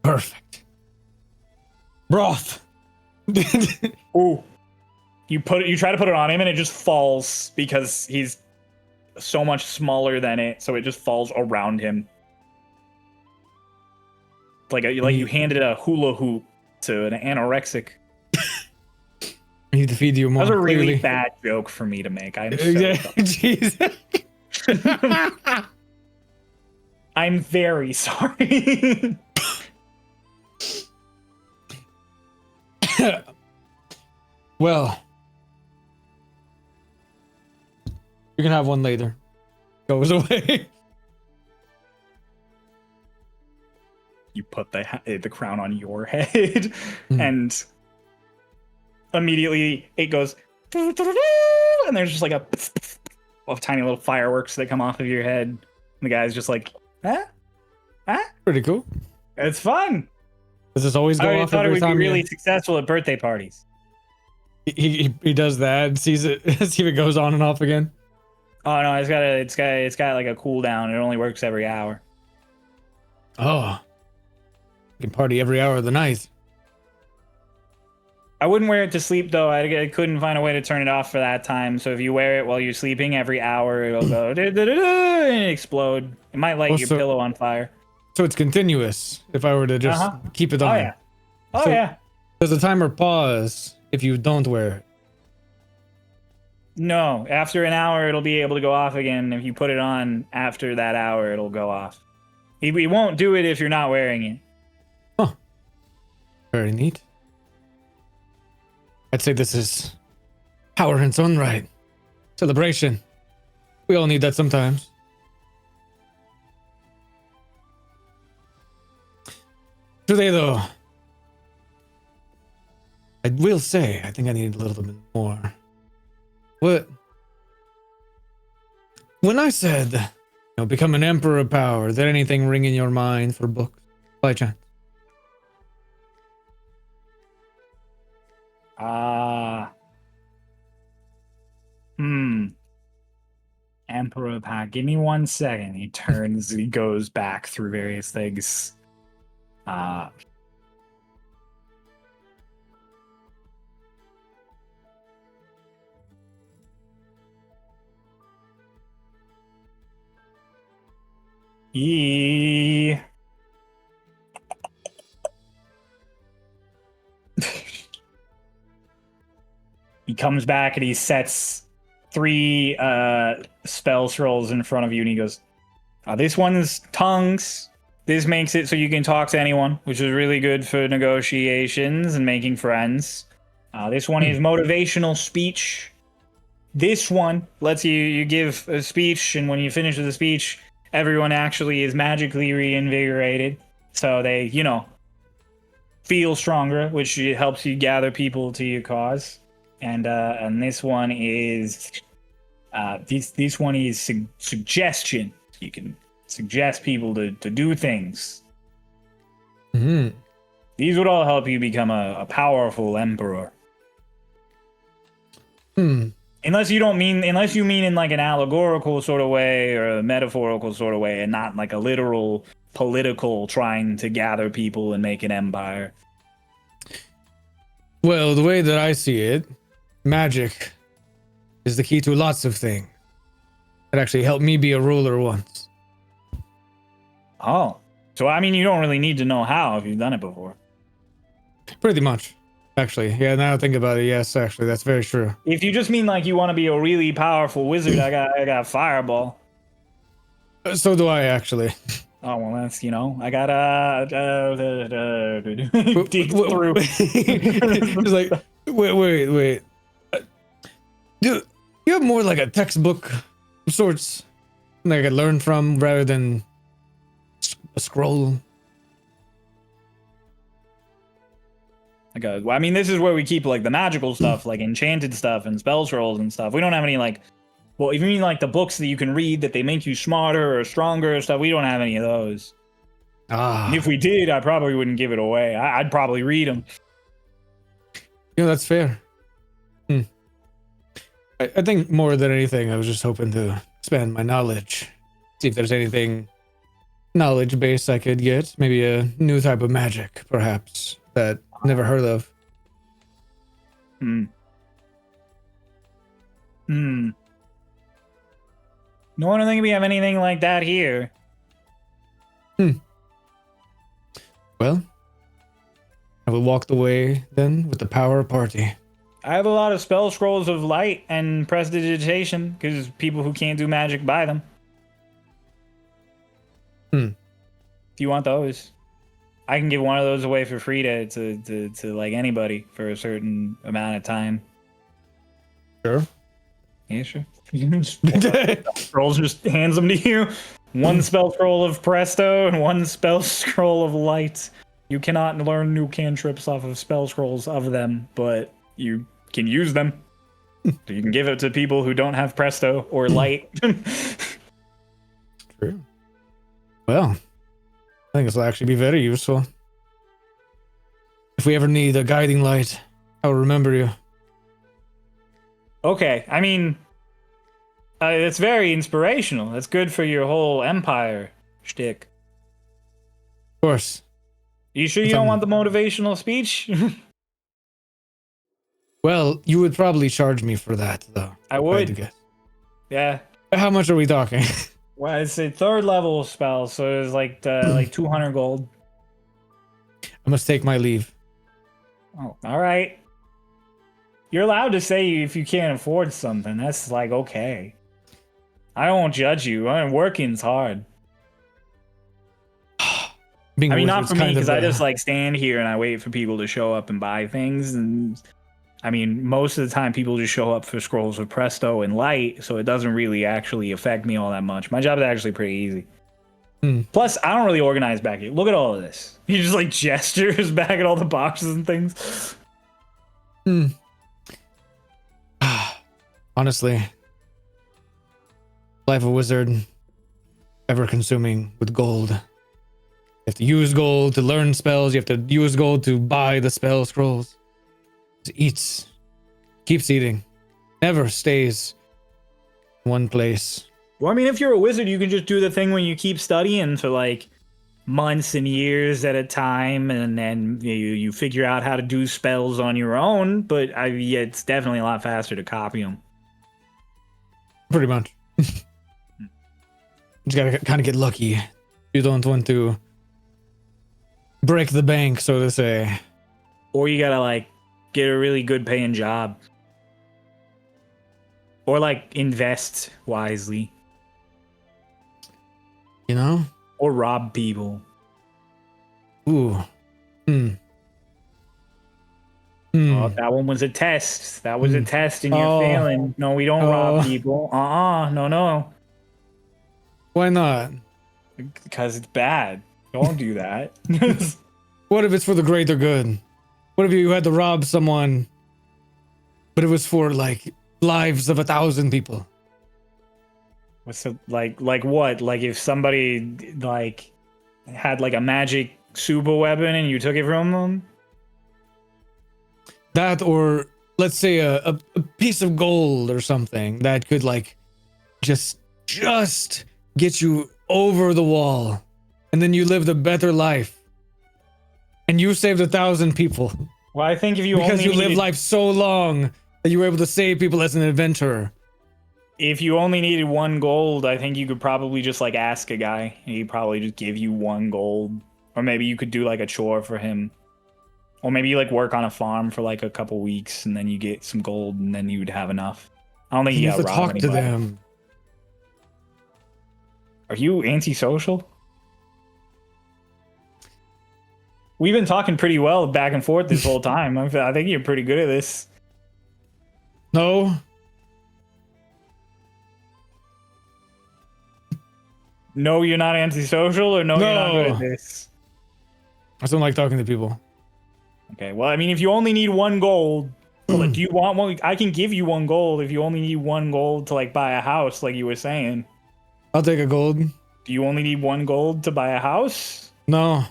Perfect. Broth. Ooh. You try to put it on him and it just falls because he's so much smaller than it, so it just falls around him. Like you handed a hula hoop to an anorexic. I need to feed you more. That was a really clearly. bad joke for me to make. I'm so Jeez. I'm very sorry. Well, you can have one later. Goes away. You put the crown on your head, and immediately it goes, and there's just like of tiny little fireworks that come off of your head. And the guy's just like, huh? Pretty cool. It's fun. Does this always I go already off thought it every would be time? really successful at birthday parties. He does that and sees it. See if it goes on and off again. Oh no, it's got like a cooldown. It only works every hour. Oh, you can party every hour of the night. I wouldn't wear it to sleep though. I couldn't find a way to turn it off for that time. So if you wear it while you're sleeping, every hour it'll go and explode. It might light your pillow on fire. So it's continuous. If I were to just keep it on. Oh yeah. Oh So- yeah. Does the timer pause if you don't wear it? No, after an hour it'll be able to go off again. If you put it on after that hour, it'll go off. He won't do it if you're not wearing it. Huh. Very neat. I'd say this is power in its own right. Celebration. We all need that sometimes. Today, though, I will say I think I need a little bit more. What? When I said, become an emperor of power, did anything ring in your mind for books, by chance? Emperor of Power. Give me 1 second. He turns, he goes back through various things. He comes back and he sets 3 spell scrolls in front of you and he goes, this one's tongues. This makes it so you can talk to anyone, which is really good for negotiations and making friends. This one is motivational speech. This one lets you give a speech, and when you finish with the speech, everyone actually is magically reinvigorated. So they, feel stronger, which helps you gather people to your cause. And this one is this one is suggestion. You can suggest people to do things. Hmm. These would all help you become a powerful emperor. Hmm. Unless you mean in like an allegorical sort of way or a metaphorical sort of way, and not like a literal political trying to gather people and make an empire. Well, the way that I see it, magic is the key to lots of things. It actually helped me be a ruler once. Oh. So, I mean, you don't really need to know how if you've done it before. Pretty much. Actually, yeah, now I think about it, yes, actually, that's very true. If you just mean like you want to be a really powerful wizard, I got Fireball. So do I, actually. Oh, well, that's, I got dig through. It's like, wait. Do you have more like a textbook of sorts that I could learn from rather than a scroll? Well, I mean, this is where we keep like the magical stuff, like enchanted stuff and spell scrolls and stuff. We don't have any like, well, if you mean like the books that you can read that they make you smarter or stronger or stuff, we don't have any of those. Ah, And if we did, I probably wouldn't give it away. I'd probably read them. yeah, that's fair. I think more than anything, I was just hoping to expand my knowledge, see if there's anything knowledge based I could get, maybe a new type of magic, perhaps that I've never heard of. No, I don't think we have anything like that here. Well, I will walk the way then with the power party. I have a lot of spell scrolls of light and prestidigitation because people who can't do magic buy them. If you want those, I can give one of those away for free to like anybody for a certain amount of time. Sure. Yeah, sure. Scrolls just hands them to you. One spell scroll of presto and one spell scroll of light. You cannot learn new cantrips off of spell scrolls of them, but you can use them. So you can give it to people who don't have presto or light. True. Well, I think this will actually be very useful. If we ever need a guiding light, I'll remember you. Okay, I mean, it's very inspirational. That's good for your whole empire shtick. Of course. You sure you don't want the motivational speech? Well, you would probably charge me for that, though. I if would. had to guess. Yeah. How much are we talking? Well, it's a third level spell, so it's like 200 gold. I must take my leave. Oh, all right. You're allowed to say if you can't afford something. That's like okay. I won't judge you. Working's hard. Being I mean, a not wizard's for me kind because of I just like stand here and I wait for people to show up and buy things. And I mean, most of the time people just show up for scrolls of presto and light, so it doesn't really actually affect me all that much. My job is actually pretty easy. Plus, I don't really organize back here. Look at all of this. He just like gestures back at all the boxes and things. Honestly, life of a wizard, ever consuming with gold. You have to use gold to learn spells. You have to use gold to buy the spell scrolls. It eats, keeps eating, never stays in one place. Well, I mean, if you're a wizard, you can just do the thing when you keep studying for like months and years at a time, and then you figure out how to do spells on your own. But yeah, it's definitely a lot faster to copy them. Pretty much. Just gotta kind of get lucky. You don't want to break the bank, so to say. Or you gotta like get a really good paying job. Or like invest wisely. You know? Or rob people. Ooh. Oh, that one was a test. That was a test and you're failing. No, we don't rob people. No. Why not? Because it's bad. Don't do that. What if it's for the greater good? What if you had to rob someone but it was for like lives of 1,000 people. What's the, like what? Like if somebody like had like a magic super weapon and you took it from them? That, or let's say a piece of gold or something that could like just get you over the wall, and then you lived a better life, and you saved 1,000 people Well, I think if you because only you lived needed, life so long that you were able to save people as an adventurer. if you only needed 1 gold, I think you could probably just like ask a guy and he'd probably just give you 1 gold. Or maybe you could do like a chore for him. Or maybe you like work on a farm for like a couple weeks and then you get some gold and then you'd have enough. I don't think You you have to gotta rob talk to anybody. them. Are you antisocial? We've been talking pretty well back and forth this whole time. I think you're pretty good at this. No, No, you're not antisocial, or no, you're not good at No. this. I just don't like talking to people. Okay, well, I mean, if you only need 1 gold, well, like, do you want one? I can give you 1 gold if you only need 1 gold to like buy a house, like you were saying. I'll take a gold. Do you only need 1 gold to buy a house? No,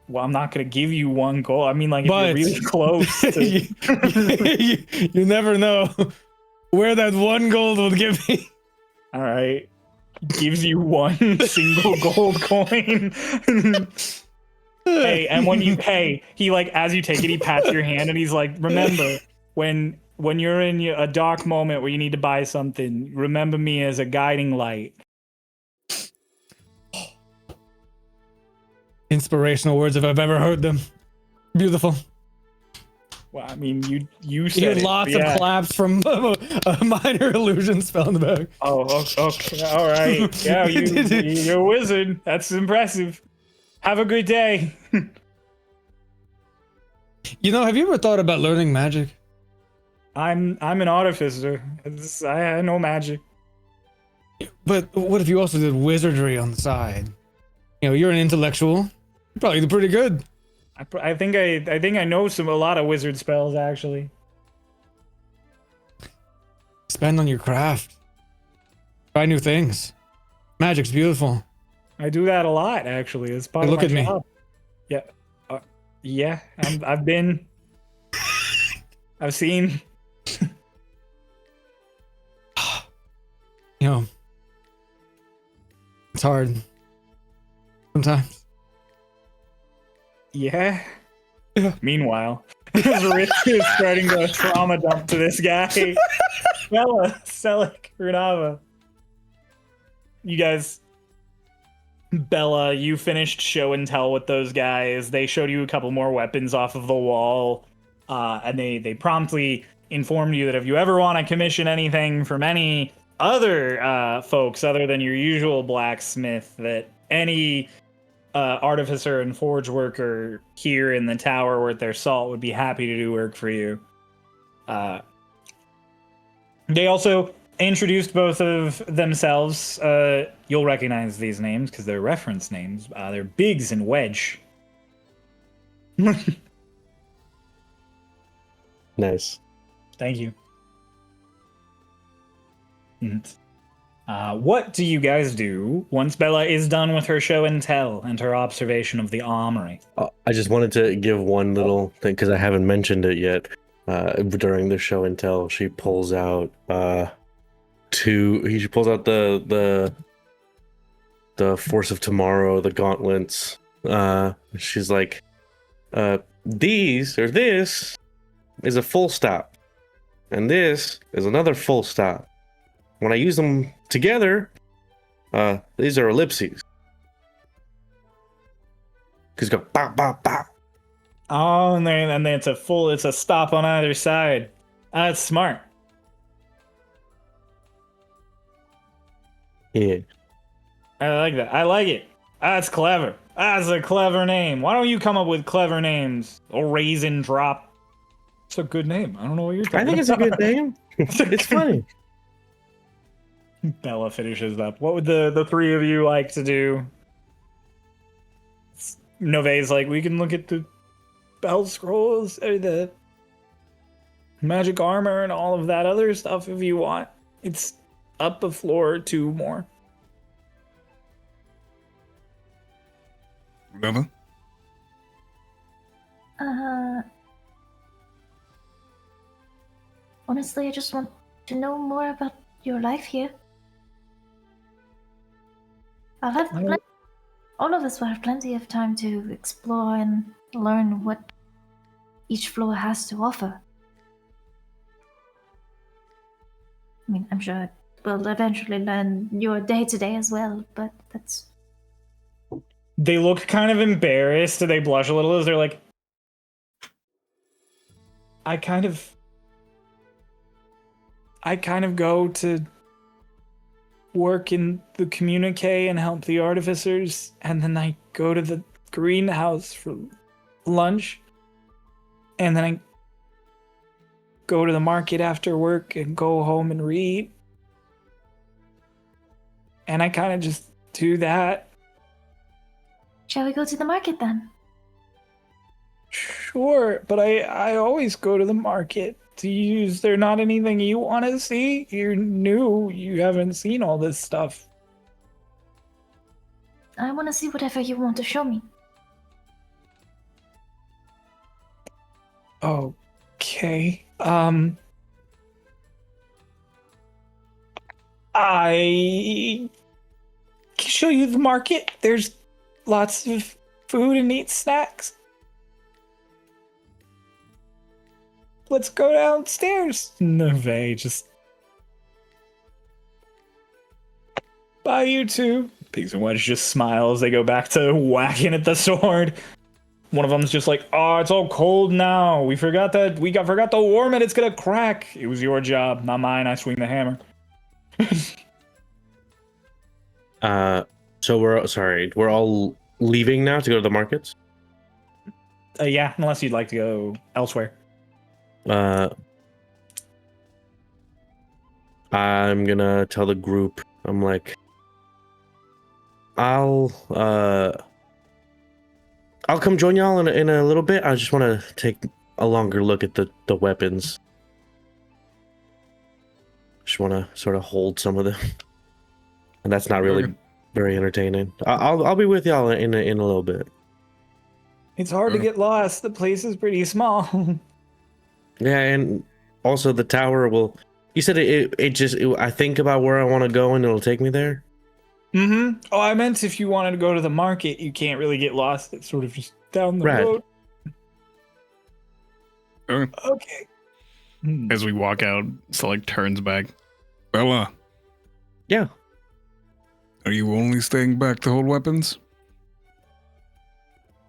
Well, I'm not gonna give you 1 gold. I mean, like, if but you're really close. To... you never know where that 1 gold would give me. All right, gives you 1 single gold coin. Hey, and when you pay, he like as you take it, he pats your hand and he's like, "Remember, when you're in a dark moment where you need to buy something, remember me as a guiding light." Inspirational words if I've ever heard them. Beautiful. Well, I mean, you You said hear it, lots yeah. of claps from a minor illusion spell in the back. Oh, okay, all right. Yeah, you're a wizard. That's impressive. Have a good day. You know, have you ever thought about learning magic? I'm an artificer. I know magic. But what if you also did wizardry on the side? You know, you're an intellectual. You're probably pretty good. I think I know a lot of wizard spells actually. Spend on your craft. Try new things. Magic's beautiful. I do that a lot actually. It's part Look of my at me. job. Yeah, yeah. I've been. I've seen. You know, it's hard sometimes. Yeah. Yeah. Meanwhile, Rich is starting to trauma dump to this guy. Bella, Selleck, Runava. You guys. Bella, you finished show and tell with those guys. They showed you a couple more weapons off of the wall. And they promptly informed you that if you ever want to commission anything from any other folks other than your usual blacksmith, that any artificer and forge worker here in the tower worth their salt would be happy to do work for you. They also introduced both of themselves. You'll recognize these names because they're reference names. They're Biggs and Wedge. Nice. Thank you. What do you guys do once Bella is done with her show and tell and her observation of the armory? I just wanted to give one little thing because I haven't mentioned it yet. During the show and tell, she pulls out she pulls out the Force of Tomorrow, the gauntlets. She's like, this is a full stop, and this is another full stop. When I use them together, these are ellipses. Cause go bop bop bop. Oh, and then it's a stop on either side. That's smart. Yeah. I like that. I like it. That's clever. That's a clever name. Why don't you come up with clever names? Or Raisin Drop. It's a good name. I don't know what you're talking I think it's a good name. It's funny. Bella finishes up. What would the three of you like to do? Nove's like, we can look at the bell scrolls or the magic armor and all of that other stuff if you want. It's up a floor or two more. Whatever. Honestly, I just want to know more about your life here. I'll have all of us will have plenty of time to explore and learn what each floor has to offer. I mean, I'm sure we'll eventually learn your day-to-day as well, but that's... They look kind of embarrassed. They blush a little as they're like, I kind of go to work in the communique and help the artificers, and then I go to the greenhouse for lunch, and then I go to the market after work and go home and read. And I kind of just do that. Shall we go to the market then? Sure, but I always go to the market. Is there not anything you want to see? You're new. You haven't seen all this stuff. I want to see whatever you want to show me. Okay. I can show you the market. There's lots of food and neat snacks. Let's go downstairs. Neve just... Bye, you two. Pigs and Wedge just smile as they go back to whacking at the sword. One of them's just like, oh, it's all cold now. We forgot to warm it. It's gonna crack. It was your job, not mine. I swing the hammer. So we're all leaving now to go to the markets? Yeah, unless you'd like to go elsewhere. I'm gonna tell the group, I'm like, I'll come join y'all in a little bit. I just want to take a longer look at the weapons. Just want to sort of hold some of them, and that's not really very entertaining. I'll be with y'all in a little bit. It's hard to get lost. The place is pretty small. Yeah, and also the tower will. You said I think about where I want to go, and it'll take me there. Mm-hmm. Oh, I meant if you wanted to go to the market, you can't really get lost. It's sort of just down the Right. road. Okay. Okay. As we walk out, Select turns back. Bella, Yeah. are you only staying back to hold weapons?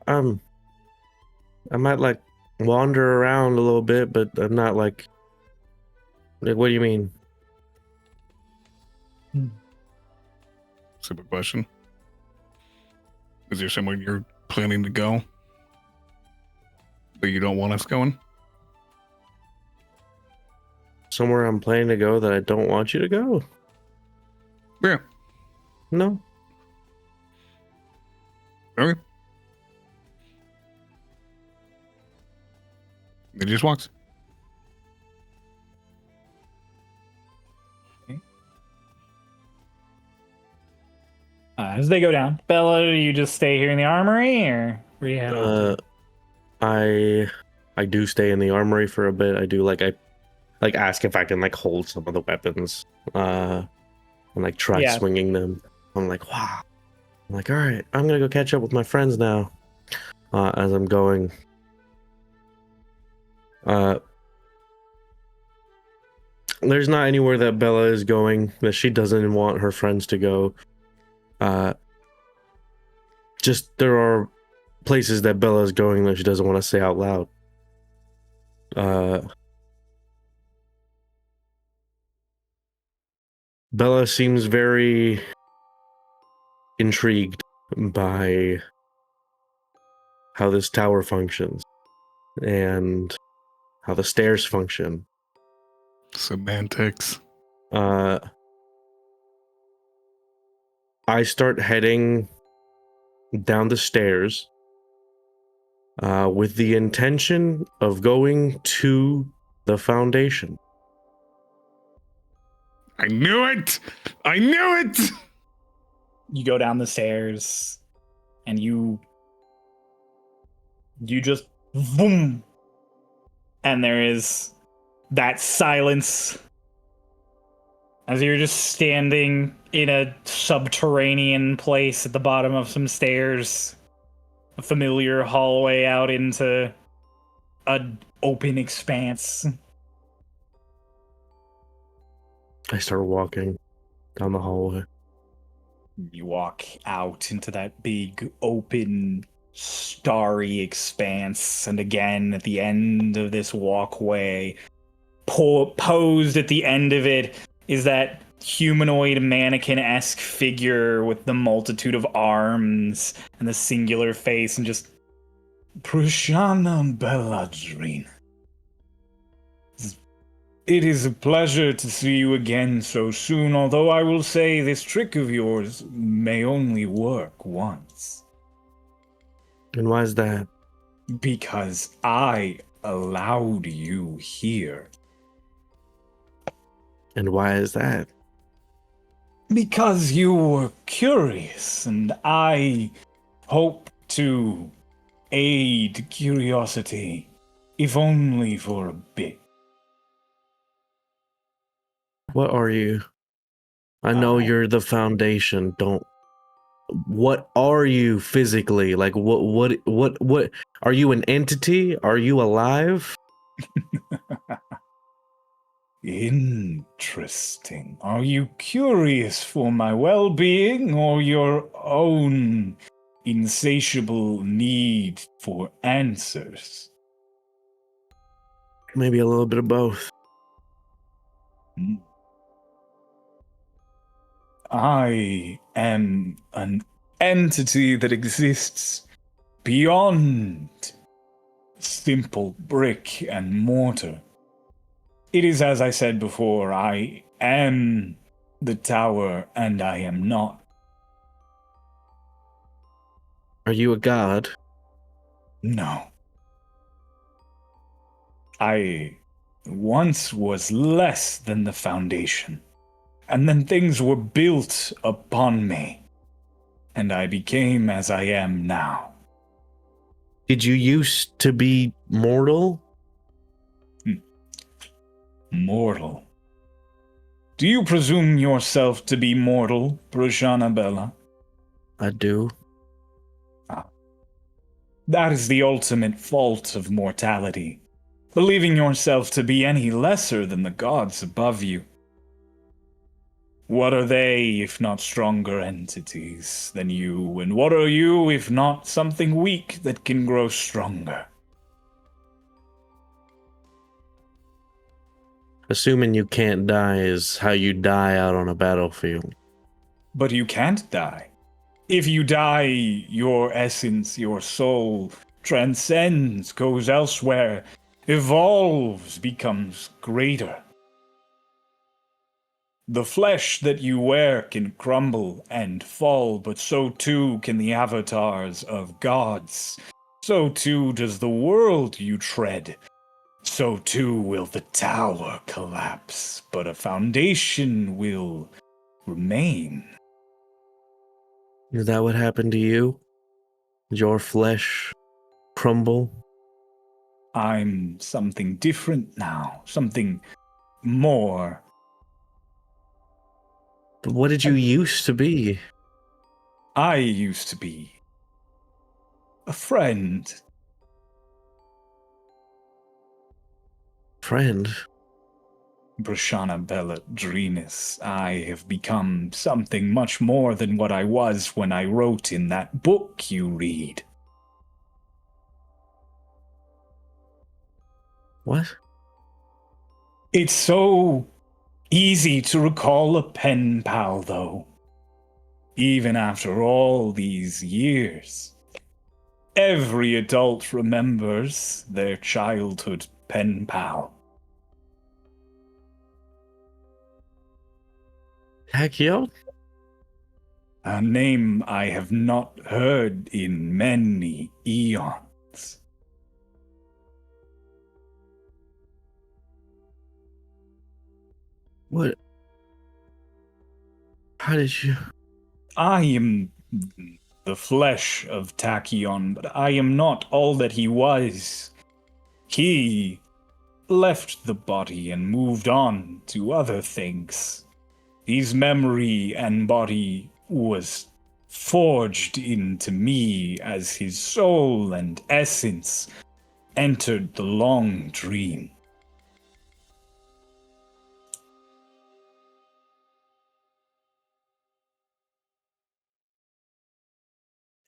I might like wander around a little bit, but I'm not like what do you mean? Simple question. Is there somewhere you're planning to go that you don't want us going? Somewhere I'm planning to go that I don't want you to go? Yeah. No. Okay. It just walks. As they go down, Bella, do you just stay here in the armory, or where do you head off to? I do stay in the armory for a bit. I do I ask if I can like hold some of the weapons, and like try swinging them. I'm like, wow. I'm like, all right, I'm gonna go catch up with my friends now. As I'm going, there's not anywhere that Bella is going that she doesn't want her friends to go. Just there are places that Bella is going that she doesn't want to say out loud. Bella seems very intrigued by how this tower functions and how the stairs function. Semantics. I start heading down the stairs with the intention of going to the foundation. I knew it! I knew it! You go down the stairs, and you just boom, and there is that silence as you're just standing in a subterranean place at the bottom of some stairs, a familiar hallway out into an open expanse. I start walking down the hallway. You walk out into that big, open, starry expanse, and again, at the end of this walkway, posed at the end of it, is that humanoid mannequin-esque figure with the multitude of arms and the singular face, and just Prashana Belladrine. It is a pleasure to see you again so soon, although I will say this trick of yours may only work once. And why is that? Because I allowed you here. And why is that? Because you were curious, and I hope to aid curiosity, if only for a bit. What are you? I know you're the foundation. Don't. What are you physically? Like what are you an entity? Are you alive? Interesting. Are you curious for my well-being or your own insatiable need for answers? Maybe a little bit of both. I am an entity that exists beyond simple brick and mortar. It is as I said before, I am the tower and I am not. Are you a god? No. I once was less than the foundation, and then things were built upon me, and I became as I am now. Did you used to be mortal? Mortal. Do you presume yourself to be mortal, Prashana Bella? I do. That is the ultimate fault of mortality, believing yourself to be any lesser than the gods above you. What are they if not stronger entities than you, and what are you if not something weak that can grow stronger? Assuming you can't die is how you die out on a battlefield. But you can't die. If you die, your essence, your soul, transcends, goes elsewhere, evolves, becomes greater. The flesh that you wear can crumble and fall, but so too can the avatars of gods. So too does the world you tread. So too will the tower collapse, but a foundation will remain. Is that what happened to you? Did your flesh crumble? I'm something different now, something more. But what did you used to be? I used to be a friend. Friend? Brashana Bella Drinis, I have become something much more than what I was when I wrote in that book you read. What? It's so easy to recall a pen pal, though. Even after all these years. Every adult remembers their childhood pen pal. Hakio? A name I have not heard in many eons. What? How did you? I am the flesh of Tachyon, but I am not all that he was. He left the body and moved on to other things. His memory and body was forged into me as his soul and essence entered the long dream.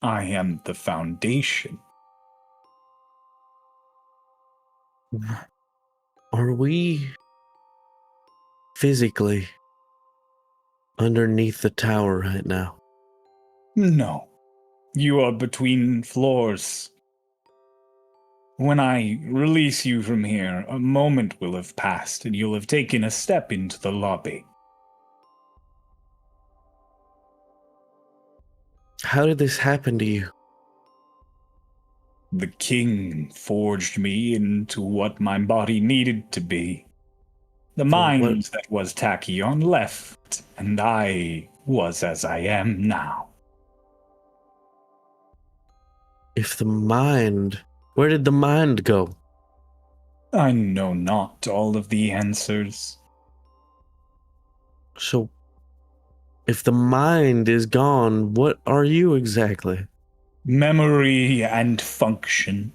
I am the foundation. Are we physically underneath the tower right now? No, you are between floors. When I release you from here, a moment will have passed and you'll have taken a step into the lobby. How did this happen to you? The king forged me into what my body needed to be. The mind that was Tachyon left, and I was as I am now. If the mind, where did the mind go? I know not all of the answers. So, if the mind is gone, what are you exactly? Memory and function.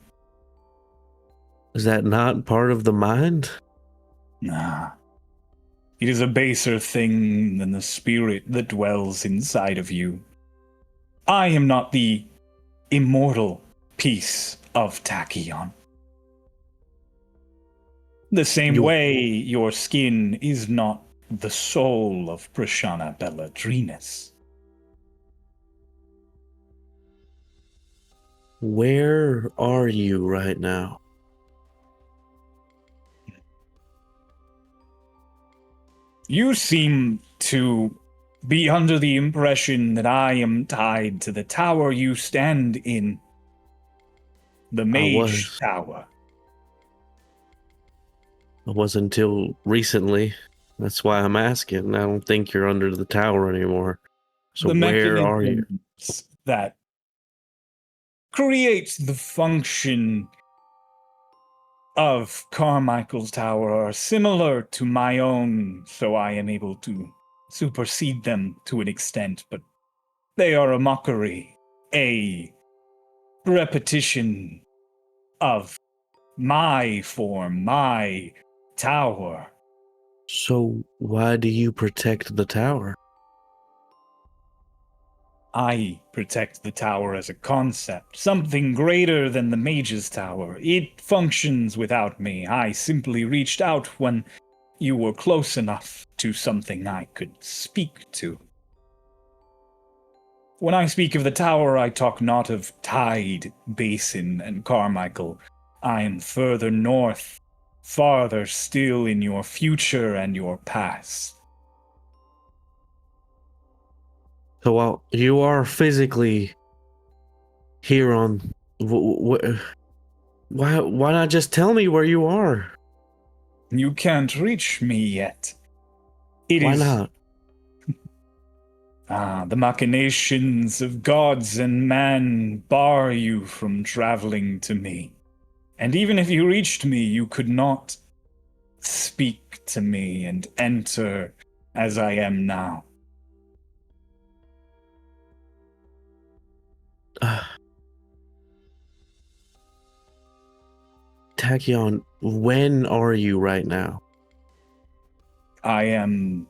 Is that not part of the mind? Nah. It is a baser thing than the spirit that dwells inside of you. I am not the immortal piece of Tachyon. The same way your skin is not the soul of Prashana Belladrinus. Where are you right now? You seem to be under the impression that I am tied to the tower you stand in. The Mage Tower. It wasn't until recently. That's why I'm asking. I don't think you're under the tower anymore. So where are you? That creates the function of Carmichael's tower are similar to my own, so I am able to supersede them to an extent, but they are a mockery, a repetition of my form, my tower. So why do you protect the tower? I protect the tower as a concept, something greater than the mage's tower. It functions without me. I simply reached out when you were close enough to something I could speak to. When I speak of the tower, I talk not of Tide Basin and Carmichael. I am further north, farther still in your future and your past. So while you are physically here on, why not just tell me where you are? You can't reach me yet. Why not? The machinations of gods and man bar you from traveling to me. And even if you reached me, you could not speak to me and enter as I am now. Tachyon, when are you right now? I am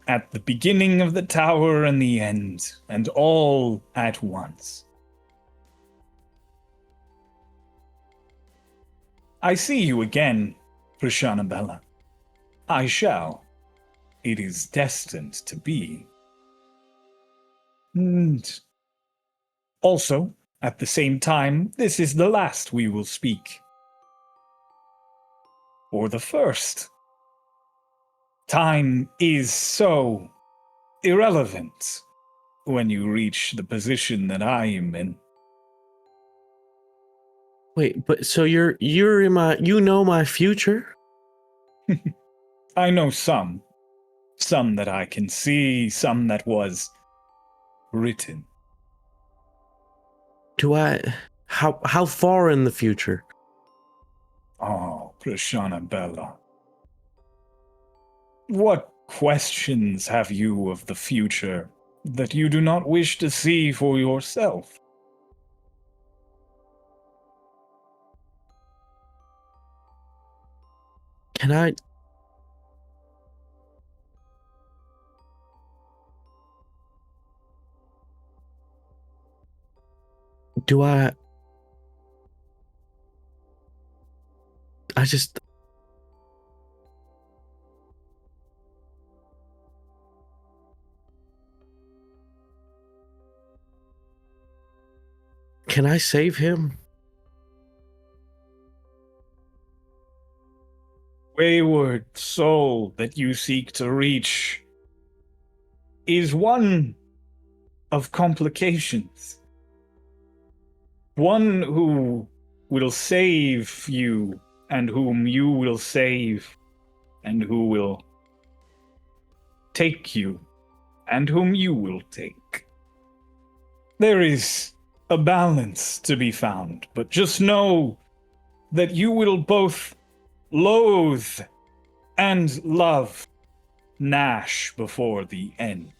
at the beginning of the tower and the end, and all at once. I see you again, Prashana Bella. I shall. It is destined to be. And also, at the same time, this is the last we will speak. Or the first. Time is so irrelevant when you reach the position that I am in. Wait, but so you're in my, you know my future? I know some. Some that I can see, some that was written. How far in the future? Oh, Prashana Bella. What questions have you of the future that you do not wish to see for yourself? Can I? Do I? I just. Can I save him? Wayward soul that you seek to reach is one of complications. One who will save you, and whom you will save, and who will take you, and whom you will take. There is a balance to be found, but just know that you will both loathe and love Nash before the end.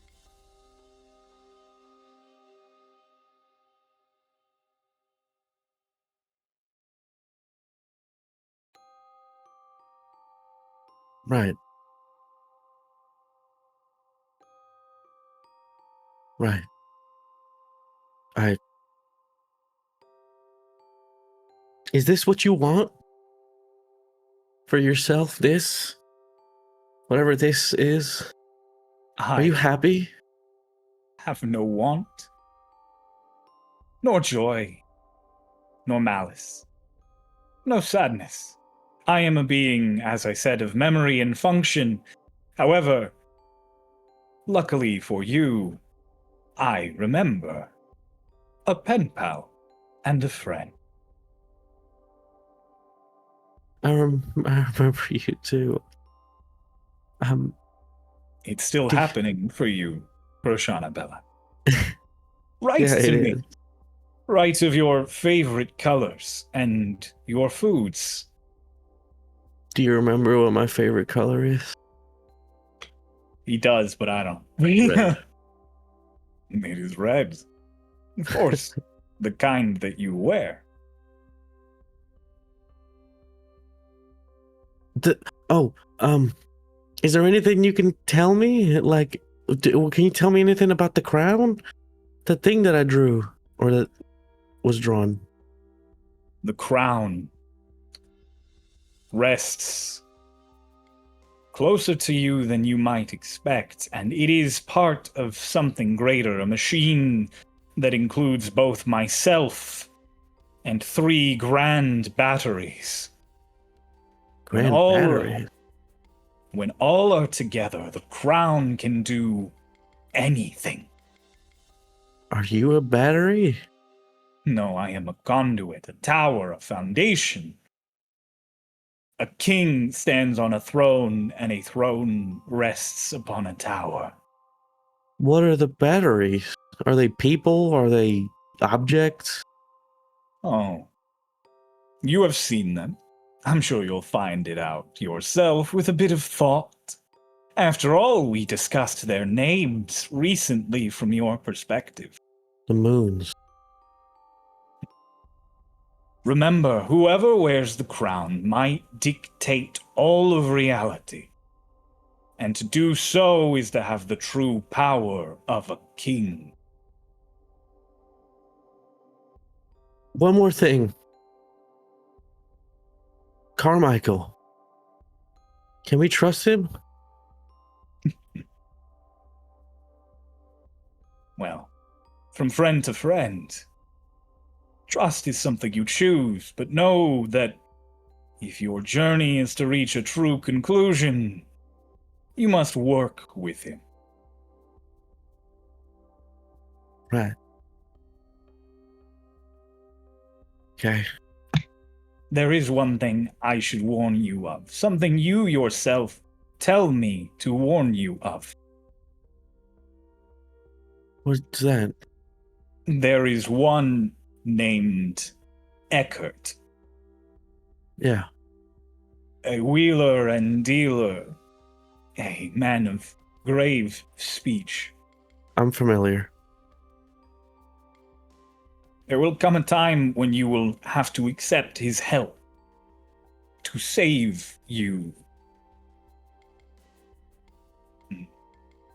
Right. Right. Is this what you want? For yourself, this? Whatever this is? Are you happy? Have no want, nor joy, nor malice, no sadness. I am a being, as I said, of memory and function. However, luckily for you, I remember. A pen pal and a friend. I remember you too. It's still happening for you, Roshana Bella. Write Yeah, to it me. is. Write of your favorite colors and your foods. Do you remember what my favorite color is? He does, but I don't. Red. It is red. Of course, the kind that you wear. Is there anything you can tell me? Like, can you tell me anything about the crown? The thing that I drew, or that was drawn. The crown rests closer to you than you might expect, and it is part of something greater, a machine that includes both myself and 3 grand batteries. Grand battery. When all are together, the crown can do anything. Are you a battery? No, I am a conduit, a tower, a foundation. A king stands on a throne, and a throne rests upon a tower. What are the batteries? Are they people? Are they objects? Oh. You have seen them. I'm sure you'll find it out yourself with a bit of thought. After all, we discussed their names recently from your perspective. The moons. Remember, whoever wears the crown might dictate all of reality. And to do so is to have the true power of a king. One more thing. Carmichael. Can we trust him? Well, from friend to friend. Trust is something you choose, but know that if your journey is to reach a true conclusion, you must work with him. Right. Okay. There is one thing I should warn you of, something you yourself tell me to warn you of. What's that? There is one named Eckert, Yeah. a wheeler and dealer, a man of grave speech. I'm familiar. There will come a time when you will have to accept his help to save you.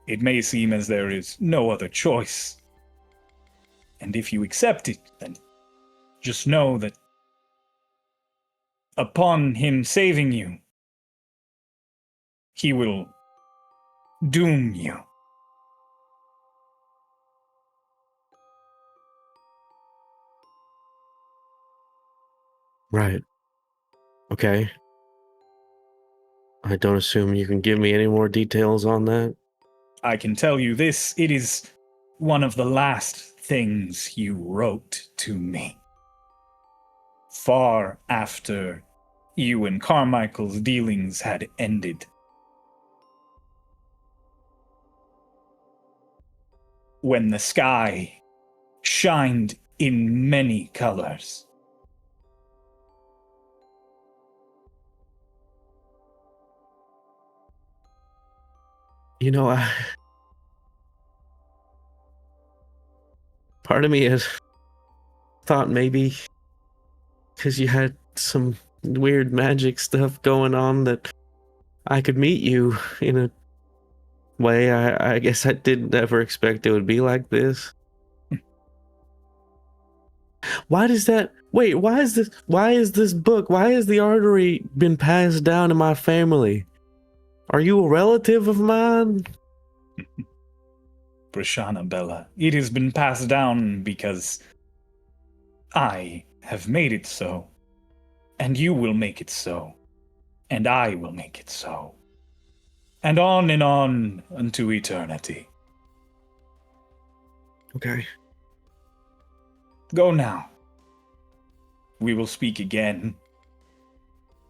It may seem as there is no other choice. And if you accept it, then just know that upon him saving you, he will doom you. Right. Okay. I don't assume you can give me any more details on that. I can tell you this, it is one of the last things you wrote to me. Far after you and Carmichael's dealings had ended. When the sky shined in many colors. You know, part of me has thought maybe because you had some weird magic stuff going on that I could meet you in a way I guess I didn't ever expect it would be like this. Why is this book, why has the artery been passed down in my family? Are you a relative of mine? Brashana Bella, it has been passed down because I have made it so. And you will make it so. And I will make it so. And on unto eternity. Okay. Go now. We will speak again.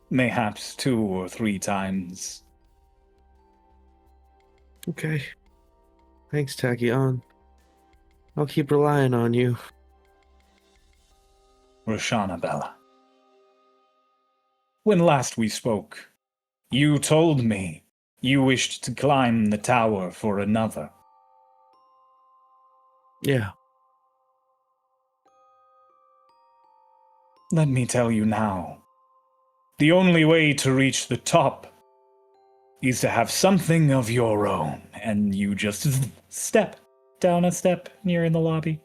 Mayhaps 2 or 3 times. Okay. Thanks, Tachyon. I'll keep relying on you. Roshana Bella. When last we spoke, you told me you wished to climb the tower for another. Yeah. Let me tell you now. The only way to reach the top is to have something of your own, and you just step down a step and you're in the lobby.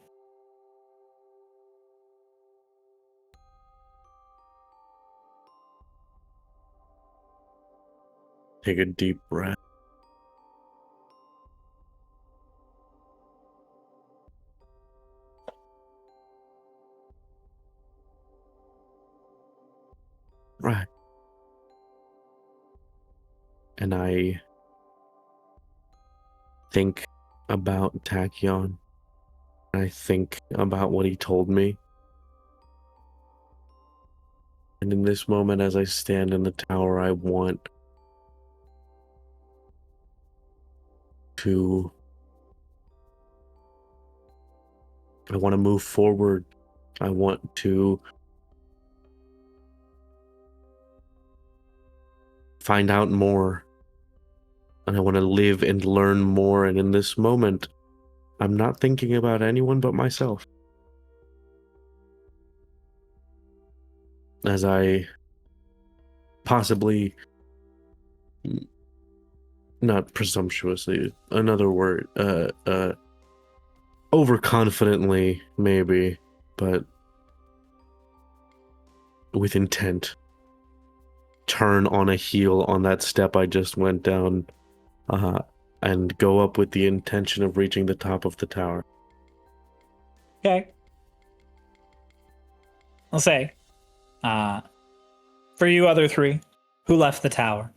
Take a deep breath. Right. And I think about Tachyon. I think about what he told me. And in this moment, as I stand in the tower, I want to move forward. I want to find out more. And I want to live and learn more. And in this moment, I'm not thinking about anyone but myself. As I possibly, not presumptuously, another word, overconfidently, maybe, but with intent, turn on a heel on that step I just went down, and go up with the intention of reaching the top of the tower. Okay. I'll say, for you other 3 who left the tower,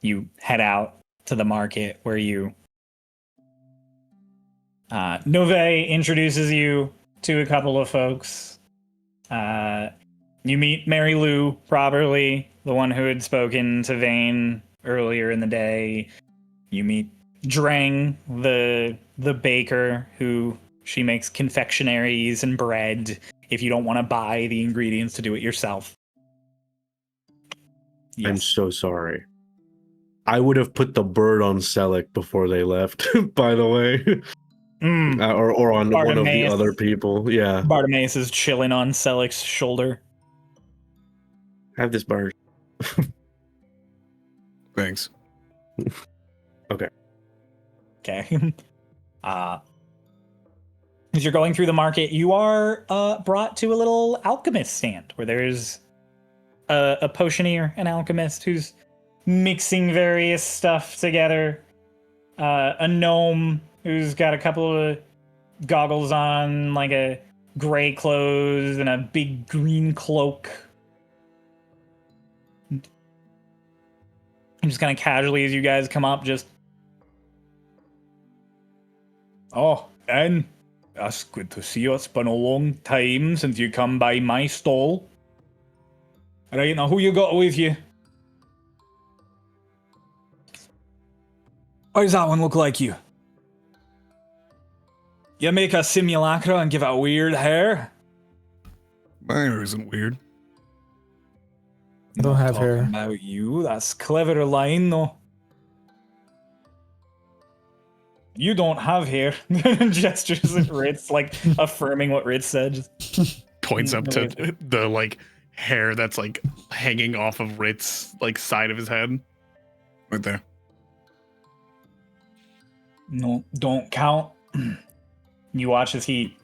you head out to the market where you Nove introduces you to a couple of folks. You meet Mary Lou, probably the one who had spoken to Vane earlier in the day. You meet Drang, the baker, who she makes confectionaries and bread if you don't want to buy the ingredients to do it yourself. I'm so sorry. I would have put the bird on Selleck before they left, by the way. Or on one of the other people. Yeah. Bartimaeus is chilling on Selleck's shoulder. Have this bird. Thanks. Okay. As you're going through the market, you are brought to a little alchemist stand where there's a potioneer, an alchemist who's mixing various stuff together. A gnome who's got a couple of goggles on, like a gray clothes and a big green cloak. And just kind of casually as you guys come up, just... Oh, and that's good to see you. It's been a long time since you come by my stall. Right, now who you got with you? How does that one look like you? You make a simulacra and give it a weird hair? My hair isn't weird. I don't have hair. About you, that's clever line though. You don't have hair. Gestures at Ritz, like affirming what Ritz said. Points up to the like hair that's like hanging off of Ritz like side of his head. Right there. No, don't count. You watch as he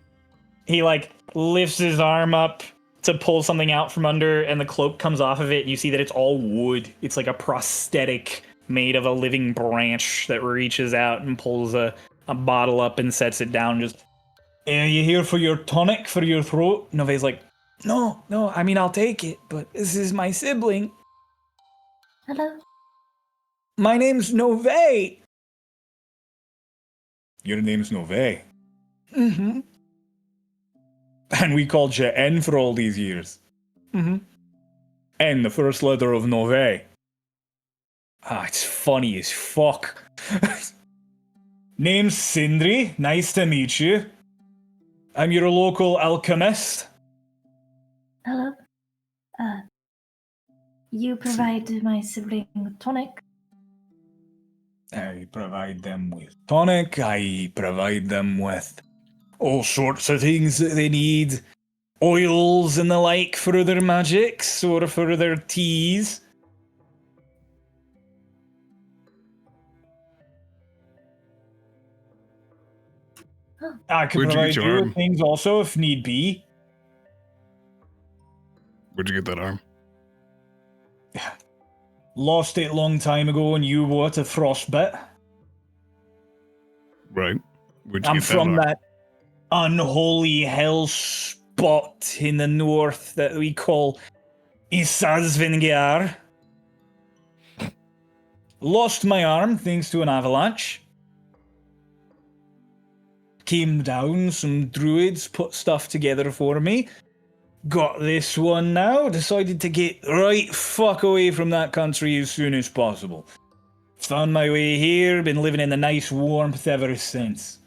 like lifts his arm up to pull something out from under, and the cloak comes off of it. You see that it's all wood. It's like a prosthetic made of a living branch that reaches out and pulls a bottle up and sets it down. Just, are you here for your tonic for your throat? Nove's like, no, I mean, I'll take it, but this is my sibling. Hello. My name's Nove. Your name's Nove? Mm-hmm. And we called you N for all these years. Mm-hmm. N, the first letter of Nove. Ah, it's funny as fuck. Name's Sindri. Nice to meet you. I'm your local alchemist. Hello. You provide my sibling with tonic. I provide them with tonic. I provide them with all sorts of things that they need. Oils and the like for their magics or for their teas. I can Where'd you provide get your you arm? with things also if need be. Where'd you get that arm? Lost it long time ago and you what, a frostbite. Right. Where'd you I'm get from arm? that unholy hell spot in the north that we call Isazvingar. Lost my arm thanks to an avalanche. Came down, some druids put stuff together for me. Got this one now. Decided to get right fuck away from that country as soon as possible. Found my way here, been living in the nice warmth ever since.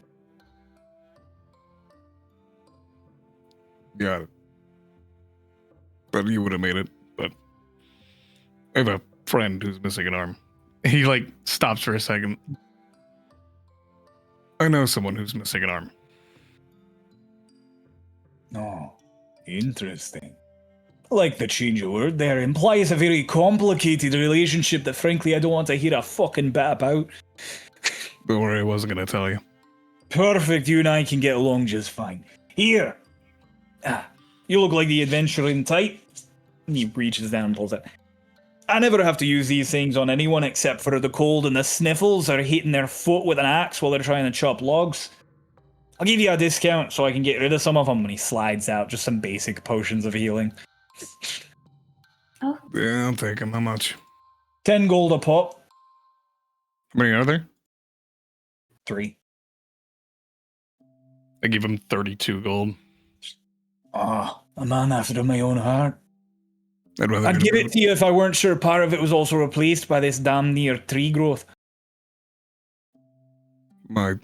Got it. But you would have made it. But I have a friend who's missing an arm. He like stops for a second. I know someone who's missing an arm. Oh, interesting. I like the change of word there. Implies a very complicated relationship that frankly I don't want to hear a fucking bit about. Don't worry, I wasn't going to tell you. Perfect, you and I can get along just fine. Here. You look like the adventuring type. He reaches down and pulls it. I never have to use these things on anyone except for the cold and the sniffles or hitting their foot with an axe while they're trying to chop logs. I'll give you a discount so I can get rid of some of them when he slides out. Just some basic potions of healing. Oh, Yeah, I'll take him. How much? 10 gold a pop. How many are there? 3. I give him 32 gold. Ah, a man after my own heart. I'd give it to you if I weren't sure part of it was also replaced by this damn near tree growth. My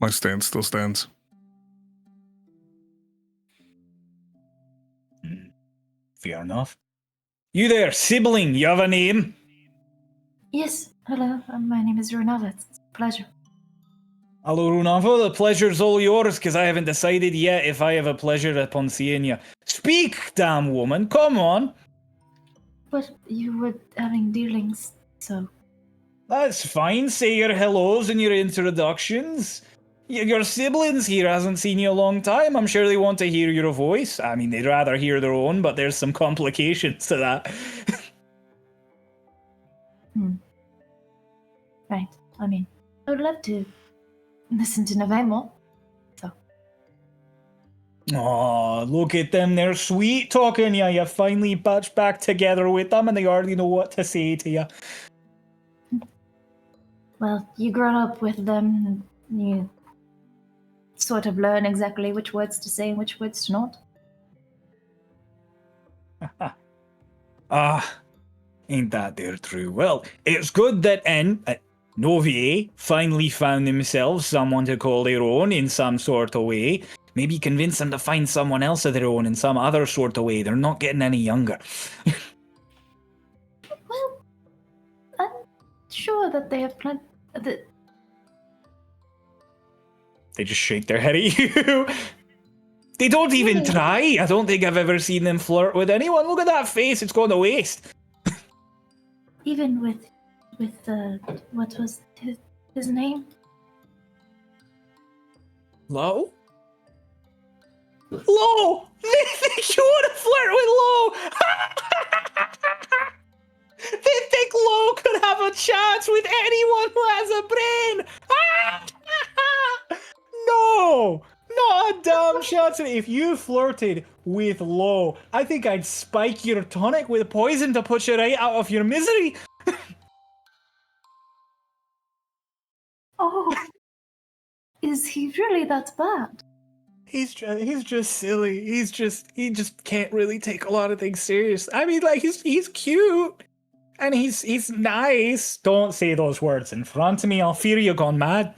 stance still stands. Fair enough. You there, sibling, you have a name? Yes, hello, my name is Runava. It's a pleasure. Hello, Runava. The pleasure's all yours, because I haven't decided yet if I have a pleasure upon seeing you. Speak, damn woman, come on. But you were having dealings, so... That's fine, say your hellos and your introductions. Your siblings here hasn't seen you a long time. I'm sure they want to hear your voice. I mean, they'd rather hear their own, but there's some complications to that. Right, I mean, I would love to listen to November, so... Aw, look at them, they're sweet talking you. You finally batched back together with them and they already know what to say to you. Well, you grow up with them, and you sort of learn exactly which words to say and which words to not. Ain't that there true? Well, it's good that Novier finally found themselves someone to call their own in some sort of way. Maybe convince them to find someone else of their own in some other sort of way. They're not getting any younger. Well, I'm sure that they have plenty... They just shake their head at you. They don't even try. I don't think I've ever seen them flirt with anyone. Look at that face. It's going to waste. Even with what was his name? Lo? Lo! They think you want to flirt with Lo! They think Lo could have a chance with anyone who has a brain! No! Not a damn chance. If you flirted with Lo, I think I'd spike your tonic with poison to put you right out of your misery. Oh, is he really that bad? He's just silly. He just can't really take a lot of things serious. I mean, like he's cute and he's nice. Don't say those words in front of me. I'll fear you gone mad.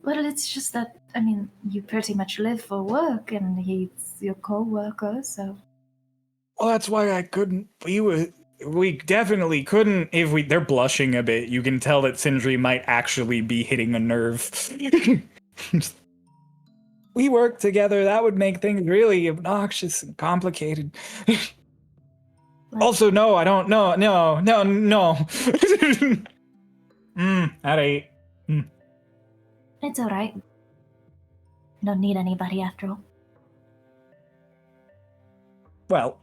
Well, it's just that, I mean, you pretty much live for work, and he's your co-worker, so... Well, that's why I couldn't be with... We definitely couldn't if we... They're blushing a bit. You can tell that Sindri might actually be hitting a nerve. We work together. That would make things really obnoxious and complicated. Also, no, I don't... No. That ain't... It's alright. I don't need anybody after all. Well,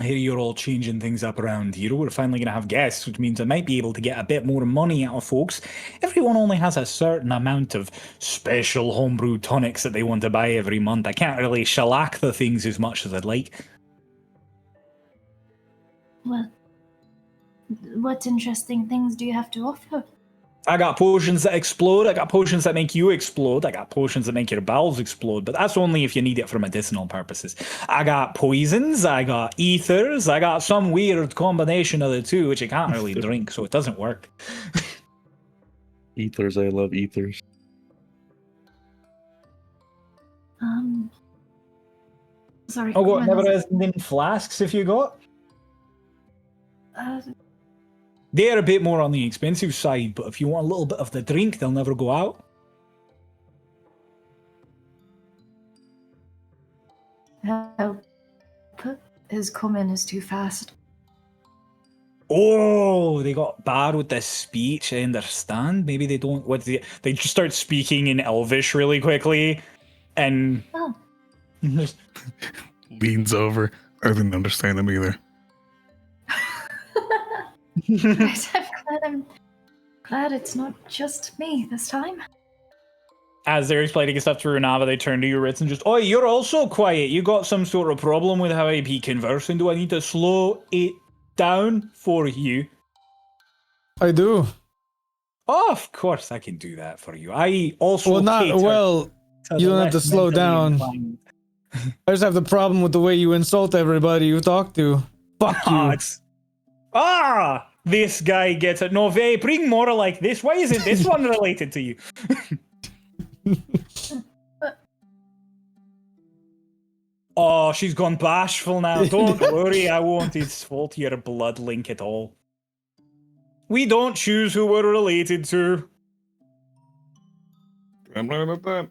I hear you're all changing things up around here. We're finally going to have guests, which means I might be able to get a bit more money out of folks. Everyone only has a certain amount of special homebrew tonics that they want to buy every month. I can't really shellac the things as much as I'd like. Well, what interesting things do you have to offer? I got potions that explode, I got potions that make you explode, I got potions that make your bowels explode, but that's only if you need it for medicinal purposes. I got poisons, I got ethers, I got some weird combination of the two, which you can't really drink, so it doesn't work. Ethers, I love ethers. Sorry. Oh, what, never has in flasks if you got? They're a bit more on the expensive side, but if you want a little bit of the drink, they'll never go out. Help is coming is too fast. Oh, they got bad with this speech. I understand. Maybe they don't. They just start speaking in Elvish really quickly, and leans over. I didn't understand them either. Right, I'm glad it's not just me this time. As they're explaining stuff to Runava, they turn to you, Ritz, and just, oh, you're also quiet. You got some sort of problem with how I be conversing. Do I need to slow it down for you? I do. Oh, of course I can do that for you. I also Well, not cater well. to You the don't have to less slow mentally down. inclined. I just have the problem with the way you insult everybody you talk to. Fuck you. This guy gets it. No, Vey, bring more like this. Why isn't this one related to you? Oh, she's gone bashful now. Don't worry, I won't insult your blood link at all. We don't choose who we're related to. I'm not about that.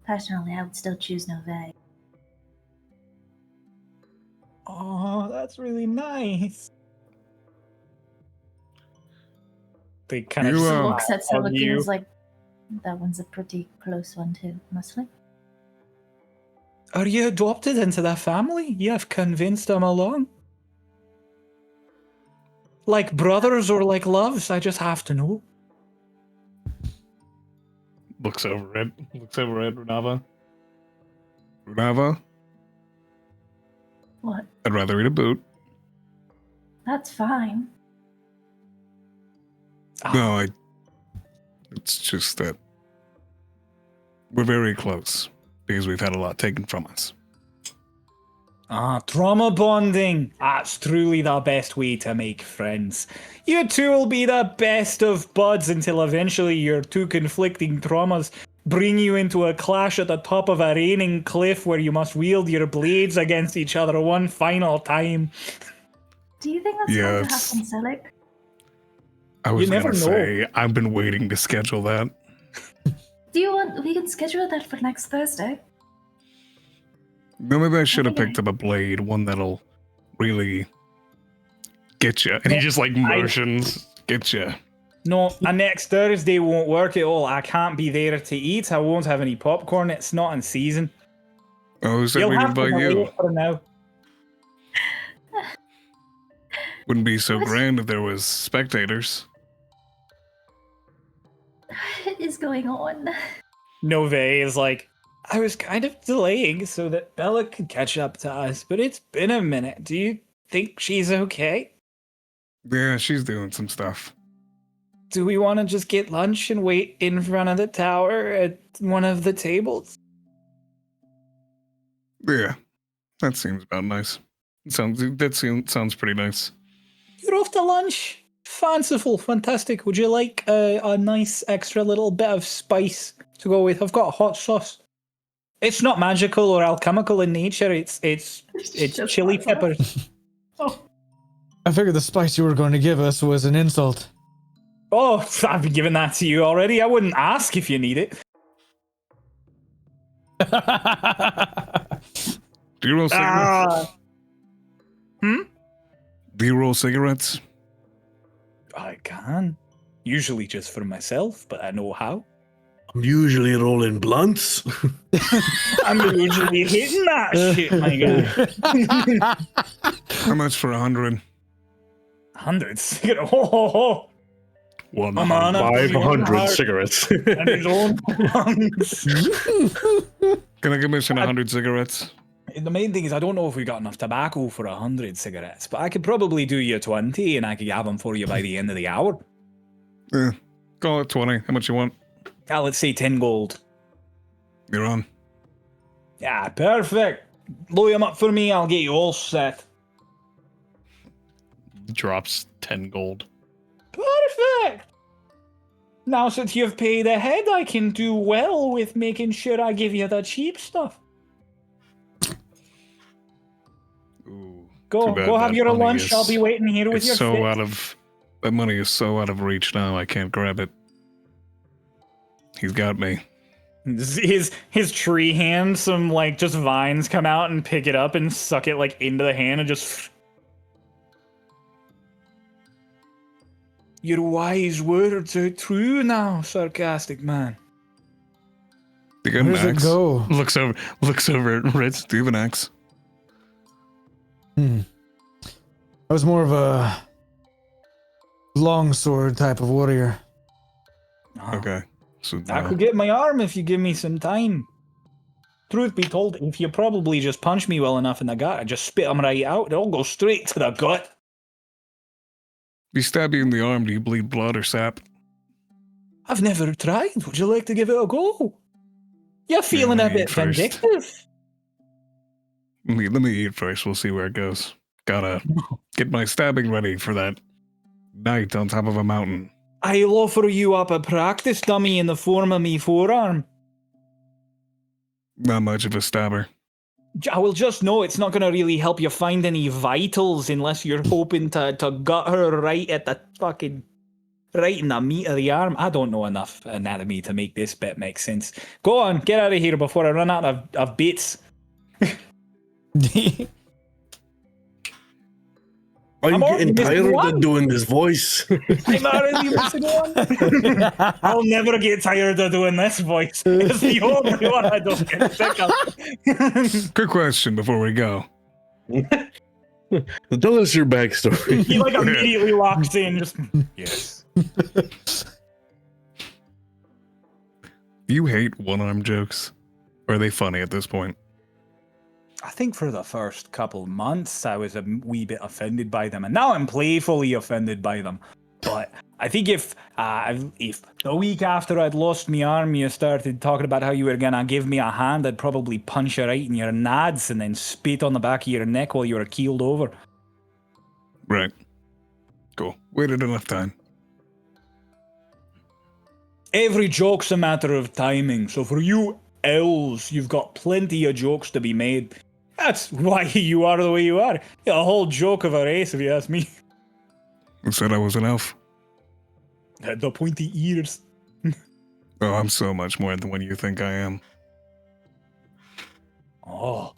Personally, I would still choose Nove. Oh, that's really nice. They kind of You, just Looks at smile on Celica you. and is like, that one's a pretty close one too, honestly. Are you adopted into that family? You have convinced them along? Like brothers or like loves? I just have to know. Looks over at Runava. Runava, What? I'd rather eat a boot. That's fine. No, it's just that we're very close because we've had a lot taken from us. Trauma bonding. That's truly the best way to make friends. You two will be the best of buds until eventually your two conflicting traumas bring you into a clash at the top of a raining cliff where you must wield your blades against each other one final time. Do you think that's Yeah, going to it's- happen, Selic? I was never gonna know. say I've been waiting to schedule that. Do you want... We can schedule that for next Thursday. No, maybe I should have Okay. picked up a blade, one that'll really get you. And he just like motions, get you. No, next Thursday won't work at all. I can't be there to eat. I won't have any popcorn. It's not in season. Oh, who said You'll we have could to buy delay you? it for now. Wouldn't be so What? grand if there was spectators. What is going on? Nove is like, I was kind of delaying so that Bella could catch up to us, but it's been a minute. Do you think she's okay? Yeah, she's doing some stuff. Do we want to just get lunch and wait in front of the tower at one of the tables? Yeah, that seems about nice. Sounds pretty nice. You're off to lunch? Fanciful, fantastic. Would you like a nice extra little bit of spice to go with? I've got hot sauce. It's not magical or alchemical in nature. It's Just chili hot sauce. peppers. I figured the spice you were going to give us was an insult. Oh, I've been giving that to you already. I wouldn't ask if you need it. Do you roll cigarettes? Hmm? Do you roll cigarettes? I can. Usually just for myself, but I know how. I'm usually rolling blunts. I'm usually hitting that shit, my guy. How much for 100? Hundreds. Oh. One. I'm on a 500 cigarettes. and his own lungs. Can I commission 100 cigarettes? The main thing is I don't know if we got enough tobacco for 100 cigarettes, but I could probably do you 20 and I could have them for you by the end of the hour. Yeah, call it 20. How much you want? Let's say 10 gold. You're on. Yeah, perfect. Blow them up for me, I'll get you all set. Drops 10 gold. Perfect! Now since you've paid ahead, I can do well with making sure I give you the cheap stuff. Ooh, Go too bad have that your money lunch, is- I'll be waiting here with It's your so fix. out of... That money is so out of reach now, I can't grab it. He's got me. His tree hand, some like just vines come out and pick it up and suck it like into the hand and just. Your wise words are true now, sarcastic man. You got Where an does it axe? go? Looks over at Ritz. Do you have an axe? I was more of a longsword type of warrior. Okay. So I could get my arm if you give me some time. Truth be told, if you probably just punch me well enough in the gut, I just spit them right out. They'll go straight to the gut. If you stab you in the arm, do you bleed blood or sap? I've never tried. Would you like to give it a go? You're feeling let a me bit eat first. vindictive. Let me eat first. We'll see where it goes. Gotta get my stabbing ready for that night on top of a mountain. I'll offer you up a practice dummy in the form of me forearm. Not much of a stabber. I will just know it's not going to really help you find any vitals unless you're hoping to gut her right at the fucking... right in the meat of the arm. I don't know enough anatomy to make this bit make sense. Go on, get out of here before I run out of bits. Are you I'm already getting missing tired one. of doing this voice? I'm already missing one. I'll never get tired of doing this voice. It's the only one I don't get sick of. Quick question before we go. Tell us your backstory. He like immediately locks in. Just yes. Do you hate one-arm jokes? Or are they funny at this point? I think for the first couple months, I was a wee bit offended by them, and now I'm playfully offended by them. But I think if the week after I'd lost my arm, you started talking about how you were gonna give me a hand, I'd probably punch you right in your nads and then spit on the back of your neck while you were keeled over. Right. Cool. Waited enough time. Every joke's a matter of timing, so for you elves, you've got plenty of jokes to be made. That's why you are the way you are. You're a whole joke of a race, if you ask me. Who said I was an elf? The pointy ears. Oh, I'm so much more than what you think I am. Oh.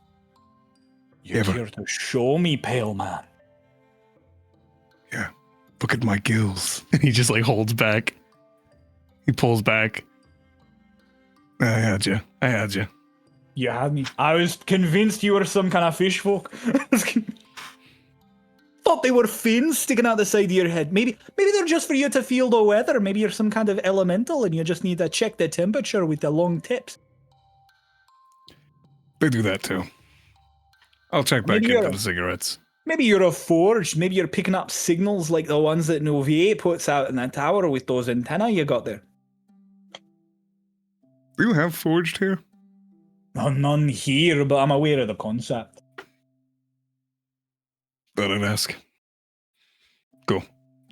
You're Ever. here to show me, pale man. Yeah. Look at my gills. He just like holds back. He pulls back. I had you. You had me. I was convinced you were some kind of fish folk. Thought they were fins sticking out the side of your head. Maybe they're just for you to feel the weather. Maybe you're some kind of elemental and you just need to check the temperature with the long tips. They do that too. I'll check back Maybe into you're- the cigarettes. Maybe you're a forge. Maybe you're picking up signals like the ones that Novier puts out in the tower with those antennae you got there. Do you have forged here? Oh, none here, but I'm aware of the concept. Thought I'd ask. Cool.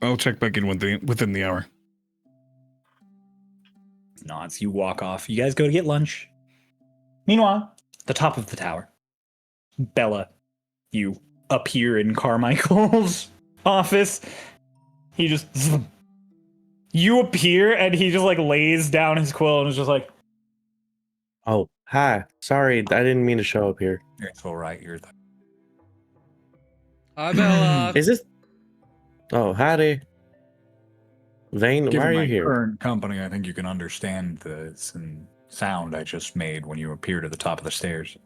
I'll check back in within the hour. Nods, you walk off. You guys go to get lunch. Meanwhile, the top of the tower. Bella, you appear in Carmichael's office. He just... You appear, and he just, like, lays down his quill and is just like... Oh, hi. Sorry, I didn't mean to show up here. It's alright, you're the... Hi, Bella. Is this? Oh, howdy. Vane, why Given are you my here? current company, I think you can understand the sound I just made when you appeared at the top of the stairs.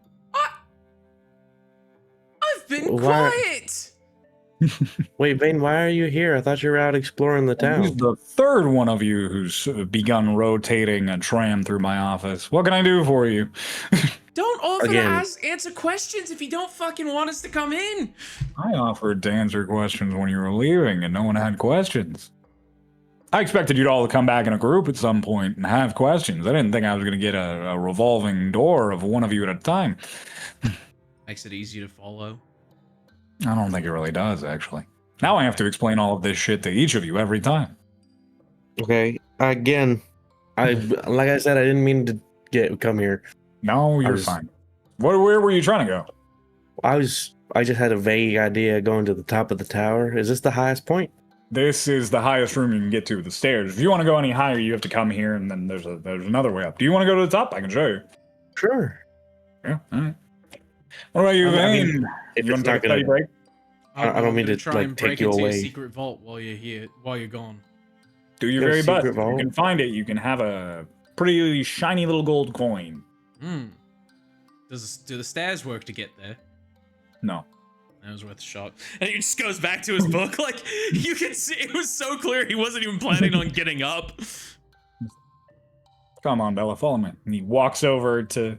I've been Why- quiet. Wait, Vane, why are you here? I thought you were out exploring the Who's town. the third one of you who's begun rotating a tram through my office? What can I do for you? Don't offer Again. to answer questions if you don't fucking want us to come in. I offered to answer questions when you were leaving, and no one had questions. I expected you'd all come back in a group at some point and have questions. I didn't think I was going to get a revolving door of one of you at a time. Makes it easy to follow. I don't think it really does, actually. Now I have to explain all of this shit to each of you every time. Okay, again, like I said, I didn't mean to come here. No, you're was- fine. Where were you trying to go? I just had a vague idea going to the top of the tower. Is this the highest point? This is the highest room you can get to with the stairs. If you want to go any higher, you have to come here, and then there's another way up. Do you want to go to the top? I can show you. Sure. Yeah, all right. What about you, I mean, Vane? if You it's want to not take a study gonna- break? I don't I'm mean gonna to, try like, and take break you into away. your secret vault while you're here, while you're gone. Do your There's very a best. secret If you vault. can find it, you can have a pretty shiny little gold coin. Hmm. Do the stairs work to get there? No. That was worth a shot. And he just goes back to his book. Like, you can see, it was so clear he wasn't even planning on getting up. Come on, Bella, follow me. And he walks over to...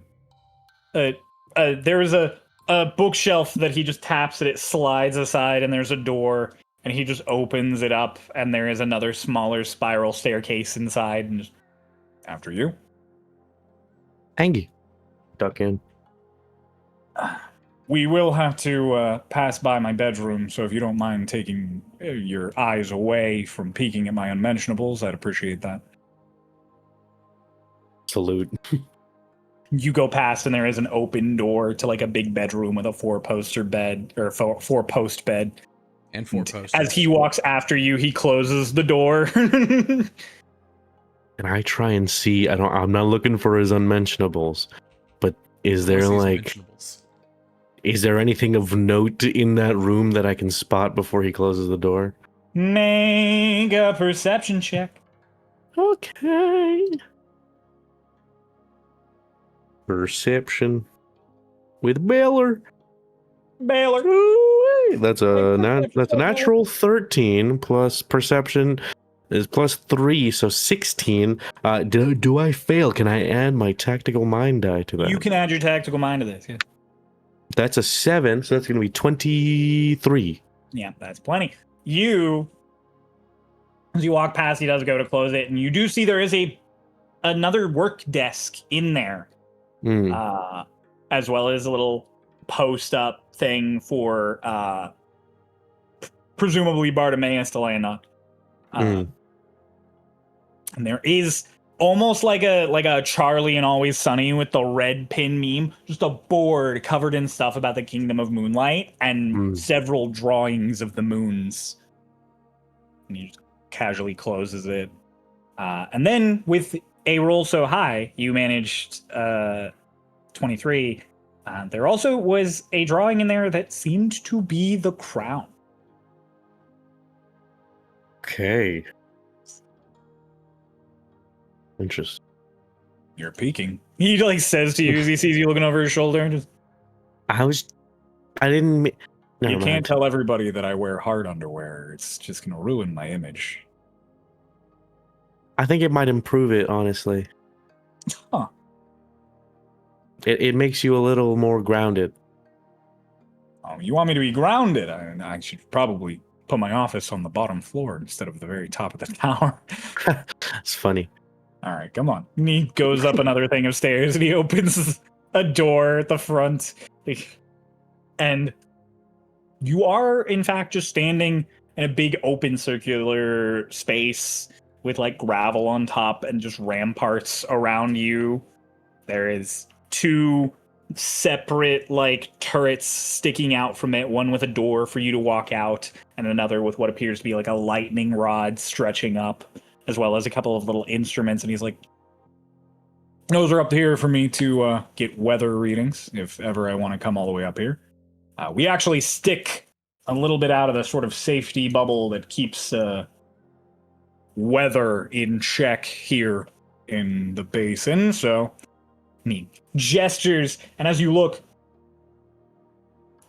there's a bookshelf that he just taps and it slides aside, and there's a door. And he just opens it up, and there is another smaller spiral staircase inside. And just, after you. Angie. Duck in. We will have to pass by my bedroom, so if you don't mind taking your eyes away from peeking at my unmentionables, I'd appreciate that. Salute. You go past, and there is an open door to like a big bedroom with a four-post bed. And 4 posters. As he walks after you, he closes the door. Can I try and see? I'm not looking for his unmentionables, but is there is there anything of note in that room that I can spot before he closes the door? Make a perception check. Okay. Perception with Baylor. Ooh, that's a natural 13 plus perception is plus 3, so 16. Do I fail? Can I add my tactical mind die to that? You can add your tactical mind to this. Yeah, That's a 7, so that's going to be 23. yeah, that's plenty. As you walk past, he does go to close it, and you do see there is another work desk in there, as well as a little post-up thing for presumably Bartimaeus to land on. And there is almost like a Charlie and Always Sunny with the red pin meme, just a board covered in stuff about the Kingdom of Moonlight and several drawings of the moons. And he just casually closes it. And then with a roll so high, you managed 23. There also was a drawing in there that seemed to be the crown. Okay. Interesting. You're peeking. He like says to you as he sees you looking over his shoulder. And just, I didn't. You can't tell everybody that I wear hard underwear. It's just going to ruin my image. I think it might improve it, honestly. Huh. It makes you a little more grounded. Oh, you want me to be grounded? I should probably put my office on the bottom floor instead of the very top of the tower. It's funny. all right, come on. And he goes up another thing of stairs and he opens a door at the front. And you are, in fact, just standing in a big open circular space with like gravel on top and just ramparts around you. There is two separate like turrets sticking out from it, one with a door for you to walk out and another with what appears to be like a lightning rod stretching up, as well as a couple of little instruments. And he's like, those are up here for me to get weather readings if ever I want to come all the way up here. We actually stick a little bit out of the sort of safety bubble that keeps weather in check here in the basin. So he gestures, and as you look,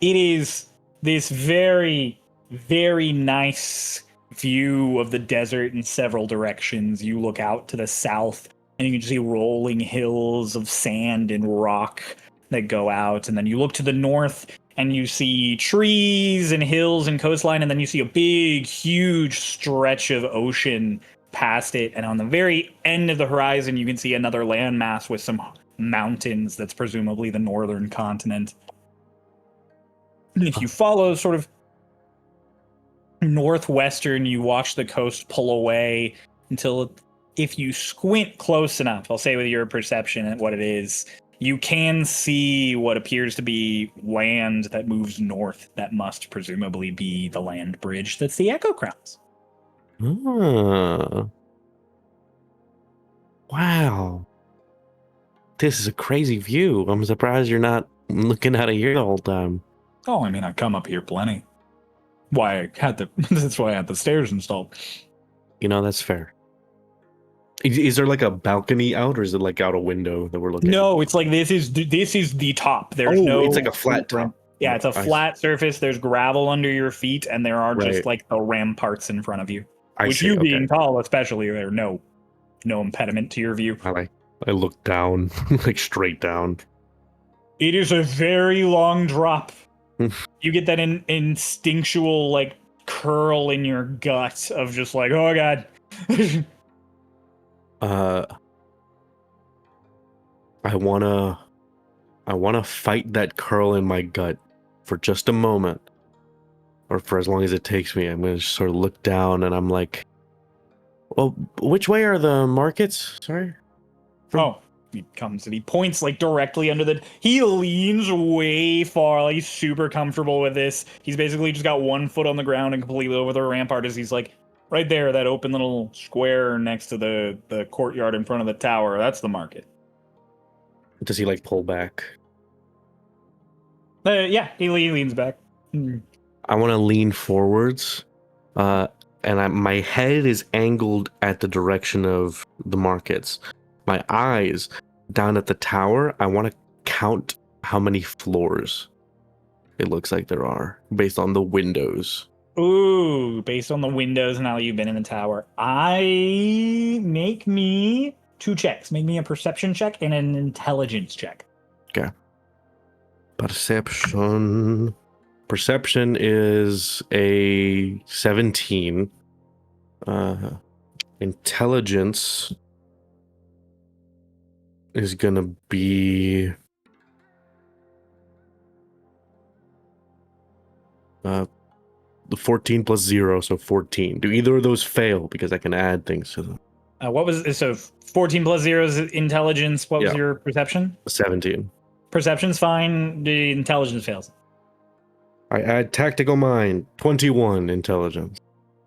it is this very, very nice view of the desert in several directions. You look out to the south, and you can see rolling hills of sand and rock that go out. And then you look to the north, and you see trees and hills and coastline, and then you see a big, huge stretch of ocean past it. And on the very end of the horizon, you can see another landmass with some mountains that's presumably the northern continent. And if you follow sort of northwestern, you watch the coast pull away until, if you squint close enough, I'll say with your perception at what it is, you can see what appears to be land that moves north. That must presumably be the land bridge that's the Echo Crowns. Wow. This is a crazy view. I'm surprised you're not looking out of here the whole time. Oh, I mean, I come up here plenty. That's why I had the stairs installed. You know, that's fair. Is there like a balcony out, or is it like out a window that we're looking No, it's like this is the top. There's no. It's like a flat top. Yeah, it's a flat surface. There's gravel under your feet, and there are just like the ramparts in front of you. Being tall, especially, there are no impediment to your view. I look down, like straight down. It is a very long drop. You get that instinctual like curl in your gut of just like, oh god. I wanna fight that curl in my gut for just a moment, or for as long as it takes me. I'm gonna just sort of look down, and I'm like, "Well, which way are the markets?" Sorry. Oh, he comes and he points like directly under the. He leans way far, like he's super comfortable with this. He's basically just got one foot on the ground and completely over the rampart as he's like, right there, that open little square next to the courtyard in front of the tower. That's the market. Does he like pull back? Yeah, he leans back. I want to lean forwards, and my head is angled at the direction of the markets. My eyes down at the tower. I want to count how many floors it looks like there are based on the windows. Ooh, based on the windows now that you've been in the tower. Make me 2 checks. Make me a perception check and an intelligence check. Okay. Perception. Perception is a 17. Intelligence is gonna be the 14 plus 0, so 14. Do either of those fail? Because I can add things to them. What was so 14 plus 0 is intelligence? What was Yeah. your perception? 17. Perception's fine. The intelligence fails. I add tactical mind. 21 intelligence.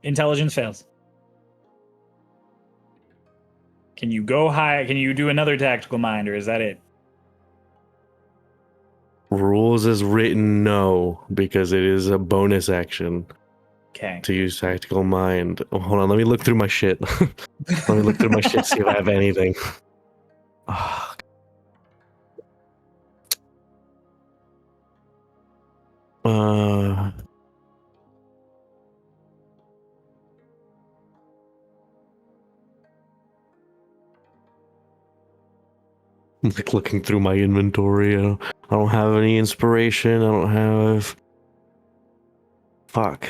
Intelligence fails. Can you go high? Can you do another tactical mind, or is that it? Rules as written, no, because it is a bonus action Okay. to use tactical mind. Oh, hold on, let me look through my shit. Let me look through my shit, see if I have anything. Ah. I'm like looking through my inventory. I don't have any inspiration. I don't have. Fuck.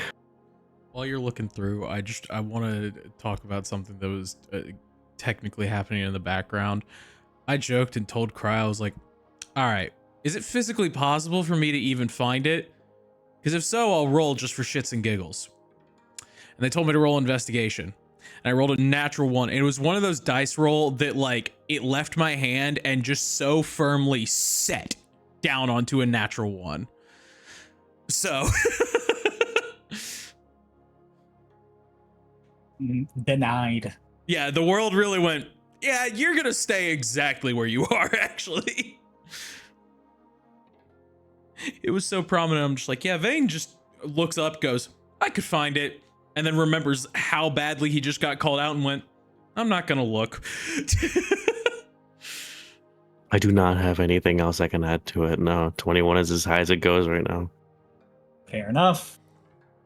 While you're looking through, I want to talk about something that was technically happening in the background. I joked and told Cry, I was like, all right, is it physically possible for me to even find it? Because if so, I'll roll just for shits and giggles. And they told me to roll investigation. And I rolled a natural 1. And it was one of those dice roll that like it left my hand and just so firmly set down onto a natural 1. So Denied. yeah, the world really went, yeah, you're gonna stay exactly where you are, actually. It was so prominent. I'm just like, yeah, Vane just looks up, goes, I could find it, and then remembers how badly he just got called out and went, I'm not gonna look. I do not have anything else I can add to it. No, 21 is as high as it goes right now. Fair enough.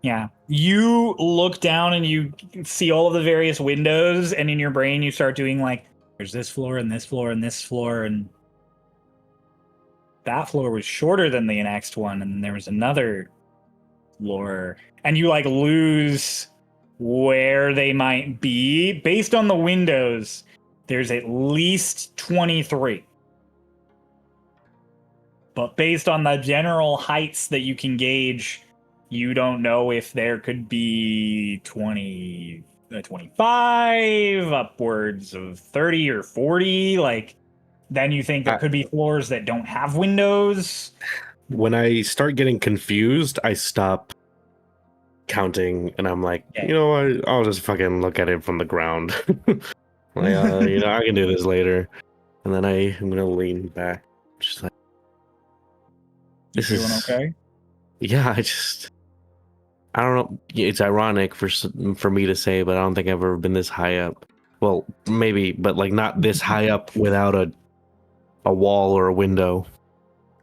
Yeah. You look down and you see all of the various windows, and in your brain you start doing like, there's this floor and this floor and this floor, and that floor was shorter than the next one, and there was another floor, and you like lose where they might be. Based on the windows, there's at least 23. But based on the general heights that you can gauge, you don't know if there could be 20, 25, upwards of 30 or 40. Like, then you think there could be floors that don't have windows. When I start getting confused, I stop counting, and I'm like, Okay. you know what? I'll just fucking look at it from the ground. Like, I can do this later. And then I'm gonna lean back, just like, You feeling okay? Yeah, I don't know. It's ironic for me to say, but I don't think I've ever been this high up. Well, maybe, but like not this high up without a wall or a window.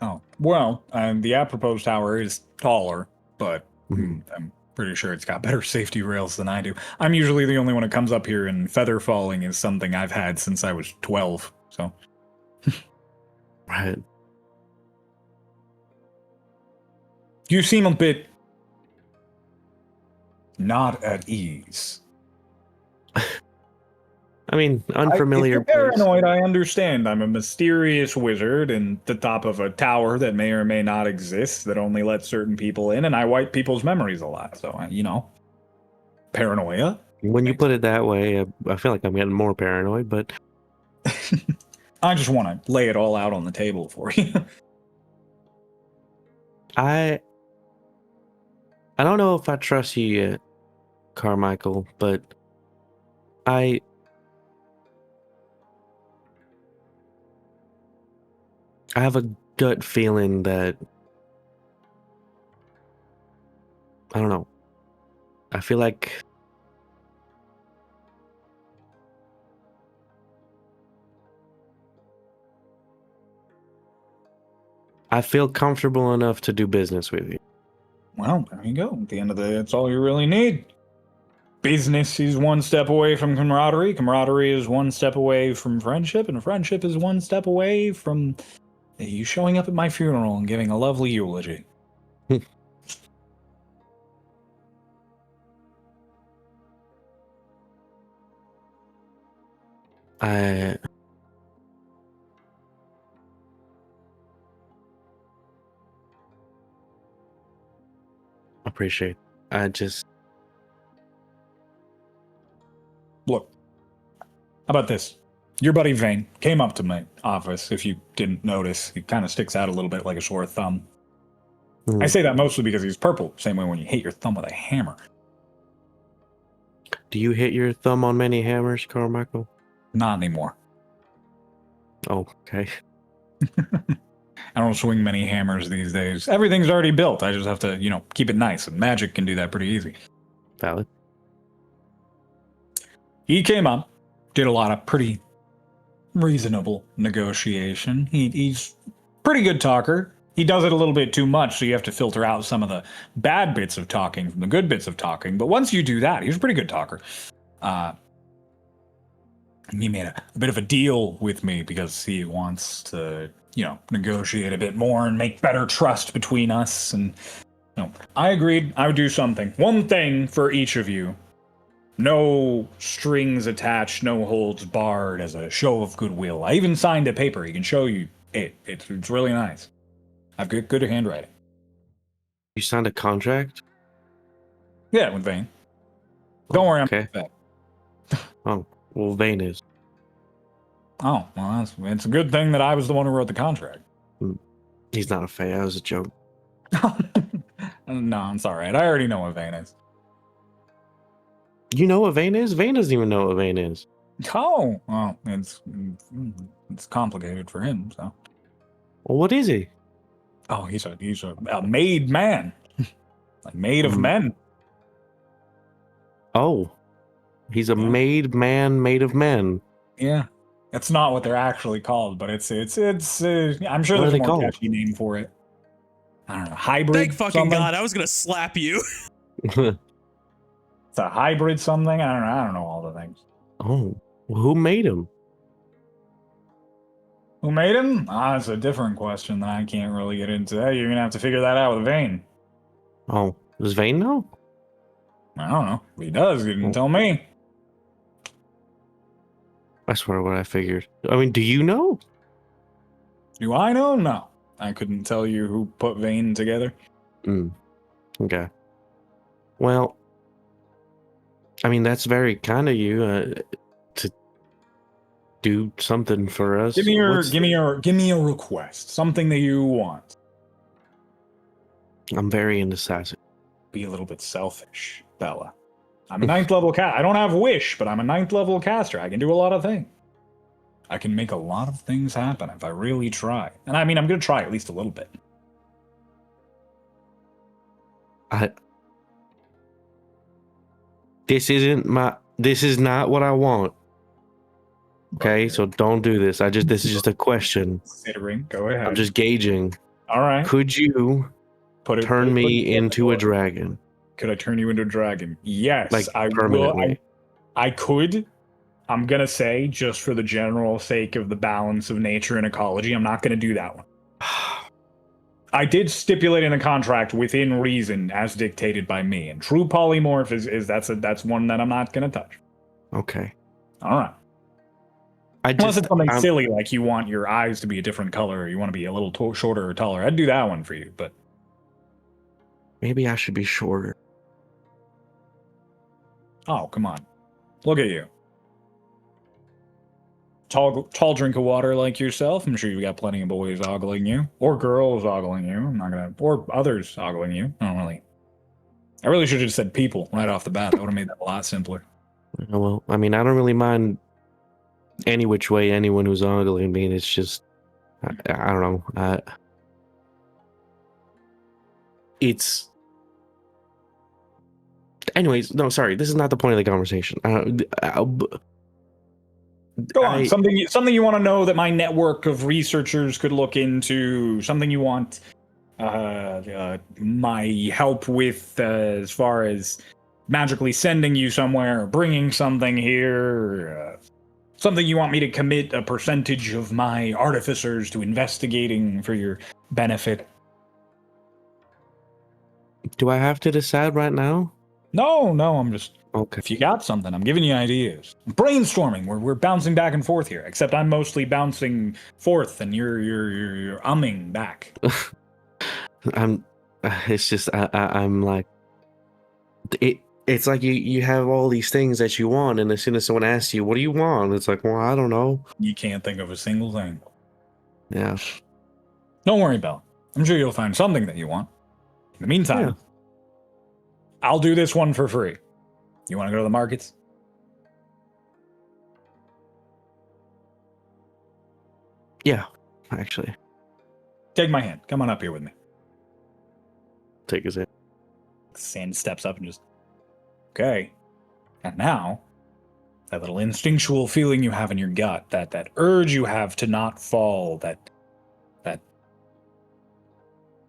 Oh, well, the apropos tower is taller, but I'm pretty sure it's got better safety rails than I do. I'm usually the only one that comes up here, and feather falling is something I've had since I was 12, so. Right. You seem a bit not at ease. I mean, unfamiliar If you're place. paranoid, I understand. I'm a mysterious wizard in the top of a tower that may or may not exist that only lets certain people in, and I wipe people's memories a lot. So, paranoia. When you put it that way, I feel like I'm getting more paranoid, but I just want to lay it all out on the table for you. I don't know if I trust you yet, Carmichael, but I have a gut feeling that I don't know. I feel like I feel comfortable enough to do business with you. Well, there you go. At the end of the day, that's all you really need. Business is one step away from camaraderie. Camaraderie is one step away from friendship, and friendship is one step away from you showing up at my funeral and giving a lovely eulogy. I appreciate. I just Look, how about this? Your buddy Vane came up to my office. If you didn't notice, he kind of sticks out a little bit like a sore thumb. I say that mostly because he's purple, same way when you hit your thumb with a hammer. Do you hit your thumb on many hammers, Carmichael? Not anymore. Oh, okay. I don't swing many hammers these days. Everything's already built. I just have to, keep it nice, and magic can do that pretty easy. Valid. He came up, did a lot of pretty reasonable negotiation. He's pretty good talker. He does it a little bit too much, so you have to filter out some of the bad bits of talking from the good bits of talking. But once you do that, he's a pretty good talker. He made a bit of a deal with me because he wants to, negotiate a bit more and make better trust between us. And I agreed I would do something. One thing for each of you. No strings attached, no holds barred as a show of goodwill. I even signed a paper. He can show you it. It's really nice. I've got good handwriting. You signed a contract? Yeah, with Vane. Don't worry, okay. I'm back. Oh, well, Vane is. Oh, well, it's a good thing that I was the one who wrote the contract. He's not a Fae. That was a joke. No, it's all right. I already know what Vane is. You know what Vane is? Vane doesn't even know what Vane is. Oh, well, it's complicated for him. So, well, what is he? Oh, he's a made man, like made of men. Oh, he's a made man, made of men. Yeah, it's not what they're actually called, but it's. I'm sure What there's are a they more called? catchy name for it. I don't know, hybrid. Thank fucking something? God, I was gonna slap you. It's a hybrid something. I don't know all the things. Oh, well, who made him? Who made him? That's a different question that I can't really get into. You're gonna have to figure that out with Vane. Oh, does Vane know? I don't know. If he does, he didn't tell me. I swear what I figured. I mean, do you know? Do I know? No. I couldn't tell you who put Vane together. Okay. Well, I mean, that's very kind of you to do something for us. Give me a request. Something that you want. I'm very indecisive. Be a little bit selfish, Bella. I'm a 9th level I don't have wish, but I'm a 9th level caster. I can do a lot of things. I can make a lot of things happen if I really try. And I mean, I'm going to try at least a little bit. This is not what I want. Okay, so don't do this. This is just a question. Considering, go ahead. I'm just gauging. All right. Could you turn me into a dragon? Could I turn you into a dragon? Yes, Like I permanently. will. I could. I'm going to say, just for the general sake of the balance of nature and ecology, I'm not going to do that one. I did stipulate in a contract within reason, as dictated by me. And true polymorph that's one that I'm not gonna touch. Okay. All right. Unless it's something silly like you want your eyes to be a different color, or you want to be a little shorter or taller, I'd do that one for you. But maybe I should be shorter. oh, come on, look at you. Tall drink of water like yourself. I'm sure you've got plenty of boys ogling you, or girls ogling you. I'm not gonna, or others ogling you. I really should have just said people right off the bat. That would have made that a lot simpler. Well, I mean, I don't really mind any which way anyone who's ogling me. It's just, I don't know. It's. Anyways, no, sorry. This is not the point of the conversation. Go on. Something you want to know that my network of researchers could look into. Something you want my help with as far as magically sending you somewhere, or bringing something here. Something you want me to commit a percentage of my artificers to investigating for your benefit. Do I have to decide right now? No, I'm just. Okay. If you got something, I'm giving you ideas. Brainstorming. We're bouncing back and forth here. Except I'm mostly bouncing forth, and you're umming back. It's just I'm like it. It's like you have all these things that you want, and as soon as someone asks you, "What do you want?" It's like, well, I don't know. You can't think of a single thing. Yeah. Don't worry, Belle. I'm sure you'll find something that you want. In the meantime, I'll do this one for free. You want to go to the markets? Yeah, actually. Take my hand. Come on up here with me. Take his hand. Sand steps up and just... Okay. And now, that little instinctual feeling you have in your gut, that urge you have to not fall, that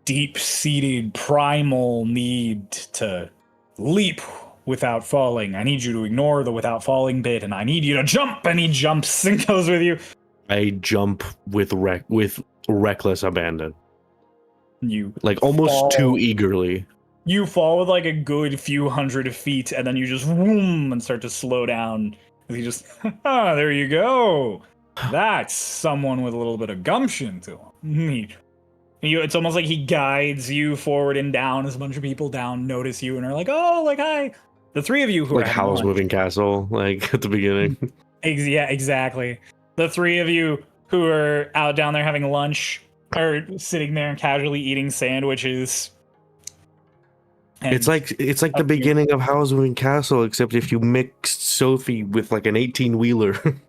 deep-seated primal need to leap without falling. I need you to ignore the without falling bit, and I need you to jump. And he jumps and goes with you. I jump with reckless abandon. You like almost fall. too eagerly. You fall with like a good few hundred feet, and then you just vroom and start to slow down. And he just, there you go. That's someone with a little bit of gumption to him. It's almost like he guides you forward and down as a bunch of people down notice you and are like, oh, like, hi. The three of you who like are Howl's Moving Castle, like at the beginning. Yeah, exactly. The three of you who are out down there having lunch are sitting there and casually eating sandwiches. And It's like the beginning of Howl's Moving Castle, except if you mixed Sophie with like an 18-wheeler.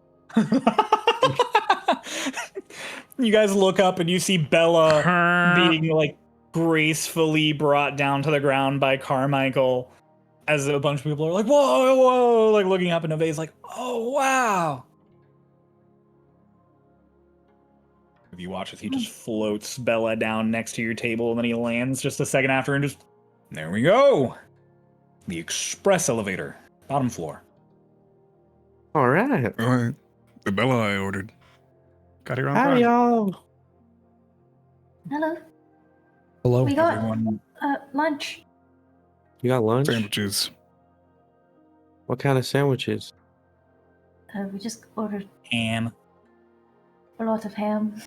You guys look up and you see Bella being like gracefully brought down to the ground by Carmichael as a bunch of people are like, whoa, whoa, like looking up, and Neve's like, oh, wow. If you watch as he just floats Bella down next to your table, and then he lands just a second after, and just, there we go. The express elevator, bottom floor. All right. The Bella I ordered. Got here on Hi, time. y'all. Hello. Hello. We got Everyone, lunch. You got lunch? Sandwiches. What kind of sandwiches? We just ordered ham. a lot of ham.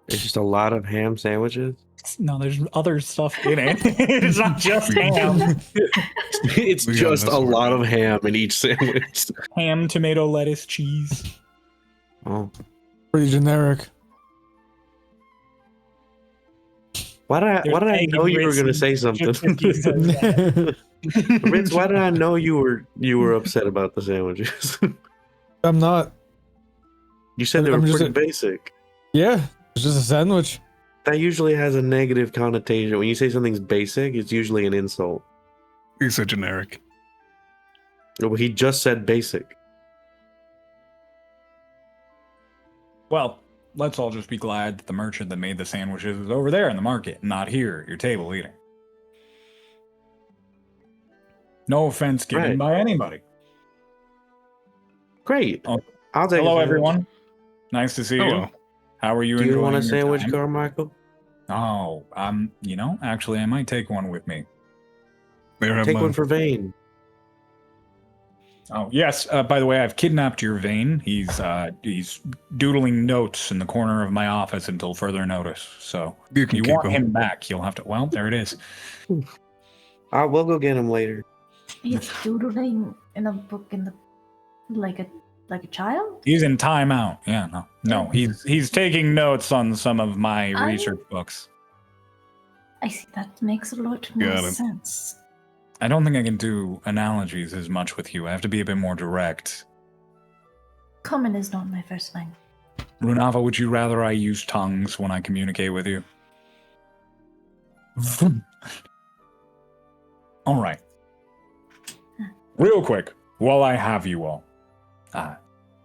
There's just a lot of ham sandwiches. No, there's other stuff in it. It's not just ham. It's We got just this a one. lot of ham in each sandwich. Ham, tomato, lettuce, cheese. Oh, Pretty generic. why did I There's know you were egg gonna grits say and something? just cookies and that. Ritz, why did I know you were upset about the sandwiches? I'm not. You said they were I'm just pretty a- basic. Yeah, it's just a sandwich. That usually has a negative connotation. When you say something's basic, it's usually an insult. He said generic. Well, he just said basic. Well, let's all just be glad that the merchant that made the sandwiches is over there in the market, not here at your table eating. No offense given Right. by anybody. Great. Oh, I'll take. Hello, a sandwich. everyone. Nice to see Hello. you. How are you Do enjoying you want a your sandwich, time? Carmichael? Oh, actually, I might take one with me. Take one for Vane. Oh, yes. By the way, I've kidnapped your Vane. He's doodling notes in the corner of my office until further notice. So You can you keep want him. him back, you'll have to. Well, there it is. We'll go get him later. He's doodling in a book like a child. He's in timeout. Yeah, no. He's taking notes on some of my research books. I see. That makes a lot more Got it. sense. I don't think I can do analogies as much with you. I have to be a bit more direct. Common is not my first language. Runava, would you rather I use tongues when I communicate with you? All right. Real quick, while I have you all,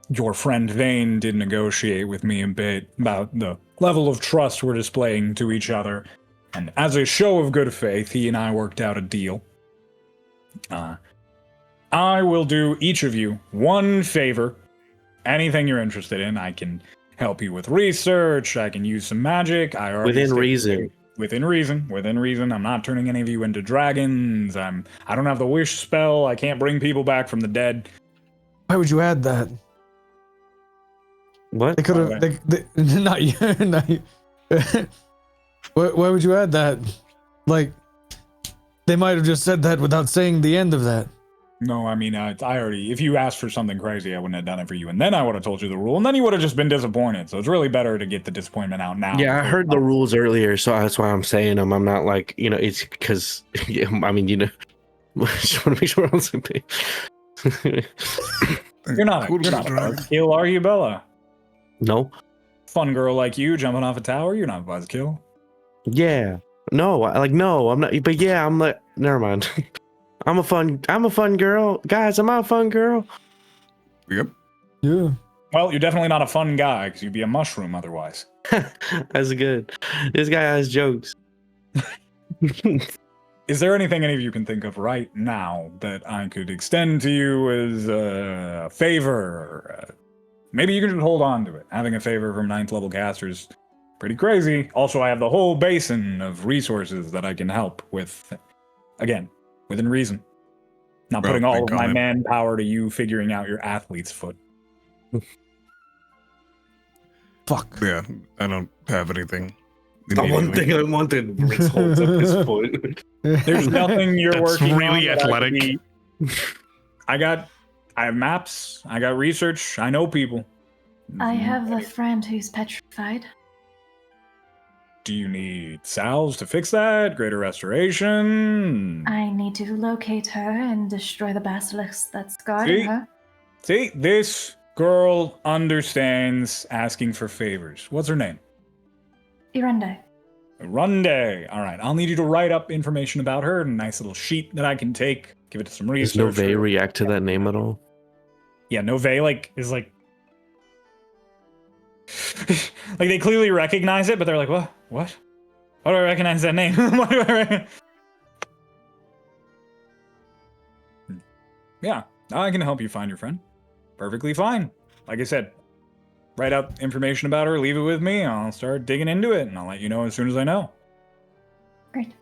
your friend Vane did negotiate with me a bit about the level of trust we're displaying to each other, and as a show of good faith, he and I worked out a deal. I will do each of you one favor. Anything you're interested in, I can help you with research. I can use some magic. Within reason. Within reason. I'm not turning any of you into dragons. I don't have the wish spell. I can't bring people back from the dead. Why would you add that? What? They could have. They, not you. Not you. Why would you add that? Like, they might have just said that without saying the end of that. No, I mean, I already, if you asked for something crazy, I wouldn't have done it for you. And then I would have told you the rule, and then you would have just been disappointed. So it's really better to get the disappointment out now. Yeah, I heard the rules earlier, so that's why I'm saying them. I'm not like, it's because, I mean, just want to make sure I'm on the same page. You're not a buzzkill, are you, Bella? No. Fun girl like you jumping off a tower, you're not a buzzkill. Yeah. No, no, I'm not. But yeah, I'm like, never mind. I'm a fun girl. Guys, am I a fun girl? Yep. Yeah. Well, you're definitely not a fun guy, because you'd be a mushroom otherwise. That's good. This guy has jokes. Is there anything any of you can think of right now that I could extend to you as a favor? Maybe you can just hold on to it. Having a favor from 9th level casters, pretty crazy. Also, I have the whole basin of resources that I can help with. Again, within reason. Not putting all of my manpower to you figuring out your athlete's foot. Fuck. Yeah, I don't have anything. The one thing I wanted holds up his foot. There's nothing you're That's working really on. athletic. I have maps. I got research. I know people. I have a friend who's petrified. Do you need salves to fix that? Greater restoration? I need to locate her and destroy the basilisk that's guarding her. See, this girl understands asking for favors. What's her name? Irende. Runde. All right, I'll need you to write up information about her in a nice little sheet that I can take, give it to some research. Does Nove react to that name at all? Yeah, Nove is like like they clearly recognize it, but they're like, what? What? Why do I recognize that name? Yeah, I can help you find your friend. Perfectly fine. Like I said, write out information about her, leave it with me, I'll start digging into it, and I'll let you know as soon as I know. Great.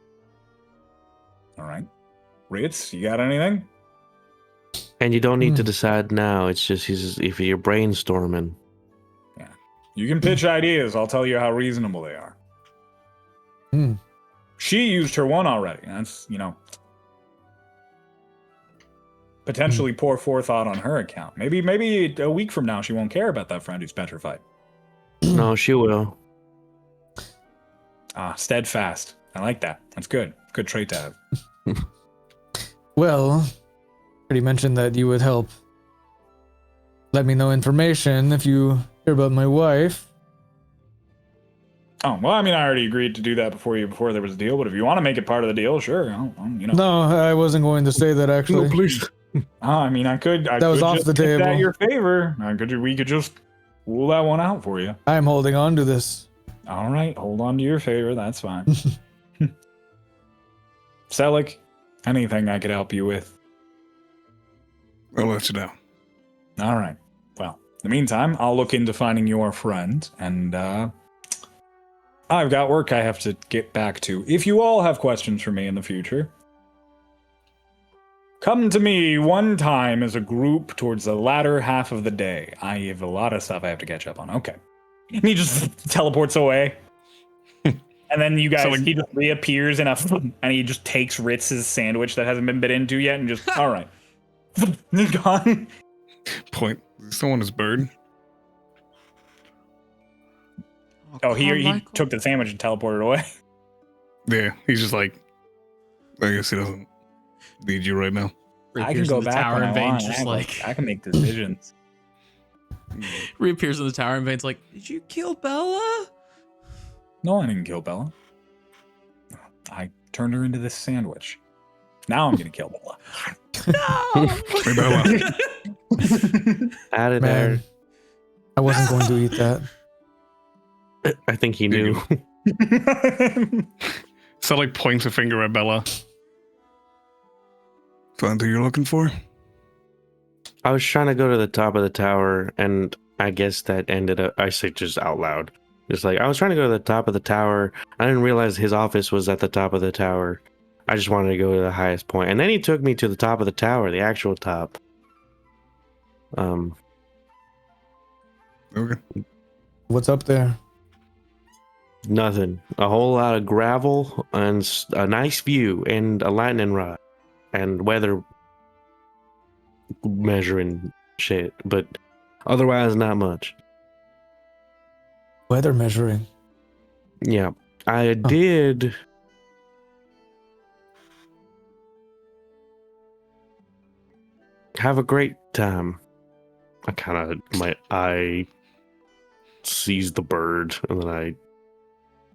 All right. Ritz, you got anything? And you don't need to decide now. It's just if you're brainstorming. Yeah. You can pitch ideas. I'll tell you how reasonable they are. She used her one already. That's, potentially poor forethought on her account. Maybe a week from now she won't care about that friend who's petrified. No, she will. Steadfast. I like that. That's good. Good trait to have. Well, already mentioned that you would help let me know information if you hear about my wife. Oh, well, I mean, I already agreed to do that before there was a deal, but if you want to make it part of the deal, sure. No, I wasn't going to say that actually. No, please. I mean, I could was off just the make table. that your favor. We could just rule that one out for you. I'm holding on to this. All right, hold on to your favor. That's fine. Selik, anything I could help you with? I'll let you know. All right. Well, in the meantime, I'll look into finding your friend, and I've got work I have to get back to. If you all have questions for me in the future, come to me one time as a group towards the latter half of the day. I have a lot of stuff I have to catch up on. Okay. And he just teleports away. And then you guys, he just reappears and he just takes Ritz's sandwich that hasn't been bit into yet and just, all right. He's gone. Point. Still on his bird. Oh, he took the sandwich and teleported away. Yeah, he's just like, I guess he doesn't need you right now. I can go back when I want. Just like I can make decisions. Reappears in the tower and Vane's like, did you kill Bella? No, I didn't kill Bella. I turned her into this sandwich. Now I'm gonna kill Bella. No! Hey, Bella. Out of there. I wasn't going to eat that. I think he knew. So like points a finger at Bella. Find who you're looking for? I was trying to go to the top of the tower, and I guess that ended up. I say just out loud. Just like, I was trying to go to the top of the tower. I didn't realize his office was at the top of the tower. I just wanted to go to the highest point. And then he took me to the top of the tower, the actual top. Okay. What's up there? Nothing. A whole lot of gravel and a nice view and a lightning rod and weather measuring shit. But otherwise, not much. Weather measuring. Yeah. I did... have a great time. I seized the bird and then I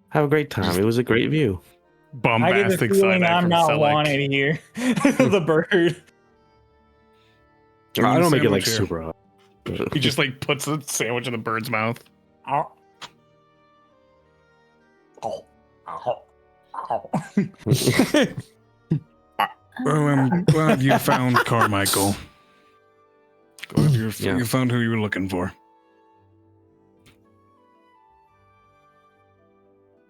have a great time. It was a great view. I get the Bombastic feeling side eye I'm from not Selleck. wanted here. The bird. I don't make it like Sandwich here. super hot. He just like puts the sandwich in the bird's mouth. Ow. Ow. Ow. Ow. Well, I'm glad you found Carmichael. Glad you found who you were looking for.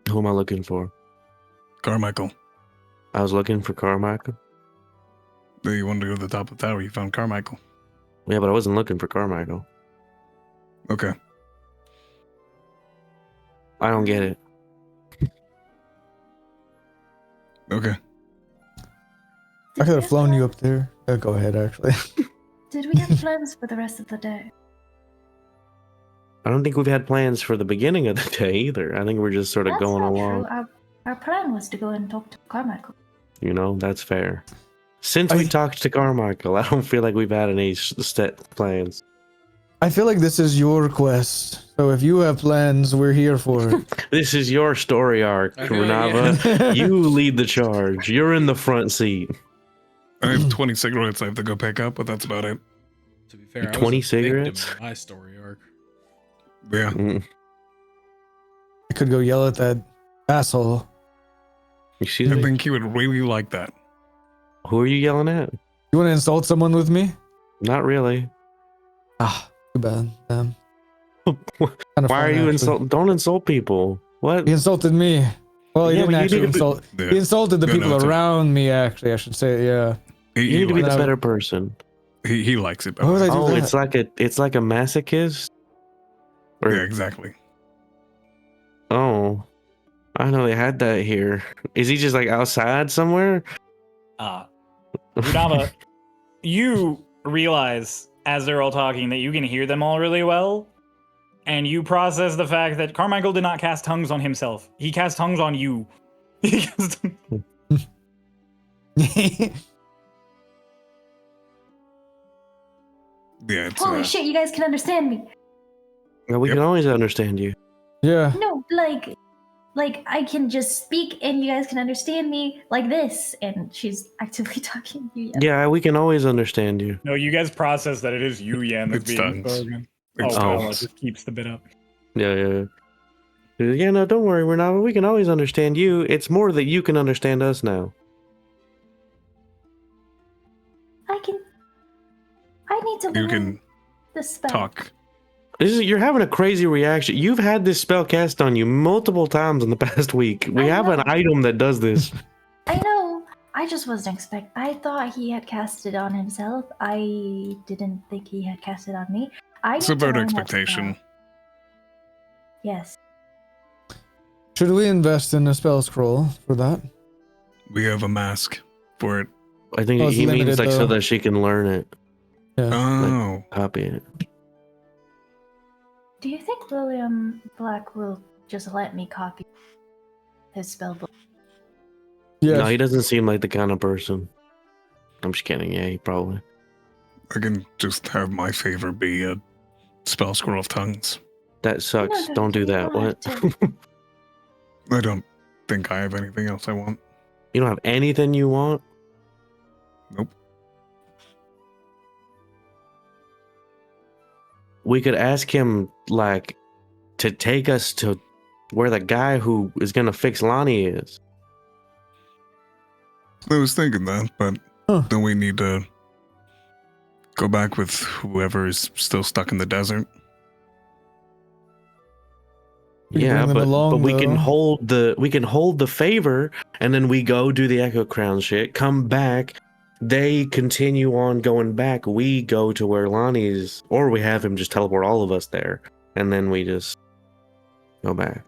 Who am I looking for? Carmichael. I was looking for Carmichael. You wanted to go to the top of the tower. You found Carmichael. Yeah, but I wasn't looking for Carmichael. Okay. I don't get it. Okay. I could have flown you up there. Go ahead, actually. Did we have plans for the rest of the day? I don't think we've had plans for the beginning of the day either. I think we're just sort of That's going not along. true. Our plan was to go and talk to Carmichael. You know, that's fair. Since we talked to Carmichael, I don't feel like we've had any set plans. I feel like this is your quest. So if you have plans, we're here for it. This is your story arc, Renava. You lead the charge. You're in the front seat. I have 20 cigarettes I have to go pick up, but that's about it. To be fair, 20 I was a victim cigarettes? of my story arc. Yeah. I could go yell at that asshole. Excuse I me? think he would really like that. Who are you yelling at? You want to insult someone with me? Not really. Ah, too bad. Kinda Why are fun, you actually. insulting? Don't insult people. What? He insulted me. Well, he Yeah, didn't but you actually need to be- insult. Yeah. He insulted the Yeah, people no, it's around me. Actually, I should say, yeah. You need to be the likes- better person. He likes it. Why would I do Oh, that? it's like a masochist? Or, Yeah, exactly. Oh. I know they had that here. Is he just like outside somewhere? Runava, you realize as they're all talking that you can hear them all really well, and you process the fact that Carmichael did not cast tongues on himself. He cast tongues on you. He cast- Yeah, it's Holy shit, you guys can understand me. Yeah, we Yep. can always understand you. Yeah. No, like I can just speak and you guys can understand me like this. And she's actively talking to you. Yeah, we can always understand you. no, you guys process that it is you, Yan, that's It's being tongues. spoken. It's Oh, tongues. well, it just keeps the bit up. Yeah. Yeah, no, don't worry, we're not. We can always understand you. It's more that you can understand us now. I need to You learn can the spell. talk. You're having a crazy reaction. You've had this spell cast on you multiple times in the past week. We have an item that does this. I know. I just wasn't expect. I thought he had cast it on himself. I didn't think he had cast it on me. It's about expectation. Yes. Should we invest in a spell scroll for that? We have a mask for it. I think he means like so though. that she can learn it. Yeah. Oh. Like, copy it. Do you think William Black will just let me copy his spell book? Yes. No, he doesn't seem like the kind of person. I'm just kidding. Yeah, he probably. I can just have my favor be a spell scroll of tongues. That sucks. Don't do that. What? I don't think I have anything else I want. You don't have anything you want? Nope. We could ask him, like, to take us to where the guy who is going to fix Lonnie is. I was thinking that, but don't we need to go back with whoever is still stuck in the desert? Yeah, but we can hold the favor, and then we go do the Echo Crown shit, come back, they continue on going back, we go to where Lonnie's, or we have him just teleport all of us there, and then we just go back.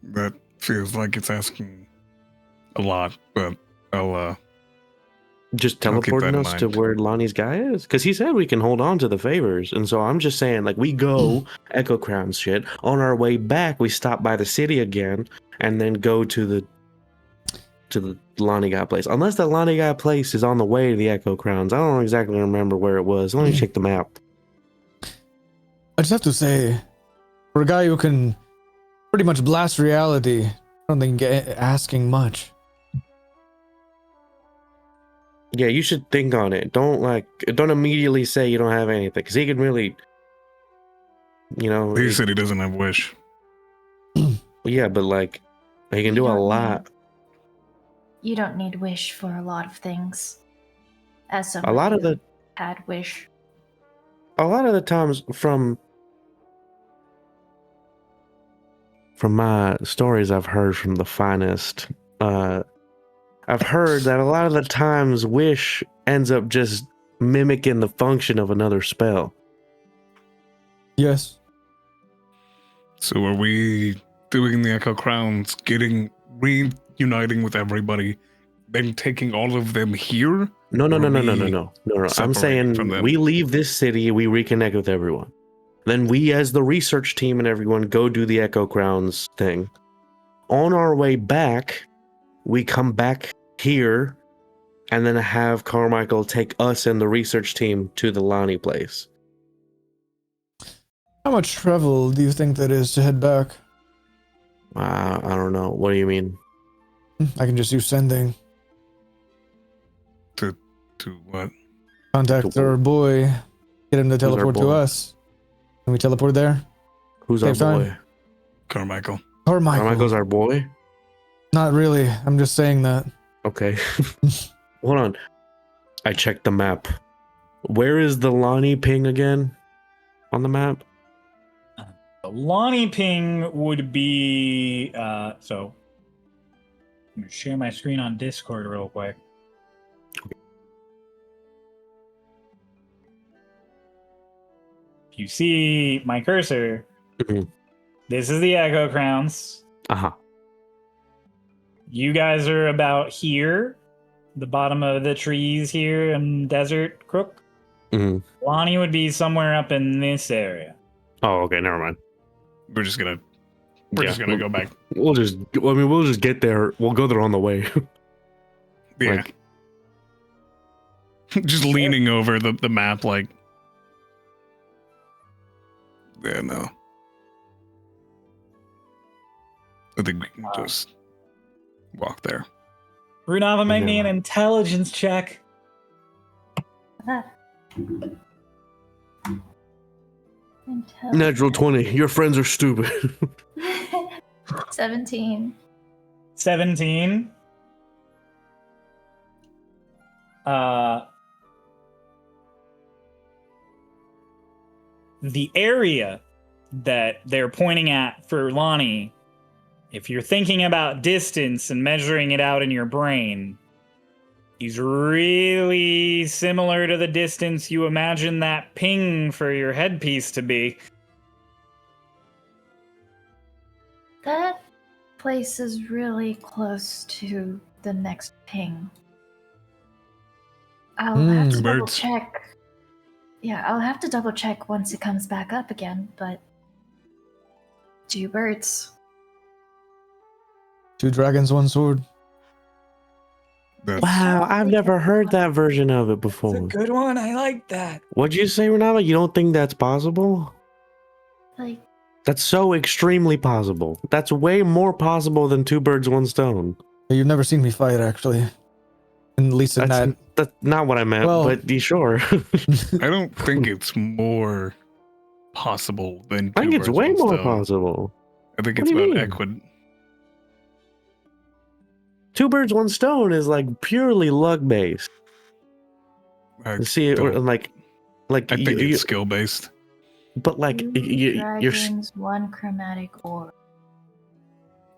That feels like it's asking a lot, but I'll just I'll keep teleporting that in us to mind. where Lonnie's guy is, because he said we can hold on to the favors, and so I'm just saying, like, we go Echo Crown shit, on our way back we stop by the city again, and then go to the Lonnie guy place, unless the Lonnie guy place is on the way to the Echo Crowns. I don't exactly remember where it was. Let me check the map. I just have to say, for a guy who can pretty much blast reality, I don't think asking much. Yeah, you should think on it. Don't immediately say you don't have anything, because he can really, He said he doesn't have wish. yeah, but like, he can do a lot. You don't need wish for a lot of things. As A lot of the had wish. times from my stories I've heard from the finest, I've heard that a lot of the times wish ends up just mimicking the function of another spell. Yes. So are we doing the Echo Crowns, reuniting with everybody, then taking all of them here? No. I'm separating saying from them? we leave this city, we reconnect with everyone. Then we, as the research team and everyone, go do the Echo Crowns thing. On our way back, we come back here, and then have Carmichael take us and the research team to the Lonnie place. How much travel do you think that is to head back? I don't know. What do you mean? I can just use sending. To what? Contact our boy, get him to our teleport to boy? us. Can we teleport there? Who's our Save time. boy? Carmichael. Carmichael's our boy? Not really. I'm just saying that. Okay. Hold on. I checked the map. Where is the Lonnie ping again on the map? The Lonnie ping would be so I'm gonna share my screen on Discord real quick. If you see my cursor, this is the Echo Crowns. Uh-huh. You guys are about here, the bottom of the trees here in Desert Crook. Lonnie would be somewhere up in this area. Oh, okay, never mind. We're just gonna go back. We'll just get there. We'll go there on the way. Yeah. Just leaning over the map, like. Yeah, no. I think we can just walk there. Runava, make me an intelligence check. Natural 20. Your friends are stupid. 17. 17. the area that they're pointing at for Lonnie, if you're thinking about distance and measuring it out in your brain, is really similar to the distance you imagine that ping for your headpiece to be. That place is really close to the next ping. I'll have to double Birds. check. Yeah, I'll have to double check once it comes back up again, but 2 birds. 2 dragons, 1 sword. That's, Wow, I've never heard that version of it It's a before. good one. I like that. What'd you say, Renata? You don't think that's possible? Like, That's so extremely possible. That's way more possible than 2 birds, 1 stone. You've never seen me fight, actually. At least in that. That's not what I meant, Well- but you sure? I don't think it's more possible than I think two it's birds, way one more stone. possible. I think What it's do you about mean? 2 birds, 1 stone is like purely luck based. I See, or don't- like I think you, it's skill based. but like 2 you're dragons, 1 chromatic orb.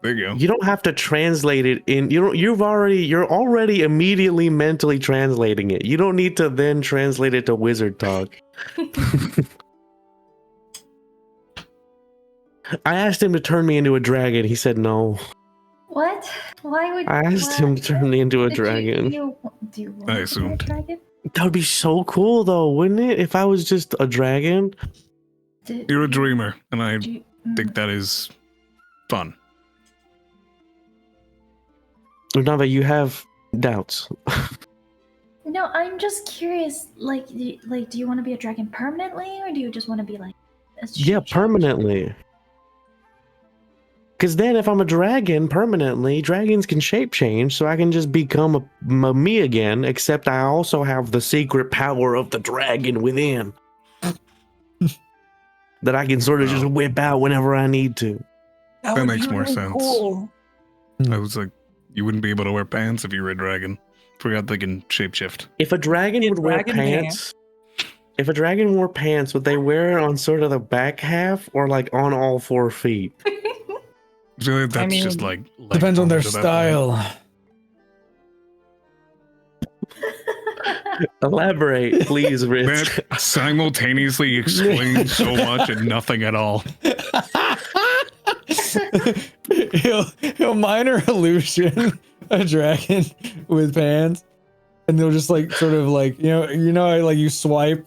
There you go. you don't have to translate it in. You're already immediately mentally translating it. You don't need to then translate it to wizard talk. I asked him to turn me into a dragon. He said no. What? Why would I asked him to turn me into a dragon. Do you want I to be a assumed. dragon? That would be so cool, though, wouldn't it? If I was just a dragon. You're a dreamer, and I Do you- think that is fun. Nava, you have doubts. No, I'm just curious. Like, do you want to be a dragon permanently, or do you just want to be like? A Yeah, shape-change? permanently. Because then, if I'm a dragon permanently, dragons can shape change, so I can just become a me again. Except I also have the secret power of the dragon within that I can sort of just whip out whenever I need to. That makes more sense. I was like, you wouldn't be able to wear pants if you were a dragon. Forgot they can shapeshift. If a dragon Yeah, would wear dragon pants, if a dragon wore pants, would they wear it on sort of the back half or like on all 4 feet? So that's just mean, like Depends on their bondage at that point. style. Elaborate, please, Rich. That simultaneously explains so much and nothing at all. he'll minor illusion a dragon with pants, and they'll just like sort of like how, like you swipe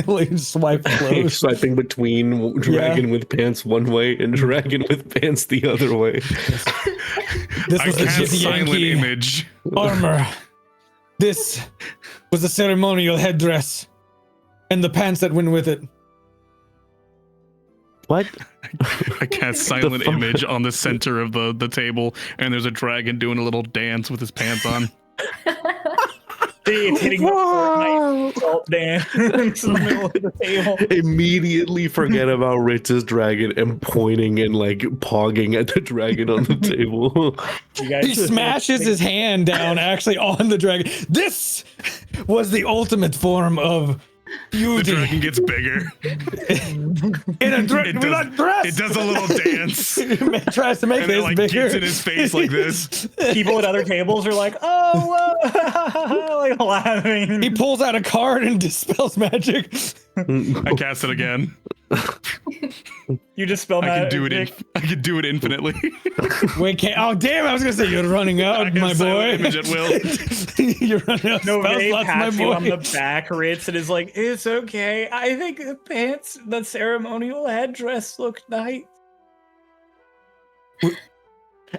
like swipe close. Swiping between dragon with pants one way and dragon with pants the other way. This I was the cast silent Yankee image. armor. This was the ceremonial headdress, and the pants that went with it. What? I cast silent fuck? image on the center of the table, and there's a dragon doing a little dance with his pants on. It's hitting the Fortnite salt dance in the middle of the table. Immediately forget about Ritz's dragon and pointing and like pogging at the dragon on the table. You guys He smashes his hand down actually on the dragon. This was the ultimate form of The beauty. dragon gets bigger. In a It does, dress. it does a little dance. It tries to make And it this like bigger. gets in his face like this. people at other tables are like, "Oh, like laughing." He pulls out a card and dispels magic. I cast it again. You just spell I can do it. magic. I can do it infinitely. Wait, can't. Oh, damn! I was gonna say you're running I out, can my silent boy. image at will. You're running out. No, spell Ray slots, my pats you on boy. the back, Ritz, and is like, "It's okay. I think the pants, the ceremonial headdress look nice."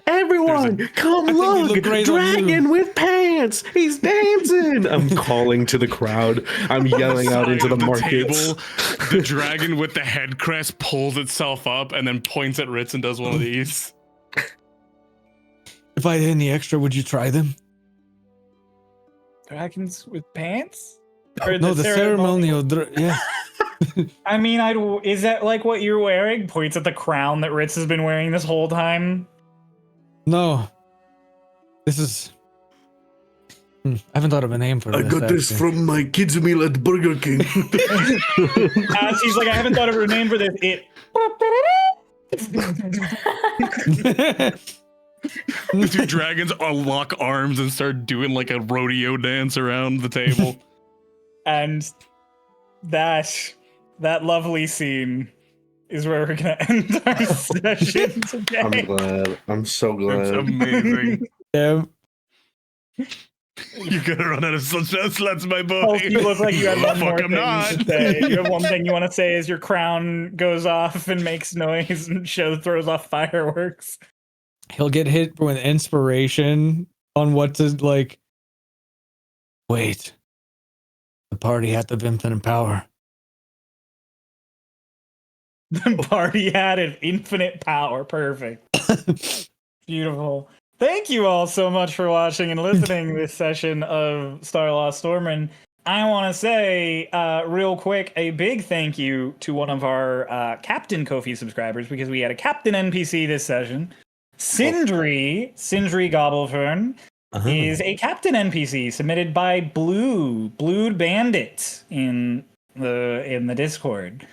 Everyone, come I think you look! look great on you. Dragon with pants! He's dancing! I'm calling to the crowd. I'm yelling out into the markets. Table, the dragon with the head crest pulls itself up and then points at Ritz and does one of these. If I had any extra, would you try them? Dragons with pants? Or No, the ceremonial. Yeah. I mean, is that like what you're wearing? Points at the crown that Ritz has been wearing this whole time. No. This is I haven't thought of a name for this. I got this actually. from my kids' meal at Burger King. He's like, I haven't thought of a name for this. The two dragons lock arms and start doing like a rodeo dance around the table. And that lovely scene is where we're gonna end our session today. I'm glad. I'm so glad. It's amazing. Yeah. You're gonna run out of sluts, my boy. Oh, you look like you had one more Fuck, I'm thing not. to say. You have one thing you want to say as your crown goes off and makes noise and throws off fireworks. He'll get hit with inspiration on what to like. Wait. The party had the infinite power. The party had an infinite power. Perfect. Beautiful. Thank you all so much for watching and listening this session of Starlost Stormridden. I want to say real quick a big thank you to one of our Captain Kofi subscribers because we had a Captain NPC this session. Sindri Gobblefern is a Captain NPC submitted by Blue Bandit in the Discord.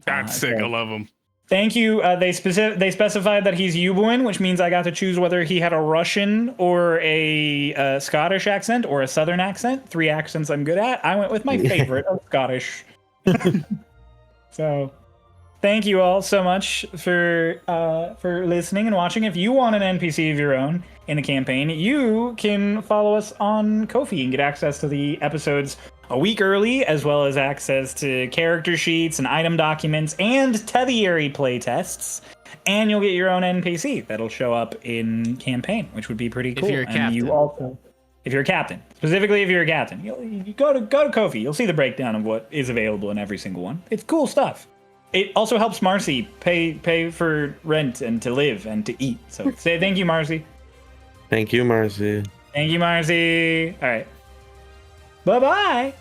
That's sick. I love him. Thank you. They specified that he's Yubuin, which means I got to choose whether he had a Russian or a Scottish accent or a Southern accent. 3 accents I'm good at. I went with my favorite of Scottish. So, thank you all so much for listening and watching. If you want an NPC of your own in the campaign, you can follow us on Ko-fi and get access to the episodes a week early, as well as access to character sheets and item documents and Teviary playtests. And you'll get your own NPC that'll show up in campaign, which would be pretty cool. If you're a captain. And you also, if you're a captain, specifically if you're a captain, you go to Ko-fi. You'll see the breakdown of what is available in every single one. It's cool stuff. It also helps Marcy pay for rent and to live and to eat. So say thank you, Marcy. Thank you, Marcy. Thank you, Marcy. All right. Bye-bye.